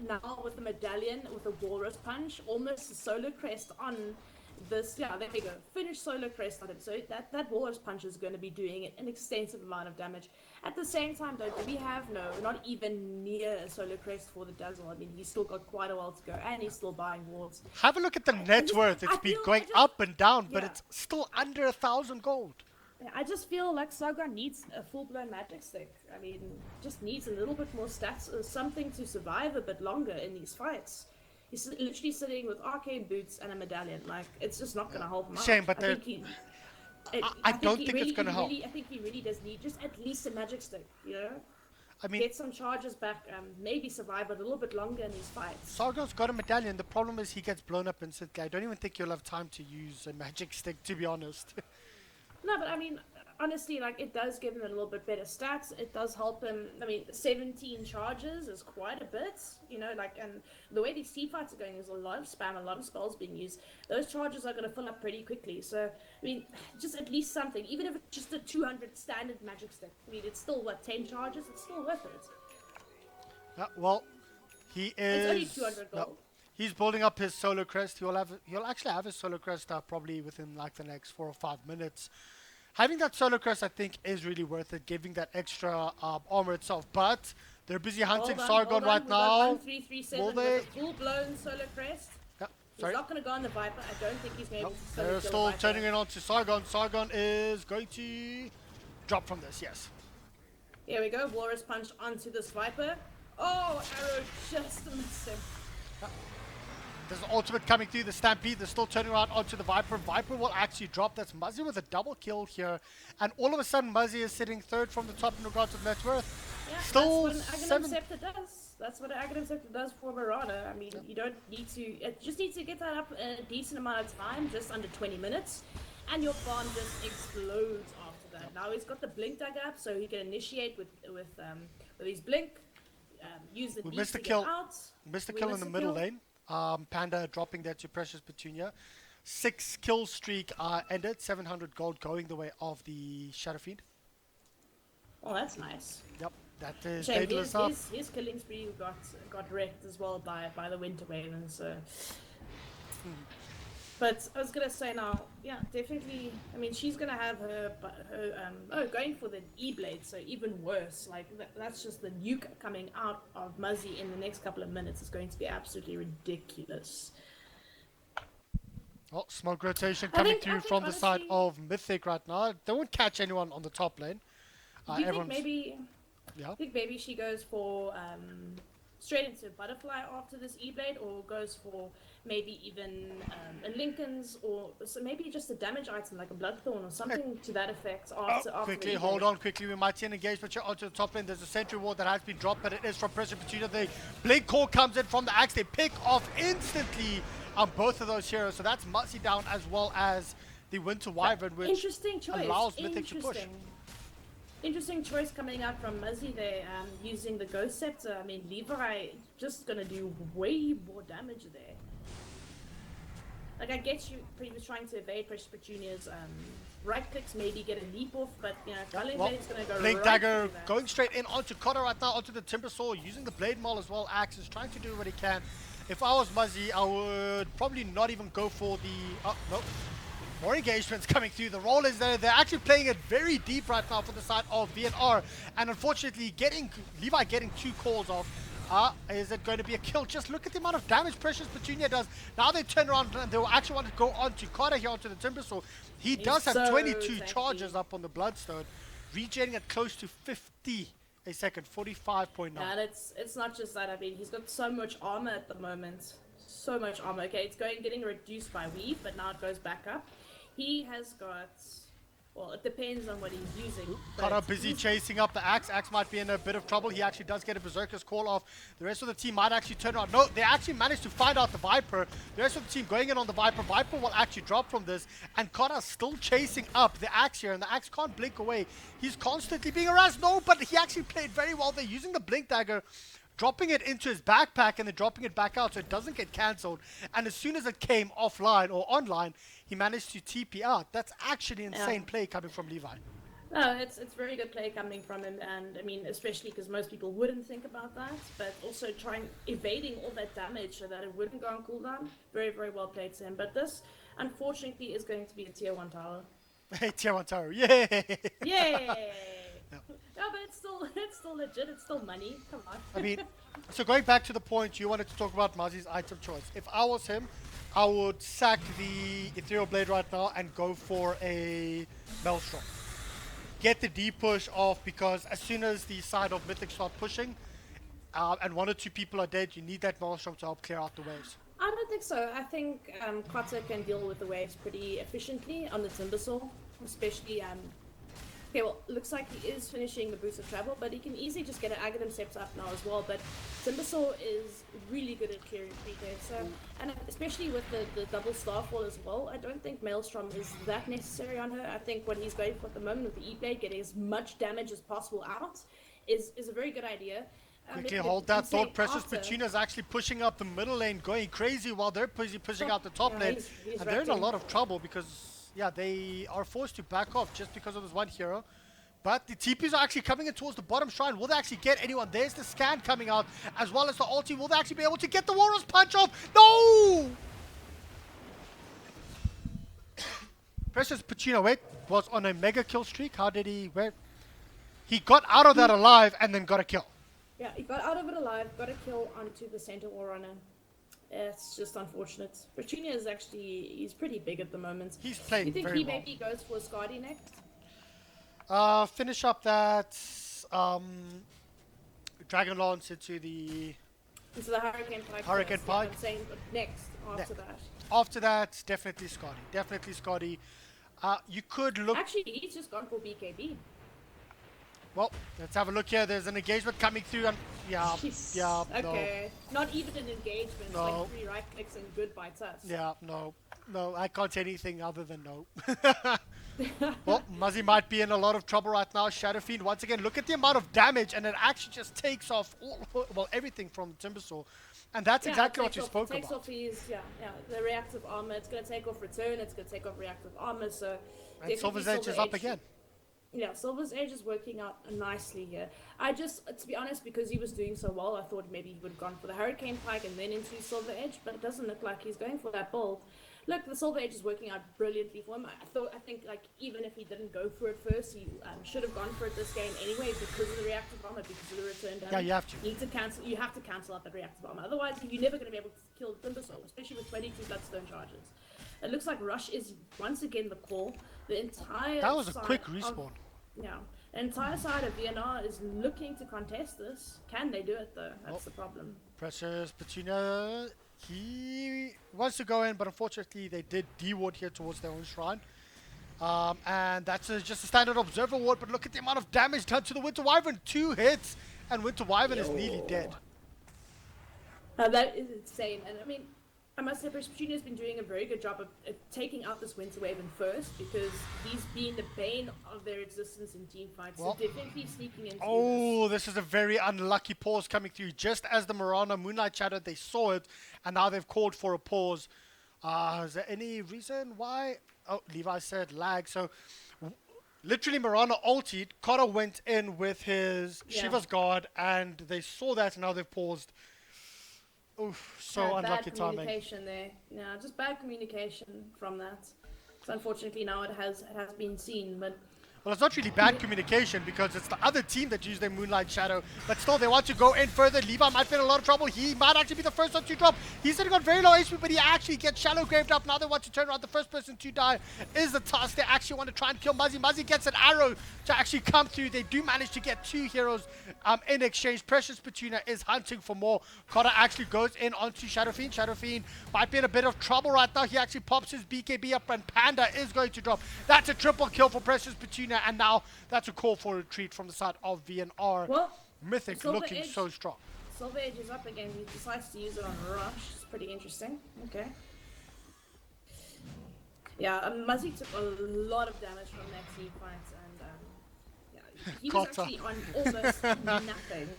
now with the medallion, with the Walrus punch, almost a solo crest on this. Yeah, there we go. Finish solo crest on him. So that Walrus punch is going to be doing an extensive amount of damage. At the same time, though, do we have no, not even near a solo crest for the Dazzle. I mean, he's still got quite a while to go, and he's still buying wards. Have a look at the net worth. It's been going up and down, but it's still under 1,000 gold. I just feel like Saga needs a full-blown magic stick. I mean, just needs a little bit more stats or something to survive a bit longer in these fights. He's literally sitting with arcane boots and a medallion. Like, it's just not going to help him out. Shame, but I they're- think he, I don't think it's gonna help. I think he really does need just at least a magic stick, you know? I mean, Get some charges back, maybe survive a little bit longer in these fights. Sargon's got a medallion. The problem is he gets blown up instantly. I don't even think you'll have time to use a magic stick, to be honest. No, but I mean, honestly, like, it does give him a little bit better stats. It does help him. I mean, 17 charges is quite a bit, you know, like, and the way these team fights are going, there's a lot of spam, a lot of spells being used. Those charges are going to fill up pretty quickly. So, I mean, just at least something, even if it's just a 200 standard magic stick. I mean, it's still, what, 10 charges? It's still worth it. Well, he is. It's only 200 gold. He's building up his solo crest. He'll actually have his solo crest probably within like the next 4 or 5 minutes. Having that solo crest, I think, is really worth it, giving that extra armor itself. But they're busy hunting Sargon right now. 1337 Will they? with a full-blown solo crest. Yeah, He's sorry. not going to go on the Viper. I don't think he's going to be able to solo They're kill the still Viper. turning it on to Sargon. Sargon is going to drop from this, yes. Here we go. Walrus punch onto this Viper. Oh, arrow just missed him. There's an ultimate coming through the Stampede. They're still turning around onto the Viper. Viper will actually drop. That's Muzzy with a double kill here. And all of a sudden, Muzzy is sitting third from the top in regards to net worth. Yeah, Still that's what an seven. Aghanim Scepter does. That's what an Aghanim Scepter does for Marauder. I mean, you don't need to... It just needs to get that up a decent amount of time, just under 20 minutes. And your farm just explodes after that. Now he's got the Blink dug up, so he can initiate with his Blink. Use the We beat missed to a get kill. out. Missed a We kill in missed the a middle kill. lane. Panda dropping that to Precious Petunia. 6 kill streak ended. 700 gold going the way of the Shadow Fiend. Oh, that's nice. Yep, that is Shame Daedalus up. his killing spree got wrecked as well by the Winter Wavens. So. But I was gonna say now, yeah, definitely. I mean, she's gonna have her going for the E-blade, so even worse. Like that's just the nuke coming out of Muzzy in the next couple of minutes is going to be absolutely ridiculous. Oh, smoke rotation I coming think through from the side honestly- of Mythic right now. They won't catch anyone on the top lane. Do you think Everyone's maybe? yeah. I think maybe she goes for straight into Butterfly after this E-blade, or goes for maybe even a Lincoln's, or so maybe just a damage item like a Bloodthorn or something to that effect. After Quickly, the hold E-blade. on, quickly. We might see an engagement here onto the top lane. There's a sentry ward that has been dropped, but it is from Precious Petunia. The Blink Core comes in from the axe. They pick off instantly on both of those heroes. So that's Muzzy down as well as the Winter Wyvern, which Interesting choice. allows Mythic to push. Interesting choice coming out from Muzzy there, using the Ghost Scepter. I mean, Levi just gonna do way more damage there. Like, I get you, he was trying to evade Precious Petunia's right clicks, maybe get a leap off, but, you know, Gulling Well, Blade's gonna go Blink right Dagger through that. going straight in onto Cotter right now, onto the Timber Saw, using the Blade Maul as well. Axe is trying to do what he can. If I was Muzzy, I would probably not even go for the... Oh, no. More engagements coming through. The roll is there. They're actually playing it very deep right now for the side of VNR. And unfortunately, Levi getting 2 calls off. Is it going to be a kill? Just look at the amount of damage Precious Petunia does. Now they turn around and they'll actually want to go on to Carter here onto the Timber Saw. He does have so 22 tanky. charges up on the Bloodstone. Regenerating at close to 50 a second. 45.9. And it's not just that. I mean, he's got so much armor at the moment. So much armor. Okay, it's getting reduced by weave, but now it goes back up. He has got, well, it depends on what he's using. Carter but busy he's- chasing up the Axe. Axe might be in a bit of trouble. He actually does get a Berserker's call off. The rest of the team might actually turn around. No, they actually managed to find out the Viper. The rest of the team going in on the Viper. Viper will actually drop from this. And Carter's still chasing up the Axe here. And the Axe can't blink away. He's constantly being harassed. No, but he actually played very well. They're using the Blink Dagger, dropping it into his backpack and then dropping it back out so it doesn't get cancelled. And as soon as it came offline or online, he managed to TP out. That's actually insane play coming from Levi. No, it's very good play coming from him, and I mean, especially because most people wouldn't think about that, but also evading all that damage so that it wouldn't go on cooldown. Very, very well played to him. But this, unfortunately, is going to be a tier 1 tower. Hey, Tier 1 Tower, yay! Yay! No, but it's still legit. It's still money. Come on. I mean, so going back to the point you wanted to talk about Muzzy's item choice. If I was him, I would sack the Ethereal Blade right now and go for a Maelstrom. Get the D push off, because as soon as the side of Mythic start pushing, and 1 or 2 people are dead, you need that Maelstrom to help clear out the waves. I don't think so. I think Kotter can deal with the waves pretty efficiently on the Timbersaw, especially. Okay, well, looks like he is finishing the boost of travel, but he can easily just get an Aghanim Scepter up now as well. But Timbersaw is really good at clearing pre-game, so, and especially with the double Starfall as well, I don't think Maelstrom is that necessary on her. I think what he's going for at the moment with the E-Blade, getting as much damage as possible out, is a very good idea. Quickly It- hold that insane thought. Precious after- Petunia's actually pushing up the middle lane, going crazy while they're busy pushing out the top Yeah, lane. he's And they're in a wrapped in. lot of trouble because, yeah, they are forced to back off just because of this one hero. But the TPs are actually coming in towards the bottom shrine. Will they actually get anyone? There's the scan coming out, as well as the ulti. Will they actually be able to get the Warriors punch off? No! Precious Petunia, wait, was on a mega kill streak. How did he, where? He got out of that alive and then got a kill. Yeah, he got out of it alive, got a kill onto the center war runner. It's just unfortunate. Petunia is actually, he's pretty big at the moment. He's playing You think very he well. maybe goes for Skadi next? Finish up that Dragon Lance into the... Into the Hurricane Pike. Hurricane first, Pike. I'm saying next, after Ne- that. After that, definitely Scotty. Definitely Scotty. You could look... Actually, he's just gone for BKB. Well, let's have a look here. There's an engagement coming through. And yeah, yeah, Okay. Not even an engagement. No. Like 3 right clicks and goodbye to us. no. Yeah, no. No, I can't say anything other than no. Well, Muzzy might be in a lot of trouble right now. Shadow Fiend, once again, look at the amount of damage, and it actually just takes off everything from Timbersaw. And that's Yeah, exactly it what you takes spoke off, takes about. off his, the reactive armor. It's going to take off return. It's going to take off reactive armor. So And Silver's Edge is up again. Yeah, Silver's Edge is working out nicely here. I just, to be honest, because he was doing so well, I thought maybe he would have gone for the Hurricane Pike and then into Silver Edge, but it doesn't look like he's going for that build. Look, the Silver Edge is working out brilliantly for him. I think like even if he didn't go for it first, he should have gone for it this game anyway because of the reactive armor, because of the return damage. Yeah, you have to. You have to cancel out that reactive armor. Otherwise, you're never going to be able to kill Timbersaw, especially with 22 Bloodstone charges. It looks like Rush is once again the call. The entire That was a side quick of- respawn. yeah. The entire side of VNR is looking to contest this. Can they do it though? That's the problem. Precious Petunia, he wants to go in, but unfortunately they did D-ward here towards their own shrine. And that's just a standard observer ward, but look at the amount of damage done to the Winter Wyvern. 2 hits, and Winter Wyvern is nearly dead. That is insane. And I mean, I must say, Petunia has been doing a very good job of taking out this Winter Wyvern first, because he's been the bane of their existence in team fights. Well, so definitely sneaking into Oh, this is a very unlucky pause coming through. Just as the Mirana Moonlight Shadow, they saw it, and now they've called for a pause. Is there any reason why? Oh, Levi said lag. So, literally, Mirana ultied. Kota went in with his Shiva's Guard, and they saw that, and now they've paused. Oof, so unlucky bad timing. communication there. Yeah, just bad communication from that. So unfortunately now it has been seen, but Well, it's not really bad communication because it's the other team that used their Moonlight Shadow. But still, they want to go in further. Levi might be in a lot of trouble. He might actually be the first one to drop. He's sitting on very low HP, but he actually gets shallow graved up. Now they want to turn around. The first person to die is the task. They actually want to try and kill Muzzy. Muzzy gets an arrow to actually come through. They do manage to get 2 heroes in exchange. Precious Petunia is hunting for more. Cotta actually goes in onto Shadow Fiend. Shadow Fiend might be in a bit of trouble right now. He actually pops his BKB up, and Panda is going to drop. That's a triple kill for Precious Petunia, and now that's a call for retreat from the side of VNR. well, Mythic Silver looking Edge- so strong. Silver Edge is up again. He decides to use it on Rush. It's pretty interesting. Okay. Yeah, Muzzy took a lot of damage from that team fight, and yeah, he was Cotta. actually on almost nothing.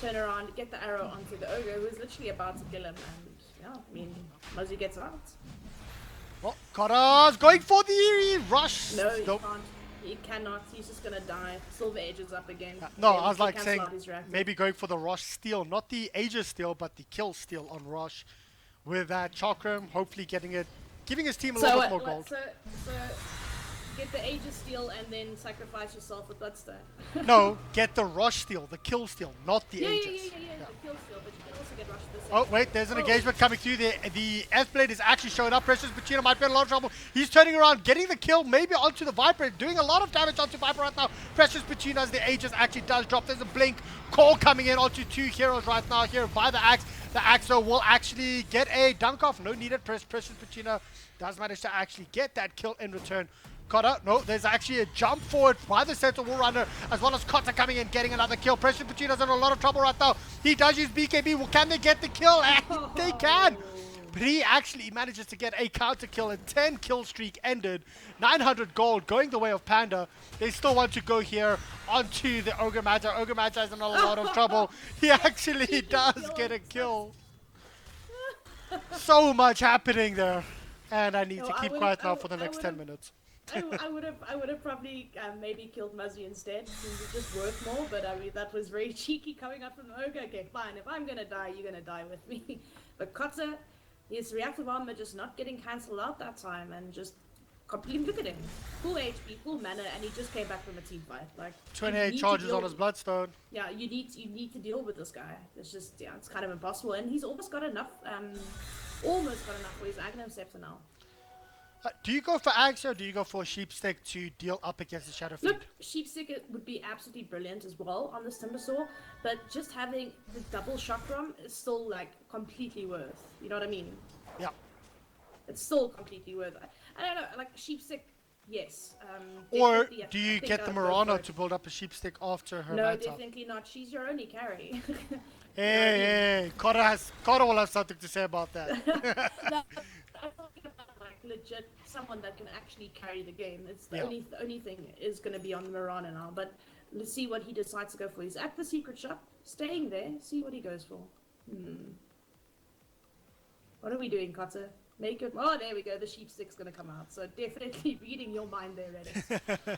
Turn around, get the arrow onto the ogre, who was literally about to kill him, and yeah, I mean, Muzzy gets out. Well, Cotta's going for the rush. No, he Nope. can't. He cannot. He's just gonna die. Silver Edge is up again. No, Able I was to like cancel saying out his reactor. maybe going for the rush steal, not the Aegis steal, but the kill steal on rush. With that Chakram, hopefully getting it, giving his team a little bit more gold. So get the Aegis steal and then sacrifice yourself with Bloodstone. No, get the rush steal, the kill steal, not the yeah, Aegis. the kill steal, but you can also get Rush this. Oh, wait, there's an engagement coming through there. The F-Blade is actually showing up. Precious Petunia might be in a lot of trouble. He's turning around, getting the kill, maybe onto the Viper, doing a lot of damage onto Viper right now. Precious Petunia, as the Aegis actually does drop. There's a blink call coming in onto 2 heroes right now here by the Axe. The Axe, though, will actually get a dunk off. No needed. Precious Petunia does manage to actually get that kill in return. Cotta, no, there's actually a jump forward by the Central War Runner, as well as Cotta coming in, getting another kill. Precious Petunia's in a lot of trouble right now. He does use BKB. Well, can they get the kill? And they can. But he actually manages to get a counter kill. A 10 kill streak ended. 900 gold going the way of Panda. They still want to go here onto the Ogre Magi. Ogre Magi is in a lot of trouble. He actually does get a kill. So much happening there. And I need to keep quiet now for the next 10 minutes. I would have probably maybe killed Muzzy instead, since it's just worth more. But I mean, that was very cheeky coming up from the ogre. Okay, fine. If I'm gonna die, you're gonna die with me. But Cotta, his reactive armor just not getting cancelled out that time, and just completely look at him, full HP, full mana, and he just came back from a team fight. Like 28 charges on his Bloodstone. Yeah, you need to deal with this guy. It's just it's kind of impossible, and he's almost got enough for his Agnum Scepter now. Do you go for Axe or do you go for Sheepstick to deal up against the Shadow Fiend? Look, Sheepstick would be absolutely brilliant as well on this Timbersaw, but just having the double chakram is still like completely worth. You know what I mean? Yeah. It's still completely worth. I don't know, like Sheepstick, yes. Or definitely, do you I think get the I'd go for Murano it. to build up a Sheepstick after her No, meta? definitely not. She's your only carry. Hey, Cotta will have something to say about that. No, I'm talking about like legit someone that can actually carry the game. It's the only thing is going to be on Mirana now. But let's see what he decides to go for. He's at the secret shop, staying there. See what he goes for. What are we doing, Cotter? Make it. Oh, there we go. The sheep stick's gonna come out. So definitely reading your mind there, Reddit.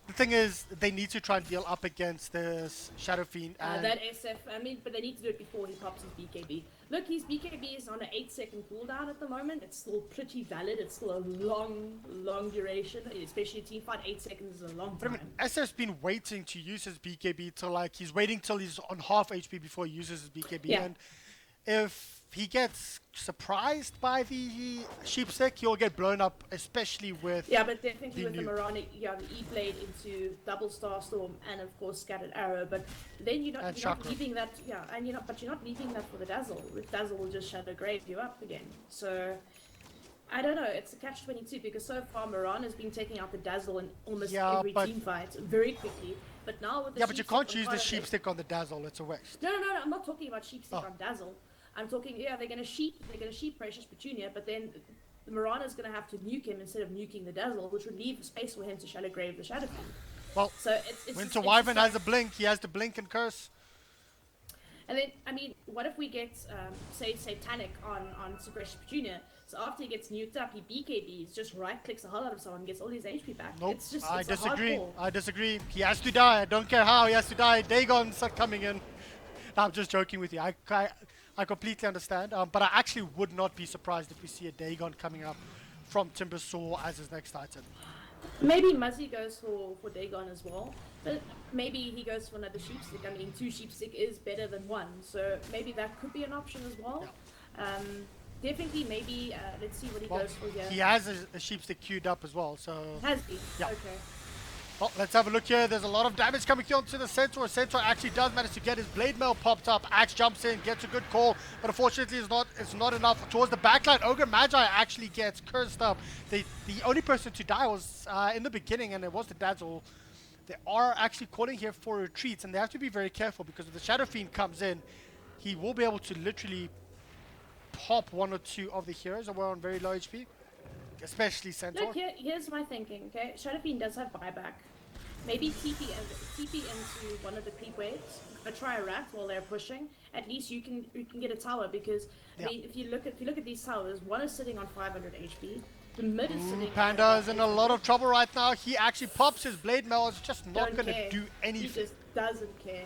The thing is, they need to try and deal up against this Shadow Fiend. And That SF, I mean, but they need to do it before he pops his BKB. Look, his BKB is on an 8-second cooldown at the moment. It's still pretty valid. It's still a long duration, especially a team fight. 8 seconds is a long But I time. mean, SF's been waiting to use his BKB till like he's waiting till he's on half HP before he uses his BKB. Yeah. And if he gets surprised by the sheep stick, he'll get blown up, especially with Yeah, but definitely the with the nuke. Moronic, you have the E-Blade into Double Star Storm and of course Scattered Arrow, but then you're And not Chakra. leaving that, and you're not leaving that for the Dazzle. With Dazzle will just Shadow Grave you up again. So, I don't know, it's a catch-22 because so far Moran has been taking out the Dazzle in almost Yeah, every but- team fight very quickly. But now with the Yeah, but you sheep can't stick on use the quite a sheep bit- stick on the Dazzle. It's a waste. No, I'm not talking about sheep stick Oh. on Dazzle. I'm talking, they're gonna sheep Precious Petunia, but then the Mirana's gonna have to nuke him instead of nuking the Dazzle, which would leave space for him to Shadow Grave the Shadow Fiend. Well, So it's Winter just Wyvern like- has a blink. He has to blink and curse. And then, I mean, what if we get, say, Satanic on Precious Petunia? So after he gets nuked up, he BKBs, just right-clicks the hell out of someone, gets all his HP back. Nope, It's just, I it's a hard disagree. call. I disagree. He has to die. I don't care how. He has to die. Dagon's are coming in. No, I'm just joking with you. I completely understand. But I actually would not be surprised if we see a Dagon coming up from Timbersaw as his next Titan. Maybe Muzzy goes for Dagon as well, but maybe he goes for another sheepstick. I mean, 2 sheepstick is better than 1, so maybe that could be an option as well. Definitely, maybe, let's see what he Well, goes for here. he has a sheepstick queued up as well. So, Has he? Yeah. Okay. well, let's have a look here. There's a lot of damage coming through onto the Centaur. Centaur actually does manage to get his blade mail popped up. Axe jumps in, gets a good call, but unfortunately it's not enough towards the backline. Ogre Magi actually gets cursed up. The only person to die was in the beginning, and it was the Dazzle. They are actually calling here for retreats, and they have to be very careful because if the Shadow Fiend comes in, he will be able to literally pop 1 or 2 of the heroes that were on very low HP, especially Centaur. Look, here's my thinking, okay? Shadow Fiend does have buyback. Maybe TP into one of the creep waves, but try a rat while they're pushing. At least you can get a tower because I mean, if you look at these towers, one is sitting on 500 HP. The mid is sitting. Panda is in a lot of trouble right now. He actually pops his blade mail. It's just not Don't going to care. do anything. He just doesn't care.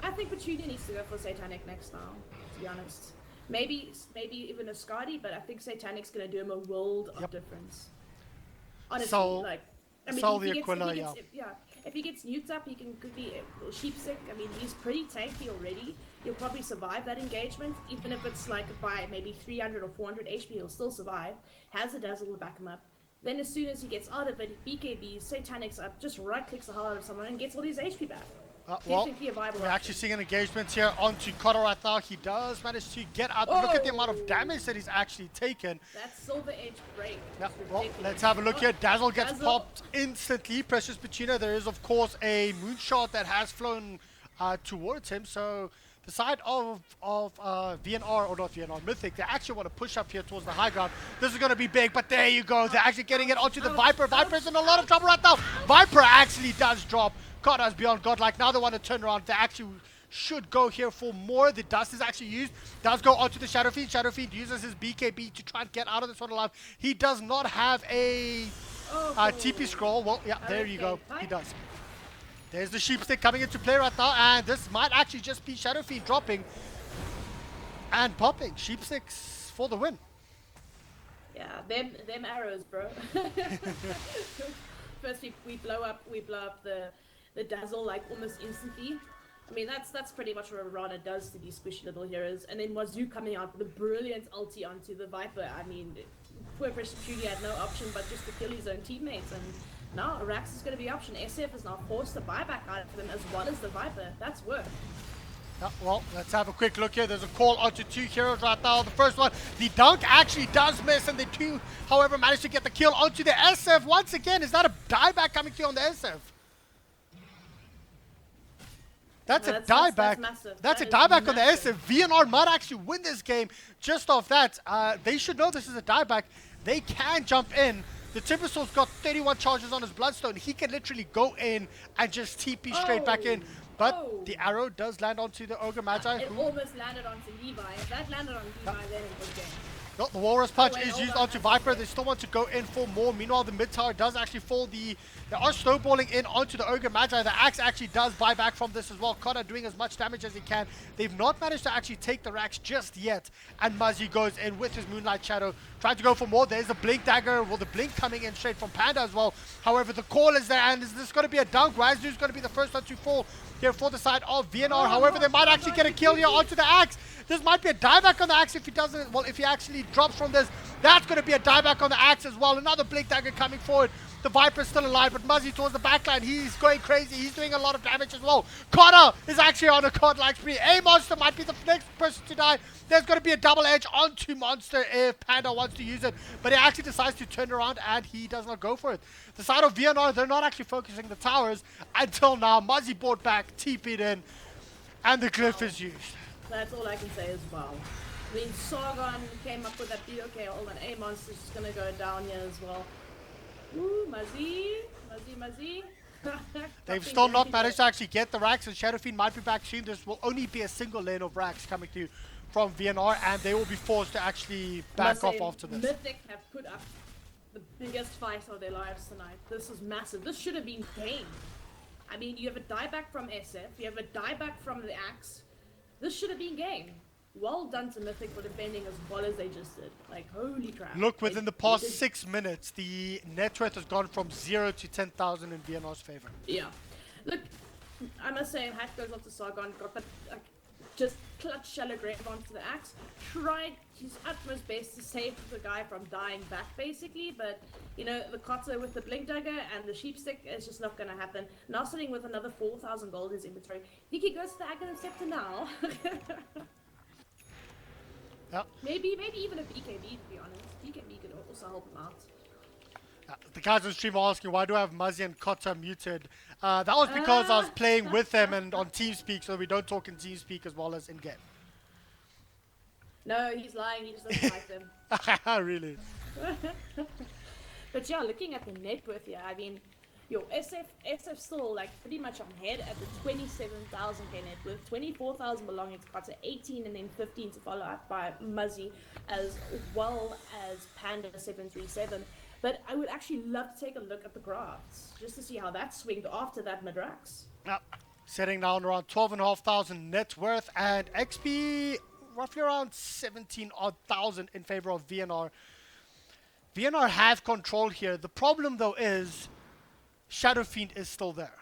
I think Petunia needs to go for Satanic next now, to be honest. Maybe even a Skadi, but I think Satanic's gonna do him a world of difference. Honestly, So- like, I mean, so if he the gets- Aquila, if he gets- if he gets nuked up, he could be sheep sick. I mean, he's pretty tanky already. He'll probably survive that engagement, even if it's like by maybe 300 or 400 HP, he'll still survive. Has a Dazzle to back him up. Then as soon as he gets out of it, BKB, Satanic's up, just right-clicks the hell out of someone and gets all his HP back. Well, Definitely a viable we're option. actually seeing an engagement here onto Cotter right now. He does manage to get out. Look at the amount of Oh. damage that he's actually taken. That Silver Edge break. Yeah, is well, ridiculous. let's have a look here. Dazzle gets Dazzle. popped instantly. Precious Petunia. There is, of course, a moonshot that has flown towards him. So the side of VNR, or not VNR, Mythic, they actually want to push up here towards the high ground. This is going to be big, but there you go. They're actually getting it onto the Viper. Viper's in a lot of trouble right now. Viper actually does drop. Kotter's beyond godlike. Now they want to turn around. They actually should go here for more. The dust is actually used. Does go onto the Shadow Fiend. Shadow Fiend uses his BKB to try and get out of this one alive. He does not have a TP scroll. Well, yeah, there you go. He does. There's the sheep stick coming into play right now, and this might actually just be Shadow Fiend dropping and popping. Sheep sticks for the win. Yeah, them arrows, bro. First we blow up the Dazzle like almost instantly. I mean that's pretty much what Rana does to these squishy little heroes. And then Wazoo coming out with a brilliant ulti onto the Viper. I mean, poor Precious Petunia had no option but just to kill his own teammates. And now Rax is going to be option. SF is now forced to buy back out for them as well as the Viper. That's work. Yeah, well, let's have a quick look here. There's a call onto 2 heroes right now. The first one, the dunk actually does miss, and the 2, however, managed to get the kill onto the SF. Once again, is that a dieback coming through on the SF? That's a dieback. That's massive. That's a That is dieback on the massive. SF. VNR might actually win this game just off that. They should know this is a dieback. They can jump in. The Timbersaw's got 31 charges on his Bloodstone. He can literally go in and just TP straight back in. But Oh. the arrow does land onto the Ogre Magi. It almost landed onto Levi. If that landed on Levi, then it was game. No, the Walrus Punch Oh, wait, is hold used on, onto that's Viper. okay. They still want to go in for more. Meanwhile, the mid tower does actually fall. They are snowballing in onto the Ogre Magi. The axe actually does buy back from this as well. Connor doing as much damage as he can. They've not managed to actually take the racks just yet. And Muzzy goes in with his Moonlight Shadow, trying to go for more. There's the Blink Dagger. Well, the Blink coming in straight from Panda as well. However, the call is there, and is this going to be a dunk? Razu's going to be the first one to fall here for the side of VNR. However, they might actually get a kill here onto the axe. This might be a dieback on the axe if he doesn't. Well, if he actually drops from this, that's going to be a dieback on the axe as well. Another Blink Dagger coming forward. The Viper's still alive, but Muzzy towards the backline. He's going crazy. He's doing a lot of damage as well. Connor is actually on a godlike spree. A Monster might be the next person to die. There's going to be a double edge onto Monster if Panda wants to use it, but he actually decides to turn around and he does not go for it. The side of VNR, they're not actually focusing the towers until now. Muzzy bought back, TP'd in, and the glyph is used. That's all I can say is wow. I mean, Sargon came up with that beat. Okay, hold on. A Monster's just gonna go down here as well. Ooh, Muzzy. They've still not managed to actually get the racks, and Shadow Fiend might be back soon. This will only be a single lane of racks coming through from VNR, and they will be forced to actually back off after this. Mythic have put up the biggest fight of their lives tonight. This is massive. This should have been game. I mean, you have a dieback from SF, you have a dieback from the Axe. This should have been game. Well done to Mythic for defending as well as they just did. Like, holy crap. Look, within the They past did- 6 minutes, the net worth has gone from 0 to 10,000 in VNR's favor. Yeah. Look, I must say, hat goes off to Sargon. Got that, just clutch shallow grave onto the axe. Tried his utmost best to save the guy from dying back, basically. But, you know, the Kotze with the Blink Dagger and the Sheep Stick is just not going to happen. Now sitting with another 4,000 gold in his inventory. Think he goes to the Aghanim Scepter now? Yep. Maybe even a BKB, to be honest. BKB could also help him out. The guys on stream are asking, why do I have Muzzy and Kotta muted? That was because I was playing with them and on TeamSpeak, so we don't talk in TeamSpeak as well as in-game. No, he's lying. He just doesn't like them. Really? But yeah, looking at the net worth here, I mean, your SF still like pretty much on head at the 27,000k net worth, 24,000 belonging to Carter, 18 and then 15 to follow up by Muzzy, as well as Panda 737. But I would actually love to take a look at the graphs just to see how that swinged after that mid-rax. Yep. Sitting down around 12,500 net worth, and XP roughly around 17,000 in favor of VNR. VNR have control here. The problem though is Shadow Fiend is still there.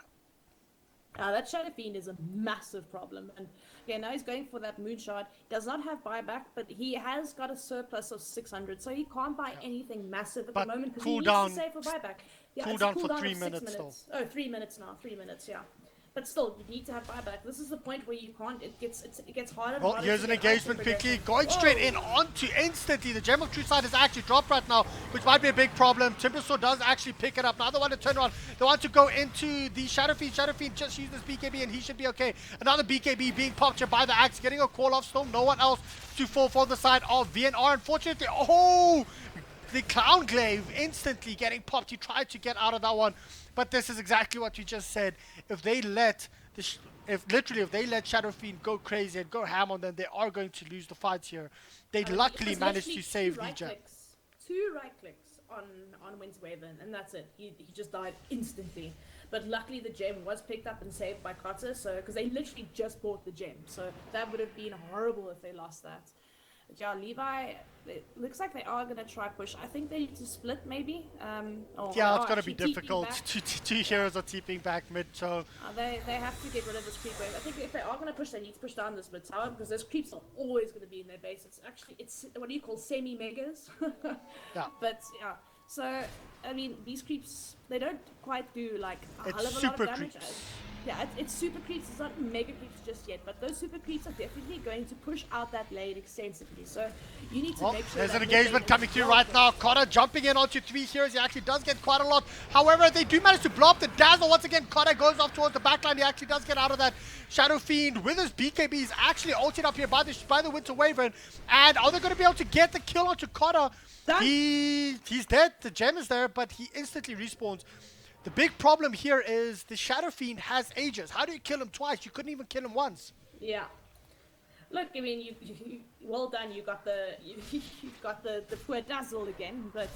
That Shadow Fiend is a massive problem, and okay, now he's going for that Moonshot. Does not have buyback, but he has got a surplus of 600, so he can't buy anything massive at But the moment because he cooldown- needs to save for buyback. Yeah, it's a cooldown for cooldown 3 of 6 minutes still. Oh, 3 minutes now. 3 minutes, yeah. But still, you need to have buyback. This is the point where you can't. It gets harder. And Well, harder here's to an get engagement item quickly, progression. going straight Whoa. in onto instantly. The Gem of True Sight is actually dropped right now, which might be a big problem. Timbersaw does actually pick it up. Now they want to turn around. They want to go into the Shadow Fiend. Shadow Fiend just used this BKB and he should be okay. Another BKB being popped here by the axe, getting a call off still. No one else to fall for the side of VNR. Unfortunately, oh, the Clown Glaive instantly getting popped. He tried to get out of that one, but this is exactly what you just said. If they let if they let Shadow Fiend go crazy and go ham on them, they are going to lose the fights here. They luckily It was managed literally to save two the right gem. clicks. 2 right clicks on Windswaven, and that's it. He just died instantly. But luckily the gem was picked up and saved by Carter, so because they literally just bought the gem, so that would have been horrible if they lost that. But yeah, Levi, it looks like they are gonna try push. I think they need to split maybe. Yeah, it's going to be difficult. Two heroes are TPing back mid, so They have to get rid of this creep wave. I think if they are going to push, they need to push down this mid tower because those creeps are always going to be in their base. It's what do you call semi-megas? yeah. But yeah, so I mean these creeps, they don't quite do like a It's hell of a super lot of damage. creeps. Yeah, it's super creeps. It's not mega creeps just yet, but those super creeps are definitely going to push out that lane extensively. So you need to Well, make sure there's that an mid lane engagement is coming through well right covered. now. Cotter jumping in onto 3 heroes. He actually does get quite a lot. However, they do manage to blow up the dazzle. Once again, Cotter goes off towards the backline. He actually does get out of that. Shadow Fiend with his BKB is actually ulted up here by the Winter Wyvern. And are they going to be able to get the kill onto Cotter? Done. He's dead. The gem is there, but he instantly respawns. The big problem here is the Shadow Fiend has Aegis. How do you kill him twice? You couldn't even kill him once. Yeah. Look, I mean, you well done. You got the you got the poor dazzle again, but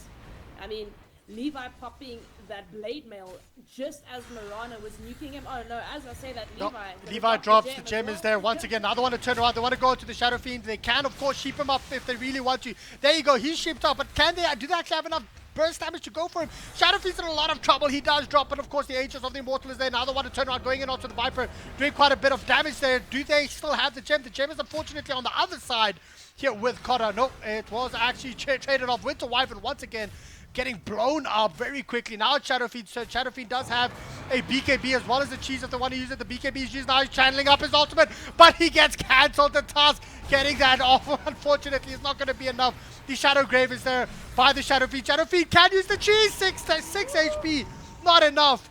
I mean, Levi popping that blade mail just as Mirana was nuking him. Oh no! As I say that, No, Levi drops. The as gem well. is there once again. Now they want to turn around. They want to go to the Shadow Fiend. They can, of course, sheep him up if they really want to. There you go. He's sheeped up. But can they? Do they actually have enough burst damage to go for him? Shadow Fiend's in a lot of trouble. He does drop, but of course the Aegis of the Immortal is there. Now they want to turn around, going in onto the Viper, doing quite a bit of damage there. Do they still have the gem? The gem is unfortunately on the other side here with Cotta. No, it was actually traded off. Winter Wyvern once again, getting blown up very quickly. Now Shadow Fiend. So Shadow Fiend does have a BKB as well as the cheese if they want to use it. The BKB is used now. He's channeling up his ultimate, but he gets cancelled. The task getting that off, unfortunately, is not going to be enough. The Shadow Grave is there by the Shadow Fiend. Shadow Fiend can use the cheese. 6 HP. Not enough.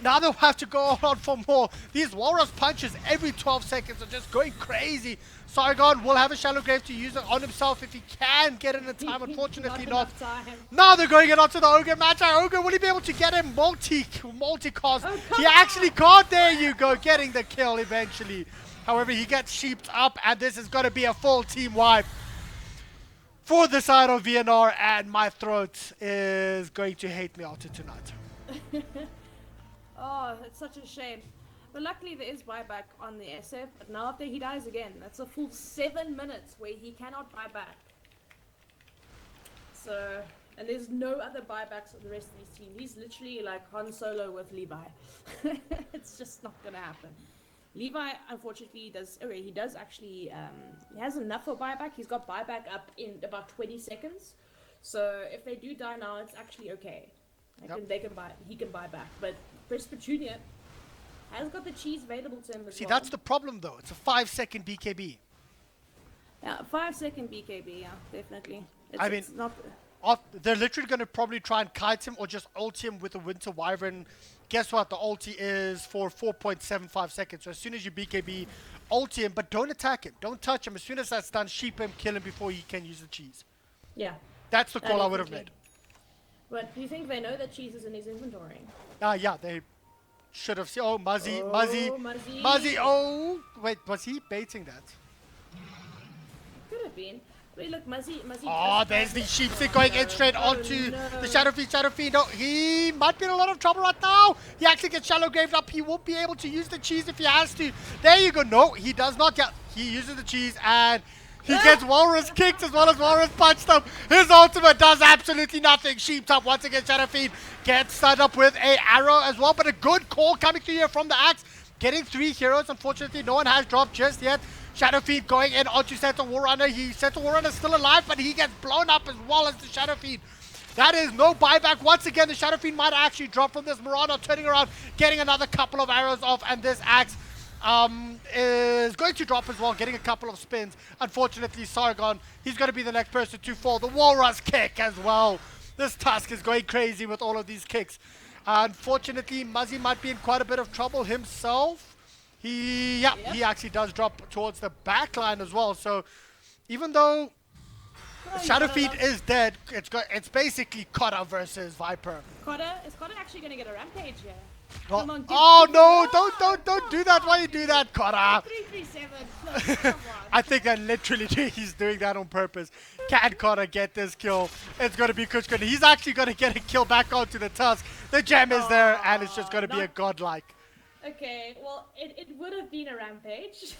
Now they'll have to go on for more. These Walrus punches every 12 seconds are just going crazy. Sargon will have a Shallow Grave to use it on himself if he can get it in time. Unfortunately not. Now they're going in onto the Ogre. Magi Ogre, will he be able to get him multi-cast? He actually can't. There you go, getting the kill eventually. However, he gets sheeped up, and this is going to be a full team wipe for the side of VNR, and my throat is going to hate me after tonight. Oh, it's such a shame. But luckily there is buyback on the SF, but now after he dies again, that's a full 7 minutes where he cannot buy back. So, and there's no other buybacks of the rest of his team. He's literally like Han Solo with Levi. It's just not gonna happen. Levi, unfortunately, he does actually, he has enough for buyback. He's got buyback up in about 20 seconds. So if they do die now, it's actually okay. He can buy back. But Chris Petunia has got the cheese available to him as well. See, that's the problem though. It's a 5-second BKB. Yeah, 5-second BKB, yeah, definitely. It's not... They're literally going to probably try and kite him or just ult him with a Winter Wyvern. Guess what? The ulti is for 4.75 seconds. So as soon as you BKB, ult him, but don't attack him. Don't touch him. As soon as that's done, sheep him, kill him before he can use the cheese. Yeah. That's the call I would have made. But do you think they know that cheese is in his inventory? Yeah, they should have seen. Oh, Muzzy. Oh, wait, was he baiting that? Could have been. Wait, look, Muzzy. Oh, there's the sheepstick going in straight onto the Shadow Fiend. No, he might be in a lot of trouble right now. He actually gets Shallow Graved up. He won't be able to use the cheese if he has to. There you go. No, he does not get. He uses the cheese and he gets Walrus kicked as well as Walrus punched up. His ultimate does absolutely nothing. Sheeped up once again. Shadow Fiend gets stunned up with a arrow as well, but a good call coming through here from the axe. Getting 3 heroes. Unfortunately, no one has dropped just yet. Shadow Fiend going in onto Center Warrunner. Center Warrunner still alive, but he gets blown up as well as the Shadow Fiend. That is no buyback. Once again, the Shadow Fiend might actually drop from this. Mirana turning around, getting another couple of arrows off, and this axe is going to drop as well, getting a couple of spins. Unfortunately, Sargon, he's going to be the next person to fall. The Walrus kick as well. This Tusk is going crazy with all of these kicks. Unfortunately, Muzzy might be in quite a bit of trouble himself. He actually does drop towards the back line as well. So even though Shadow Fiend is dead, it's basically Cotta versus Viper. Is Cotta actually going to get a rampage here? Oh no, don't do that. Why you do that, Cotta? 337. Come on. I think that literally he's doing that on purpose. Can Cotta get this kill? It's going to be Kuchkun. He's actually going to get a kill back onto the Tusk. The gem is there, and it's just going to be a godlike. Okay, well, it would have been a rampage.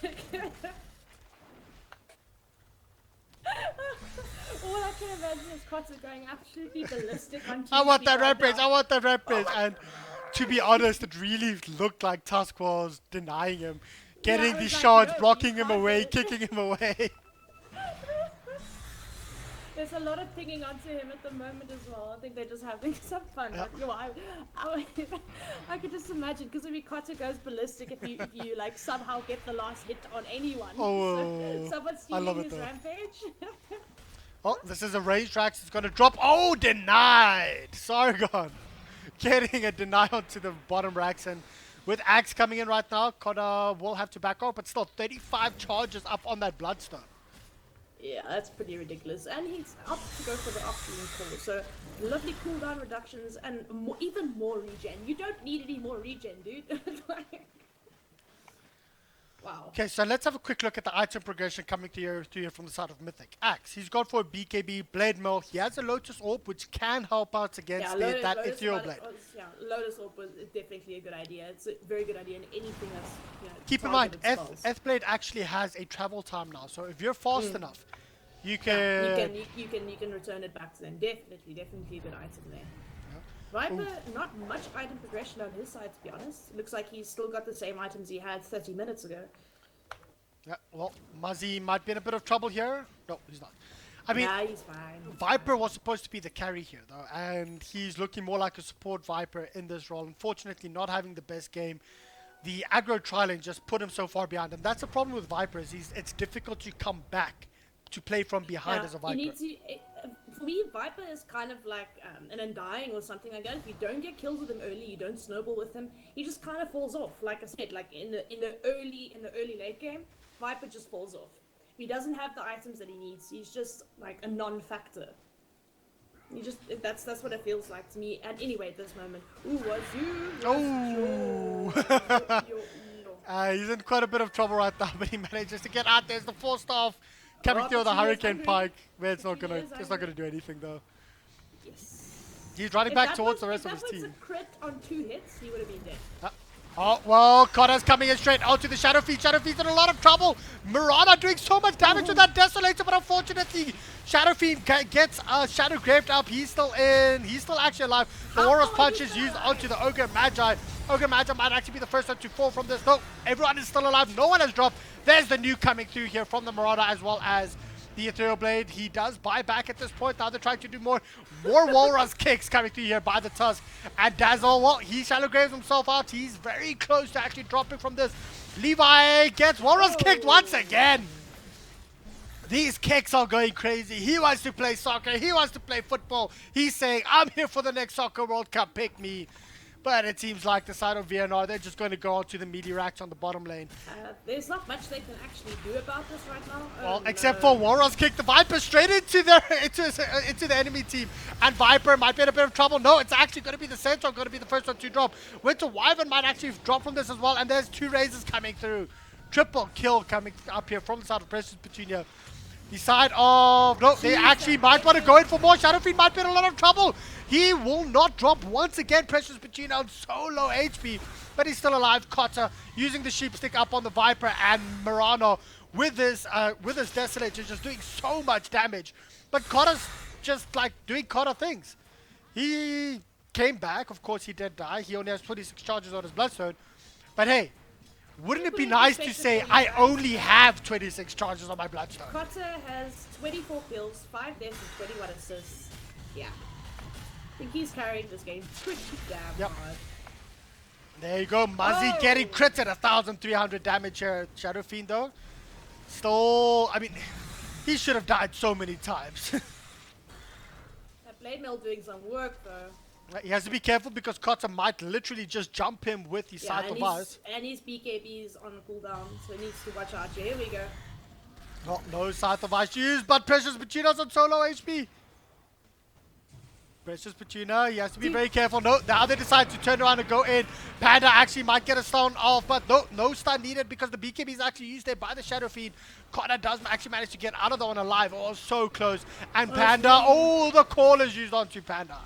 All I can imagine is Cotta going absolutely ballistic on I want that rampage. And to be honest, it really looked like Tusk was denying him. Getting these shards, blocking him away, kicking him away. There's a lot of pinging onto him at the moment as well. I think they're just having some fun. Yep. But, I could just imagine, because if Cotta goes ballistic, if you like somehow get the last hit on anyone. Oh, someone's stealing his rampage. Oh, this is a rage tracks. It's going to drop. Oh, denied. Sargon getting a deny onto the bottom racks. And with Axe coming in right now, Cotta will have to back off. But still, 35 charges up on that Bloodstone. Yeah, that's pretty ridiculous. And he's up to go for the oxygen core, so lovely cooldown reductions and even more regen. You don't need any more regen, dude. Like, wow. Okay, so let's have a quick look at the item progression coming to you from the side of Mythic. Axe, he's gone for a BKB, Blade Mill. He has a Lotus Orb, which can help out against that Ethereal Blade. Yeah, Lotus Orb is definitely a good idea. It's a very good idea in anything that's, Keep in mind, targeted spells. Blade actually has a travel time now, so if you're fast enough, you can... Yeah, you can return it back to them. Definitely a good item there. Viper, not much item progression on his side, to be honest. Looks like he's still got the same items he had 30 minutes ago. Yeah, well, Muzzy might be in a bit of trouble here. No, he's not. I mean, Nah, he's fine. Viper was supposed to be the carry here, though, and he's looking more like a support Viper in this role. Unfortunately, not having the best game. The aggro trialing just put him so far behind, and that's the problem with Viper, is it's difficult to come back to play from behind as a Viper. You need to, for me, Viper is kind of like an Undying or something like that. If you don't get kills with him early, you don't snowball with him, he just kind of falls off. Like I said, like in the early late game, Viper just falls off. He doesn't have the items that he needs. He's just like a non-factor. That's what it feels like to me. And anyway, at this moment, He's in quite a bit of trouble right now, but he manages to get out. There's the 4-star coming through the Hurricane Pike, where it's not gonna do anything though. Yes. He's running back towards the rest of his If team. that was a crit on 2 hits, he would have been dead. Oh, well, Connor's coming in straight onto the Shadow Fiend. Shadow Fiend's in a lot of trouble. Mirana doing so much damage with that Desolator, but unfortunately, Shadow Fiend gets Shadow Graved up. He's still actually alive. The Warrior's Punch is used onto the Ogre Magi. Ogre Magi might actually be the first one to fall from this. No, everyone is still alive. No one has dropped. There's the new coming through here from the Marauder, as well as the Ethereal Blade. He does buy back at this point. Now they're trying to do more Walrus kicks coming through here by the Tusk. And Dazzle, well, he Shadow Graves himself out. He's very close to actually dropping from this. Levi gets Walrus kicked once again. These kicks are going crazy. He wants to play soccer. He wants to play football. He's saying, I'm here for the next Soccer World Cup. Pick me. But it seems like the side of VNR, they're just going to go on to the meaty racks on the bottom lane. There's not much they can actually do about this right now. Well, except for Warros kick the Viper straight into the enemy team. And Viper might be in a bit of trouble. No, it's actually going to be the Centaur going to be the first one to drop. Winter Wyvern might actually drop from this as well. And there's 2 raises coming through. Triple kill coming up here from the side of Precious Petunia. The side of... No, they actually might want to go in for more. Shadowfiend might be in a lot of trouble. He will not drop once again. Precious Petunia on so low HP. But he's still alive. Cotter using the sheep stick up on the Viper. And Murano with his Desolator just doing so much damage. But Cotter's just like doing Cotter things. He came back. Of course, he did die. He only has 26 charges on his Bloodstone. But hey, wouldn't it be nice to say, I only have 26 charges on my Bloodstone? Cotter has 24 kills, 5 deaths, and 21 assists. Yeah. I think he's carrying this game pretty damn hard. There you go, Muzzy getting crits at 1,300 damage here. Shadow Fiend though, still, I mean, he should have died so many times. That Blade Mill doing some work though. He has to be careful because Cotter might literally just jump him with the Scythe of Ice. And his BKB's on cooldown, so he needs to watch out. Here we go. Oh, no Scythe of Ice used, but Precious Petunia's on solo HP. Precious Petunia, he has to be very careful. No, now they decide to turn around and go in. Panda actually might get a stun off, but no stun needed because the BKB is actually used there by the Shadow Fiend. Cotter does actually manage to get out of the one alive. Oh, so close. And Panda, the call is used onto Panda.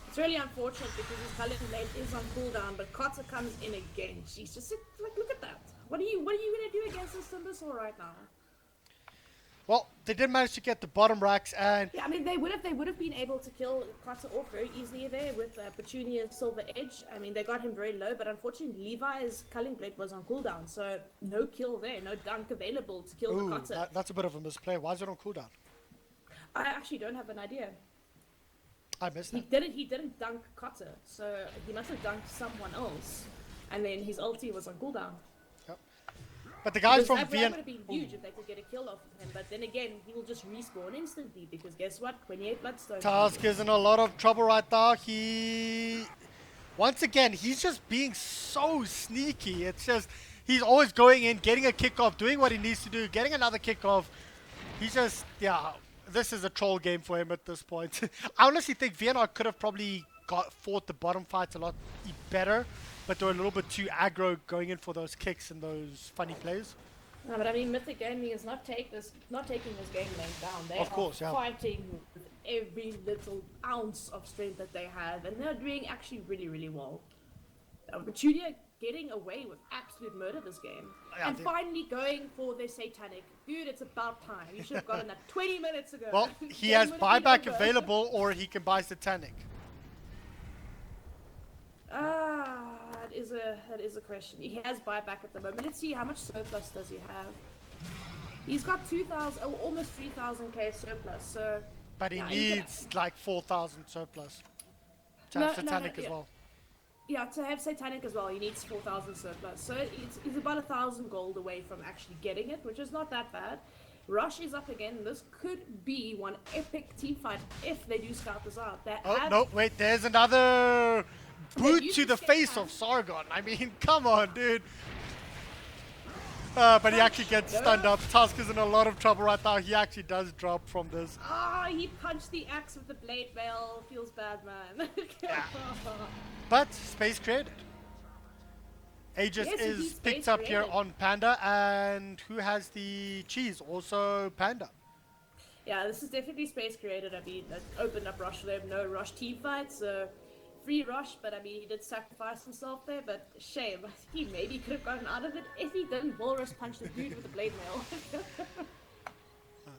It's really unfortunate because his Cullen Blade is on cooldown, but Cotter comes in again. She's just like, look at that. What are you gonna do against this Timbersaw right now? Well, they did manage to get the bottom racks, and yeah, I mean they would have been able to kill Cotter off very easily there with Petunia's Silver Edge. I mean they got him very low, but unfortunately Levi's Culling Blade was on cooldown, so no kill there, no dunk available to kill the Cotter. That's a bit of a misplay. Why is it on cooldown? I actually don't have an idea. I missed that. He didn't dunk Cotter, so he must have dunked someone else, and then his ulti was on cooldown. Yep. But the guys from that would have been huge if they could get a kill off of him, but then again, he will just respawn instantly because guess what? 28 Bloodstone. Tusk is in a lot of trouble right now. Once again, he's just being so sneaky. It's just, he's always going in, getting a kickoff, doing what he needs to do, getting another kickoff. He's just, yeah, this is a troll game for him at this point. I honestly think Vienna could have probably fought the bottom fights a lot better, but they were a little bit too aggro going in for those kicks and those funny plays. No, but I mean, Mythic Gaming is not taking this game laying down. They Of course, are yeah. fighting with every little ounce of strength that they have, and they're doing actually really, really well. But Julia getting away with absolute murder this game, Yeah, and dude. finally going for their satanic. Dude, it's about time. You should have gotten that 20 minutes ago. Well, he Game has would have been buyback over. available, or he can buy Satanic. That is a question. He has buyback at the moment. Let's see how much surplus does he have. He's got 2,000, almost 3,000k surplus. So But he yeah, you needs like 4,000 surplus to No, have no, Satanic no, as yeah. well. Yeah, to have Satanic as well, he needs 4,000 surplus. So he's about 1,000 gold away from actually getting it, which is not that bad. Rush is up again. This could be one epic team fight if they do scout this out. Oh, no, wait, there's another boot you to the just get face time. of Sargon. I mean, come on, dude. But he actually gets stunned up. Tusk is in a lot of trouble right now. He actually does drop from this. He punched the axe with the blade mail. Feels bad, man. Yeah. But space created. Aegis Yes, is indeed, picked space up here created. on Panda. And who has the cheese? Also Panda. Yeah, this is definitely space created. I mean, that opened up Rush. They have no Rush team fight, so free Rush. But I mean, he did sacrifice himself there. But shame, he maybe could have gotten out of it if he didn't Walrus punch the dude with the blade mail.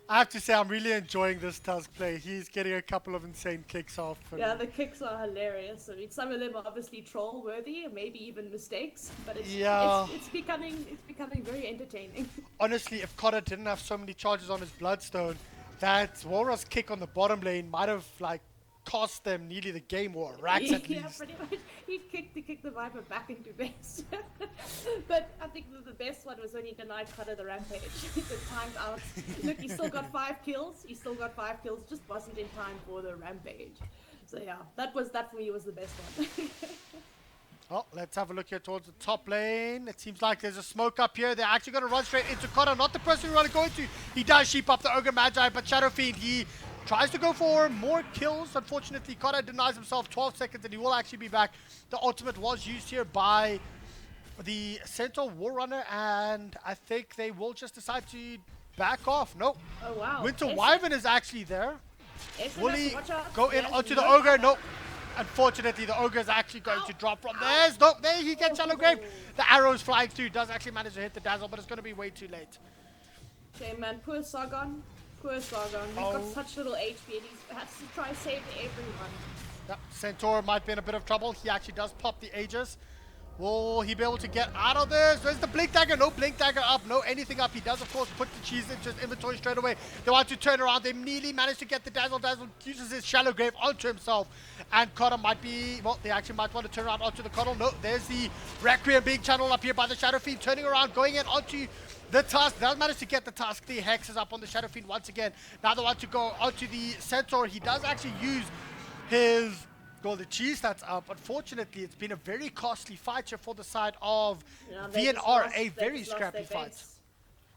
I have to say, I'm really enjoying this Tusk play. He's getting a couple of insane kicks off. And Yeah, the kicks are hilarious. I mean, some of them are obviously troll worthy, maybe even mistakes. But Yeah. it's becoming very entertaining. honestly, if Cotter didn't have so many charges on his Bloodstone, that Walrus kick on the bottom lane might have like cost them nearly the game, or Rax at Yeah, least. pretty much. He kicked the Viper back into base. But I think the best one was when he denied Cutter the rampage. The timed out. Look, he still got 5 kills. Just wasn't in time for the rampage. So yeah, that for me was the best one. Oh, let's have a look here towards the top lane. It seems like there's a smoke up here. They're actually going to run straight into Cotter, not the person we want to go into. He does sheep up the Ogre Magi, but Shadow Fiend, he tries to go for more kills. Unfortunately, Cotter denies himself 12 seconds, and he will actually be back. The ultimate was used here by the Centaur War Runner, and I think they will just decide to back off. Nope. Oh wow. Winter Yes, Wyvern is actually there. yes, Will yes, he watch out. go in Yes, onto the no. Ogre? Nope. Unfortunately, the Ogre is actually going to drop from there. Nope, there he gets Shallow Grave. The arrows flying through. Does actually manage to hit the Dazzle, but it's going to be way too late. Shame, man. Poor Sargon. He's Oh. got such little HP and he has to try save everyone. Yep, Centaur might be in a bit of trouble. He actually does pop the Aegis. Will he be able to get out of this? Where's the Blink Dagger? No Blink Dagger up, no anything up. He does, of course, put the cheese into his inventory straight away. They want to turn around. They nearly managed to get the Dazzle. Dazzle uses his Shallow Grave onto himself. And Cotter might be, well, they actually might want to turn around onto the Coddle. No, there's the Requiem being channeled up here by the Shadow Fiend. Turning around, going in onto the Tusk. Does manage to get the Tusk. The Hex is up on the Shadow Fiend once again. Now they want to go onto the Centaur. He does actually use his... Well, the cheese that's up. Unfortunately, it's been a very costly fight here for the side of They just VNR. lost- A they very just lost scrappy their fight. base.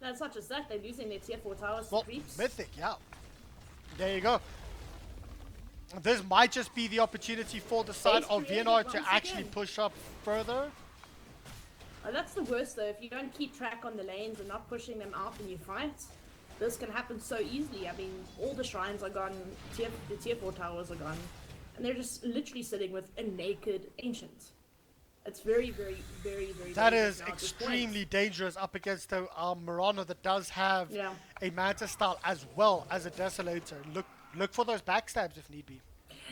No, it's not just that, they're losing their tier 4 towers to Well, creeps. Mythic, yeah. There you go. This might just be the opportunity for the side Base of created VNR to once actually again. push up further. That's the worst though, if you don't keep track on the lanes and not pushing them out when you fight, this can happen so easily. I mean, all the shrines are gone, the tier 4 towers are gone, and they're just literally sitting with a naked ancient. It's very, very, very, very That dangerous is now at this point. extremely dangerous up against the Mirana that does have Yeah. a Manta style as well as a Desolator. Look for those backstabs if need be.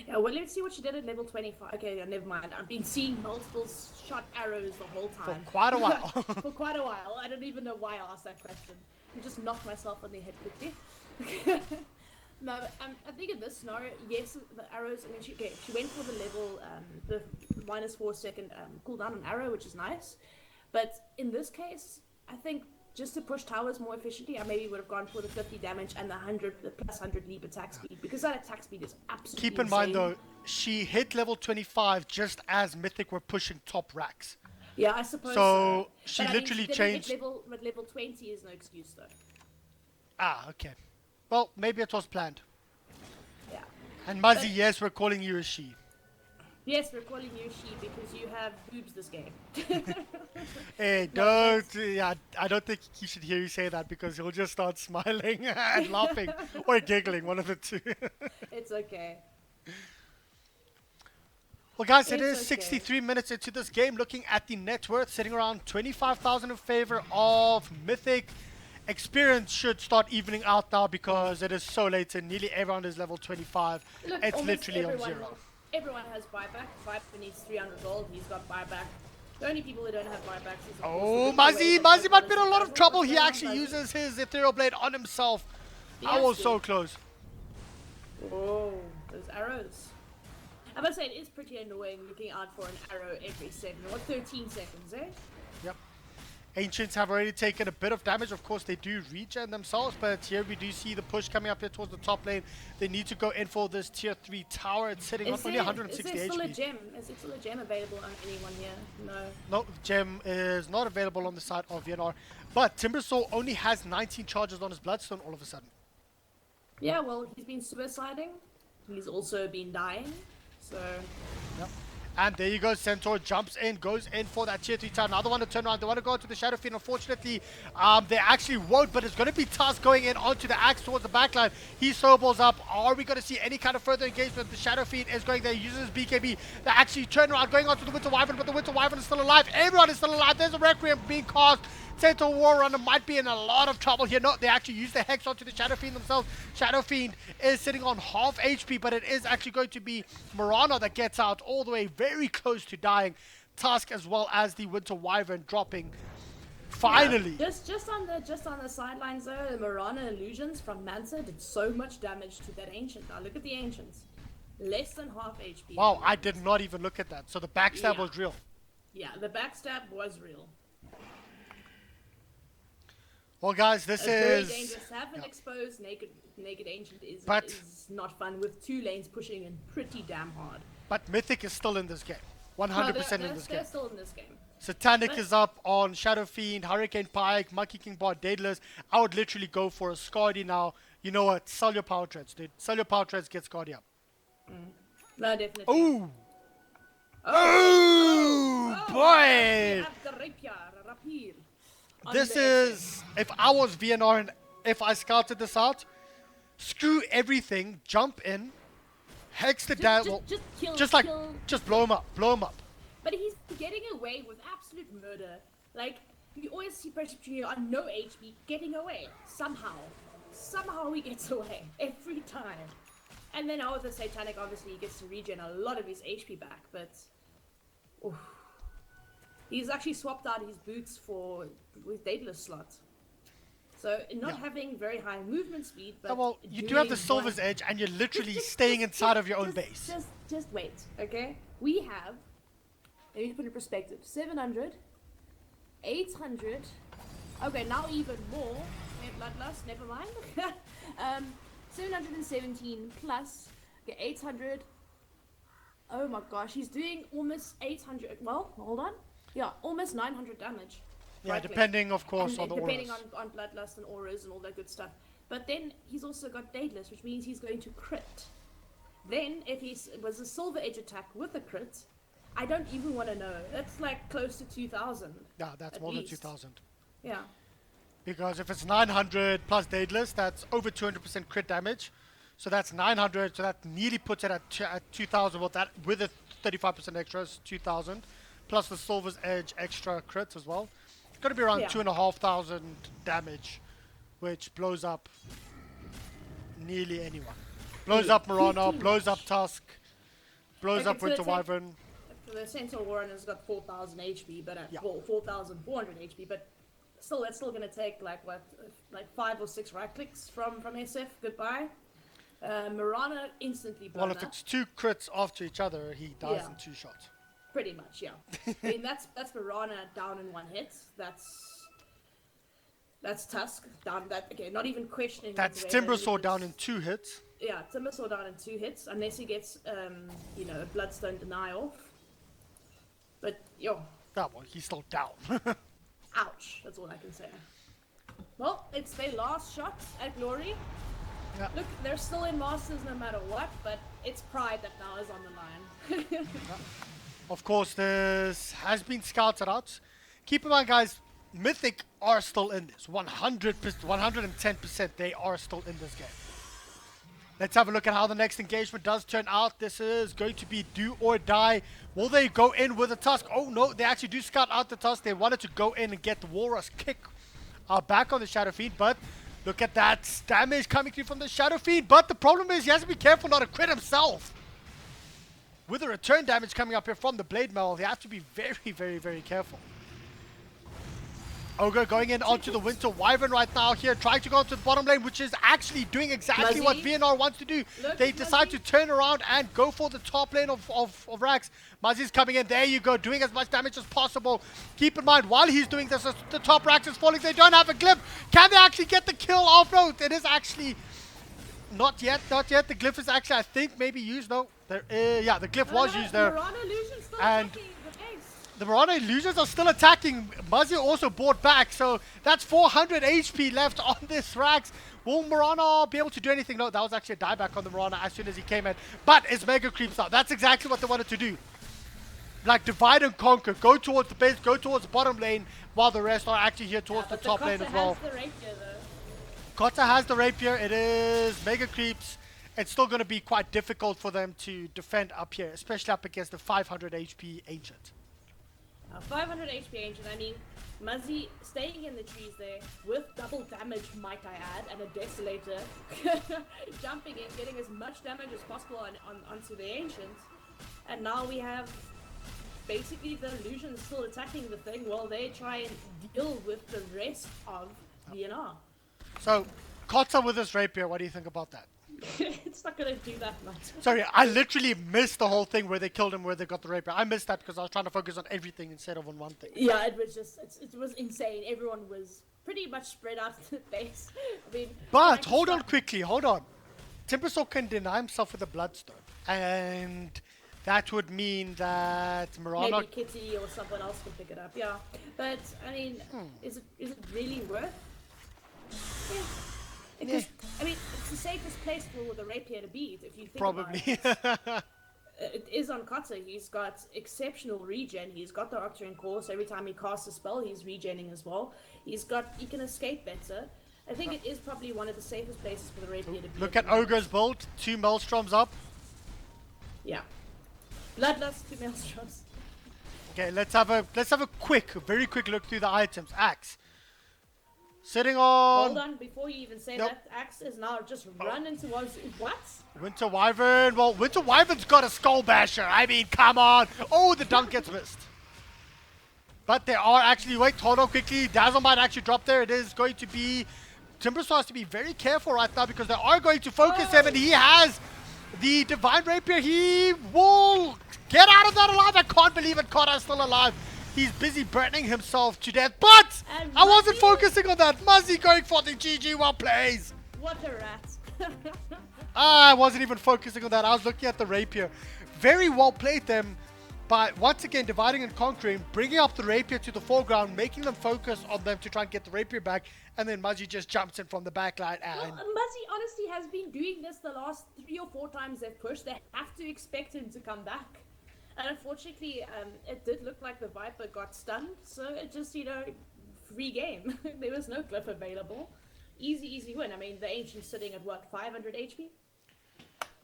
Yeah, well, let's see what she did at level 25. Okay, yeah, never mind. I've been seeing multiple shot arrows the whole For time. quite a while. For quite a while. I don't even know why I asked that question. I just knocked myself on the head quickly. No, but, I think in this scenario, yes, the arrows, I mean, she went for the level, the -4 second cooldown on arrow, which is nice. But in this case, I think just to push towers more efficiently, I maybe would have gone for the 50 damage and the plus 100 leap attack speed, because that attack speed is absolutely Keep in mind insane. though, she hit level 25 just as Mythic were pushing top racks. Yeah, I suppose So, so. she But, I mean, literally didn't hit changed- Level 20 is no excuse though. Ah, okay. Well, maybe it was planned. Yeah. And Muzzy, yes, we're calling you a she. Yes, we're calling you she because you have boobs this game. Hey, don't. Yeah, I don't think he should hear you say that because he'll just start smiling and laughing or giggling, one of the two. It's okay. Well, guys, it It's is okay. 63 minutes into this game. Looking at the net worth, sitting around 25,000 in favor of Mythic. Experience should start evening out now because it is so late and nearly everyone is level 25. Look, It's almost literally on everyone, zero. everyone has buyback. Viper needs 300 gold. He's got buyback. The only people who don't have buybacks is of course, Oh, the giveaways Muzzy that might be in a lot of What's trouble. He going on, actually Muzzy? uses his Ethereal Blade on himself. He I has was to. so close. Oh, those arrows. I must say, it is pretty annoying looking out for an arrow every second. What, 13 seconds, eh? Yep. Ancients have already taken a bit of damage. Of course, they do regen themselves, but here we do see the push coming up here towards the top lane. They need to go in for this tier 3 tower. It's sitting on only 160 is there still a HP. gem? Is there still a gem available on anyone here? No. No, gem is not available on the side of VNR. But Timbersaw only has 19 charges on his Bloodstone all of a sudden. Yeah, well, he's been suiciding. He's also been dying. So, Yep. And there you go, Centaur jumps in, goes in for that tier 3 tower. Now they want to turn around, they want to go to the Shadow Fiend. Unfortunately, they actually won't, but it's going to be Tusk going in onto the Axe towards the backline. He snowballs up. Are we going to see any kind of further engagement? The Shadow Fiend is going there, uses his BKB. They actually turn around, going onto the Winter Wyvern, but the Winter Wyvern is still alive. Everyone is still alive. There's a Requiem being cast. Centaur War Runner might be in a lot of trouble here. No, they actually use the Hex onto the Shadow Fiend themselves. Shadow Fiend is sitting on half HP, but it is actually going to be Mirana that gets out all the way very close to dying. Tusk as well as the Winter Wyvern dropping. Finally. yeah. Just on the sidelines though, the Mirana illusions from Mansa did so much damage to that ancient. Now look at the ancients. Less than half HP. Wow, I did not even look at that. So the backstab Yeah. was real. Yeah, the backstab was real. Well, guys, this It's very is... dangerous. To have an exposed naked ancient is But- not fun with two lanes pushing in pretty damn hard. But Mythic is still in this game. 100% No, in this they're game. still in this game. Satanic But- is up on Shadow Fiend, Hurricane Pike, Monkey King Bot, Daedalus. I would literally go for a Scardy now. You know what? Sell your Power Treads, dude. Sell your Power Treads, get Scardy up. No, definitely. Ooh! Oh, We boy! have the rapier on This the is... If I was VNR and if I scouted this out, screw everything, jump in, hex the down... just kill, Just blow him up. Blow him up. But he's getting away with absolute murder. Like, you always see Precious Junior on no HP getting away. Somehow. Somehow he gets away. Every time. And then with the Satanic, obviously, he gets to regen a lot of his HP back, but... oof. He's actually swapped out his boots with Daedalus slot. So, not Yeah. having very high movement speed, but... Oh, well, you do have the doing Silver's one- Edge and you're literally staying inside of your own just- base. Just wait, okay? We have, let me put it in perspective, 700, 800, okay, now even more, Bloodlust, never mind. 717 plus, okay, 800, oh my gosh, he's doing almost 800, well, hold on, yeah, almost 900 damage. Yeah, right click. depending, of course, And on the depending auras. on Bloodlust and auras and all that good stuff. But then he's also got Daedalus, which means he's going to crit. Then, if he was a Silver Edge attack with a crit, I don't even want to know. That's like close to 2,000. Yeah, that's at more least. than 2,000. Yeah. Because if it's 900 plus Daedalus, that's over 200% crit damage. So that's 900, so that nearly puts it at 2,000. Well, that with a 35% extra is 2,000. Plus the Silver's Edge extra crit as well. It's going to be around Yeah. 2,500 damage, which blows up nearly anyone. Blows up Mirana, Pretty blows up much. Tusk, blows Okay, up so Winter it's like- Wyvern. The Centaur Warren has got 4,000 HP, but Yeah. well, 4,400 HP, but still, that's still going to take like what, like 5 or 6 right clicks from SF. Goodbye. Mirana instantly blown Well, if up. it's 2 crits after each other, he dies Yeah. in 2 shots. Pretty much, yeah. I mean, that's Mirana down in 1 hit. That's Tusk down. That okay, not even questioning. That's whether Timbersaw he down was- in 2 hits. Yeah, Timbersaw down in 2 hits, unless he gets a Bloodstone deny off. But yo, That one, he's still down. ouch. That's all I can say. Well, it's their last shot at glory. Look, they're still in Masters no matter what, but it's pride that now is on the line. Of course, this has been scouted out. Keep in mind, guys, Mythic are still in this. 100%, 110% they are still in this game. Let's have a look at how the next engagement does turn out. This is going to be do or die. Will they go in with a Tusk? Oh no, they actually do scout out the Tusk. They wanted to go in and get the Walrus kick back on the Shadow Fiend, but look at that damage coming through from the Shadow Fiend. But the problem is he has to be careful not to crit himself. With the return damage coming up here from the Blade Mail, they have to be very, very, very careful. Ogre going in onto the Winter Wyvern right now here, trying to go to the bottom lane, which is actually doing exactly what VNR wants to do. Look, they decide to turn around and go for the top lane of Rax. Muzzy's coming in. There you go, doing as much damage as possible. Keep in mind, while he's doing this, the top Rax is falling. They don't have a glyph. Can they actually get the kill off? No, it is actually... Not yet, not yet. The glyph is actually, I think, maybe used. No, there, yeah, the glyph was used there. Mirana Illusion's still And attacking the base. the Mirana Illusions are still attacking. Muzzy also bought back, so that's 400 HP left on this Rax. Will Mirana be able to do anything? No, that was actually a dieback on the Mirana as soon as he came in. But it's Mega Creeps out. That's exactly what they wanted to do. Like, divide and conquer. Go towards the base, go towards the bottom lane, while the rest are actually here towards the top lane as well. The rapier, though. Kota has the rapier. It is Mega Creeps. It's still going to be quite difficult for them to defend up here, especially up against the 500 HP Ancient. 500 HP Ancient, I mean, Muzzy staying in the trees there with double damage, might I add, and a Desolator jumping in, getting as much damage as possible onto the Ancient. And now we have basically the Illusion still attacking the thing while they try and deal with the rest of VNR. So, Kota with his rapier, what do you think about that? It's not gonna do that much. Sorry, I literally missed the whole thing where they killed him, where they got the rapier. I missed that because I was trying to focus on everything instead of on one thing. Yeah, it was just, it was insane. Everyone was pretty much spread out to the base. I mean, But, hold on quickly, hold on. Timbersaw can deny himself with a Bloodstone. And that would mean that Mirana... Maybe Kitty or someone else can pick it up, yeah. But, I mean, is it really worth? Yeah. Because, I mean, it's the safest place for the rapier to be, if you think Probably. about it. It is on Kota. He's got exceptional regen. He's got the Octarine Core, so every time he casts a spell, he's regenning as well. He can escape better. I think it is probably one of the safest places for the rapier to be. Look at Ogre's build. 2 Maelstroms up. Yeah. Bloodlust, 2 Maelstroms. Okay, let's have a very quick look through the items. Axe. Sitting on... Hold on, before you even say that, Axe is now just running towards... What? Winter Wyvern. Well, Winter Wyvern's got a Skull Basher. I mean, come on. Oh, the dunk gets missed. But there are actually... Wait, hold on quickly. Dazzle might actually drop there. It is going to be... Timbersaw has to be very careful right now because they are going to focus him, and he has the Divine Rapier. He will get out of that alive. I can't believe it. Kota's still alive. He's busy burning himself to death, but I wasn't focusing on that. Muzzy going for the GG well plays. What a rat. I wasn't even focusing on that. I was looking at the rapier. Very well played them, but once again, dividing and conquering, bringing up the rapier to the foreground, making them focus on them to try and get the rapier back, and then Muzzy just jumps in from the backline. And Well, Muzzy honestly has been doing this the last 3 or 4 times they've pushed. They have to expect him to come back. And unfortunately, it did look like the Viper got stunned, so it just, free game. There was no glyph available. Easy win. I mean, the Ancient's sitting at, what, 500 HP?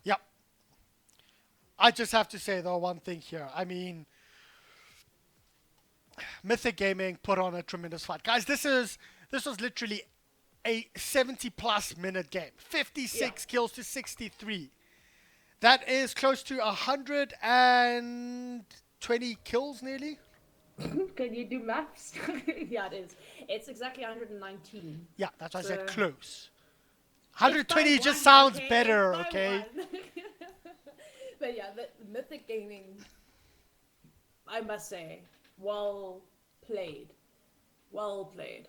Yep. I just have to say, though, one thing here. I mean, Mythic Gaming put on a tremendous fight. Guys, this was literally a 70-plus minute game. 56 kills to 63. That is close to 120 kills, nearly. Can you do maths? Yeah, it is. It's exactly 119. Yeah, that's why I said So- close. 120 just sounds better, okay? But yeah, the Mythic Gaming, I must say, well played. Well played.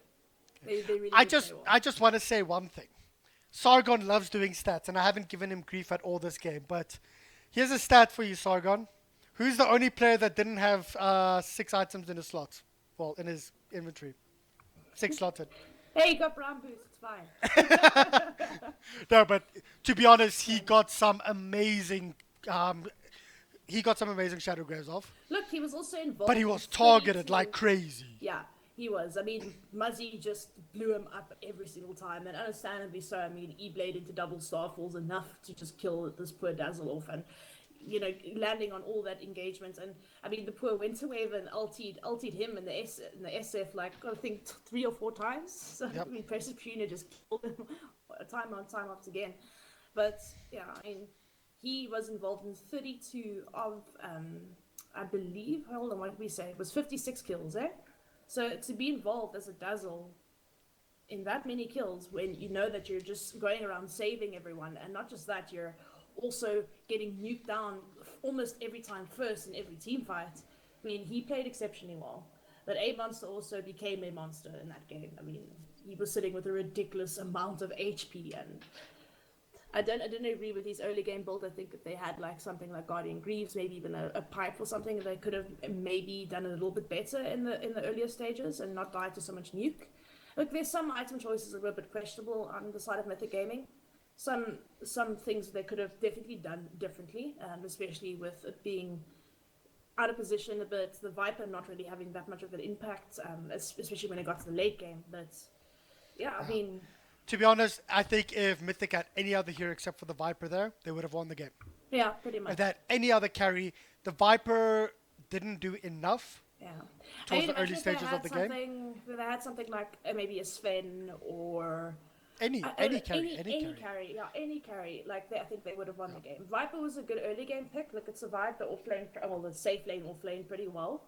They really I did play well. just want to say one thing. Sargon loves doing stats, and I haven't given him grief at all this game, but here's a stat for you, Sargon. Who's the only player that didn't have 6 items in his slot? Well, in his inventory. 6 slotted. Hey, you got brown boots. It's fine. No, but to be honest, he got some amazing. Shadow graves off, Look, he was also involved. but he was targeted like crazy. Yeah, he was. I mean, Muzzy just blew him up every single time, and understandably so. I mean, E-Blade into double Starfalls enough to just kill this poor Dazzle off, and landing on all that engagement. And I mean, the poor Winterwave and ultied him in the SF like I think 3 or 4 times. So Yep. I mean, Precious Puna just killed him time on time after again. But yeah, I mean, he was involved in 32 of I believe. Hold on, what did we say? It was 56 kills, eh? So to be involved as a Dazzle in that many kills when you know that you're just going around saving everyone, and not just that, you're also getting nuked down almost every time first in every team fight. I mean, he played exceptionally well. But A Monster also became a monster in that game. I mean, he was sitting with a ridiculous amount of HP, and I didn't agree with his early game build. I think if they had like something like Guardian Greaves, maybe even a pipe or something, they could have maybe done a little bit better in the earlier stages and not died to so much nuke. Look, there's some item choices that were a bit questionable on the side of Mythic Gaming. Some things they could have definitely done differently, especially with it being out of position a bit, the Viper not really having that much of an impact, especially when it got to the late game. But yeah, I mean, To be honest, I think if Mythic had any other hero except for the Viper there, they would have won the game. yeah, pretty much. If they had any other carry, the Viper didn't do enough. Yeah. Towards the early imagine if they stages had of the game. If they had something like maybe a Sven or Any carry. any carry. Yeah, any carry. Like I think they would have won the game. Viper was a good early game pick. Look, it survived the off lane, the safe lane off lane pretty well.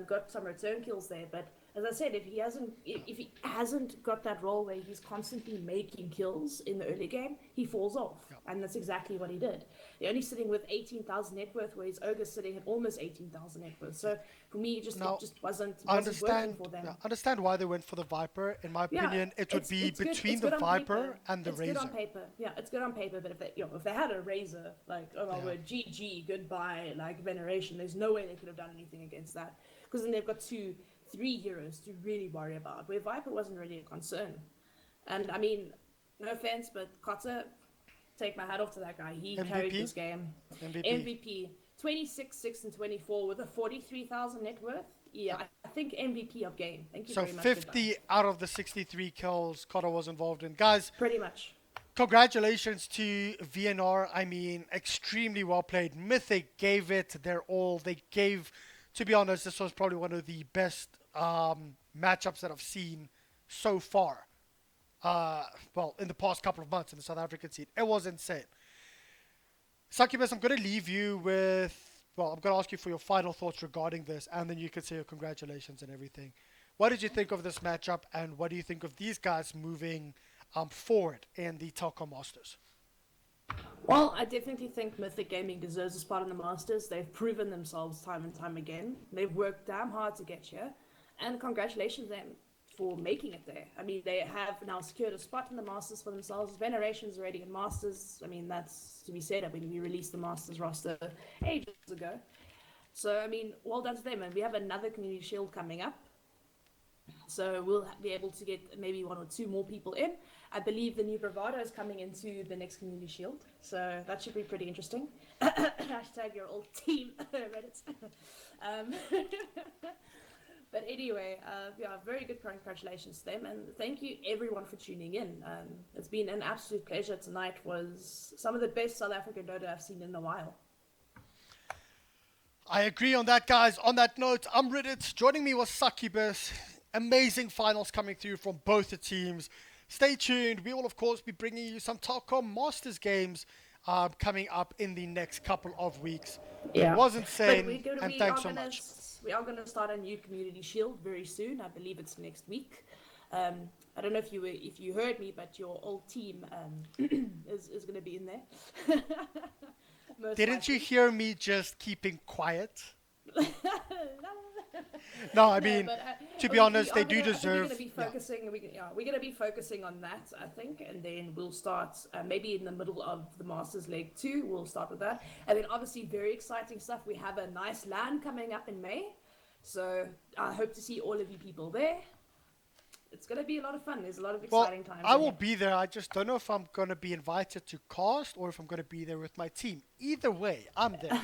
Got some return kills there, but as I said, if he hasn't got that role where he's constantly making kills in the early game, he falls off, and that's exactly what he did. They're only sitting with 18,000 net worth, where his Ogre's sitting at almost 18,000 net worth. So for me, it just wasn't working for them. I understand why they went for the Viper. In my opinion, it would be between the Viper and the Razor. It's good on paper. Yeah, it's good on paper. But if they had a Razor, like GG, goodbye, like Veneration, there's no way they could have done anything against that, because then they've got 3 heroes to really worry about, where Viper wasn't really a concern. And I mean, no offense, but Kotter, take my hat off to that guy. He carried this game. MVP. 26, 6, and 24 with a 43,000 net worth. Yeah, I think MVP of game. Thank you very much. So 50 out of the 63 kills Kotter was involved in. Guys, pretty much. Congratulations to VNR. I mean, extremely well played. Mythic gave it their all. They gave, to be honest, this was probably one of the best matchups that I've seen so far. In the past couple of months in the South African scene. It was insane. Succubus, I'm going to leave you with, I'm going to ask you for your final thoughts regarding this, and then you can say your congratulations and everything. What did you think of this matchup, and what do you think of these guys moving forward in the Telkom Masters? Well, I definitely think Mythic Gaming deserves a spot in the Masters. They've proven themselves time and time again. They've worked damn hard to get here, and congratulations them for making it there. I mean, they have now secured a spot in the Masters for themselves. Veneration's already in Masters. I mean, that's to be said. I mean, we released the Masters roster ages ago. So, I mean, well done to them. And we have another Community Shield coming up. So we'll be able to get maybe 1 or 2 more people in. I believe the new Bravado is coming into the next Community Shield. So that should be pretty interesting. Hashtag your old team, Reddit. But anyway, very good congratulations to them, and thank you everyone for tuning in. It's been an absolute pleasure. Tonight was some of the best South African Dota I've seen in a while. I agree on that, guys. On that note, I'm Reddit. Joining me was Succubus. Amazing finals coming through from both the teams. Stay tuned. We will, of course, be bringing you some Telkom Masters games coming up in the next couple of weeks. Yeah. It was insane, and thanks so much. We are going to start a new Community Shield very soon. I believe it's next week. I don't know if you heard me, but your old team is going to be in there. Didn't you hear me just keeping quiet? No, I mean, to be honest, they do deserve. We're going to be focusing on that, I think, and then we'll start maybe in the middle of the Masters Leg 2. We'll start with that, and then obviously very exciting stuff. We have a nice LAN coming up in May, so I hope to see all of you people there. it's going to be a lot of fun. There's a lot of Well, exciting times. I will ahead. be there. I just don't know if I'm going to be invited to cast or if I'm going to be there with my team. Either way, I'm there.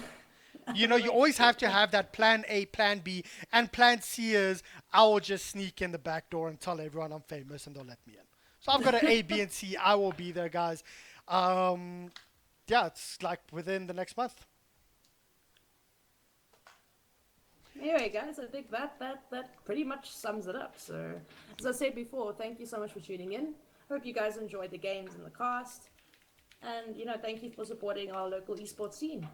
You know, you always have to have that plan A, plan B, and plan C is I will just sneak in the back door and tell everyone I'm famous and they'll let me in. So I've got an A, B, and C. I will be there, guys. Yeah, it's like within the next month. Anyway, guys, I think that pretty much sums it up. So, as I said before, thank you so much for tuning in. Hope you guys enjoyed the games and the cast. And, thank you for supporting our local esports scene.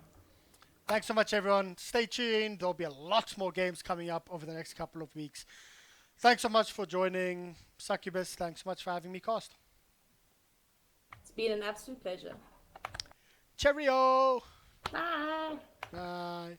Thanks so much, everyone. Stay tuned. There'll be a lot more games coming up over the next couple of weeks. Thanks so much for joining. Succubus, thanks so much for having me cast. It's been an absolute pleasure. Cheerio! Bye! Bye.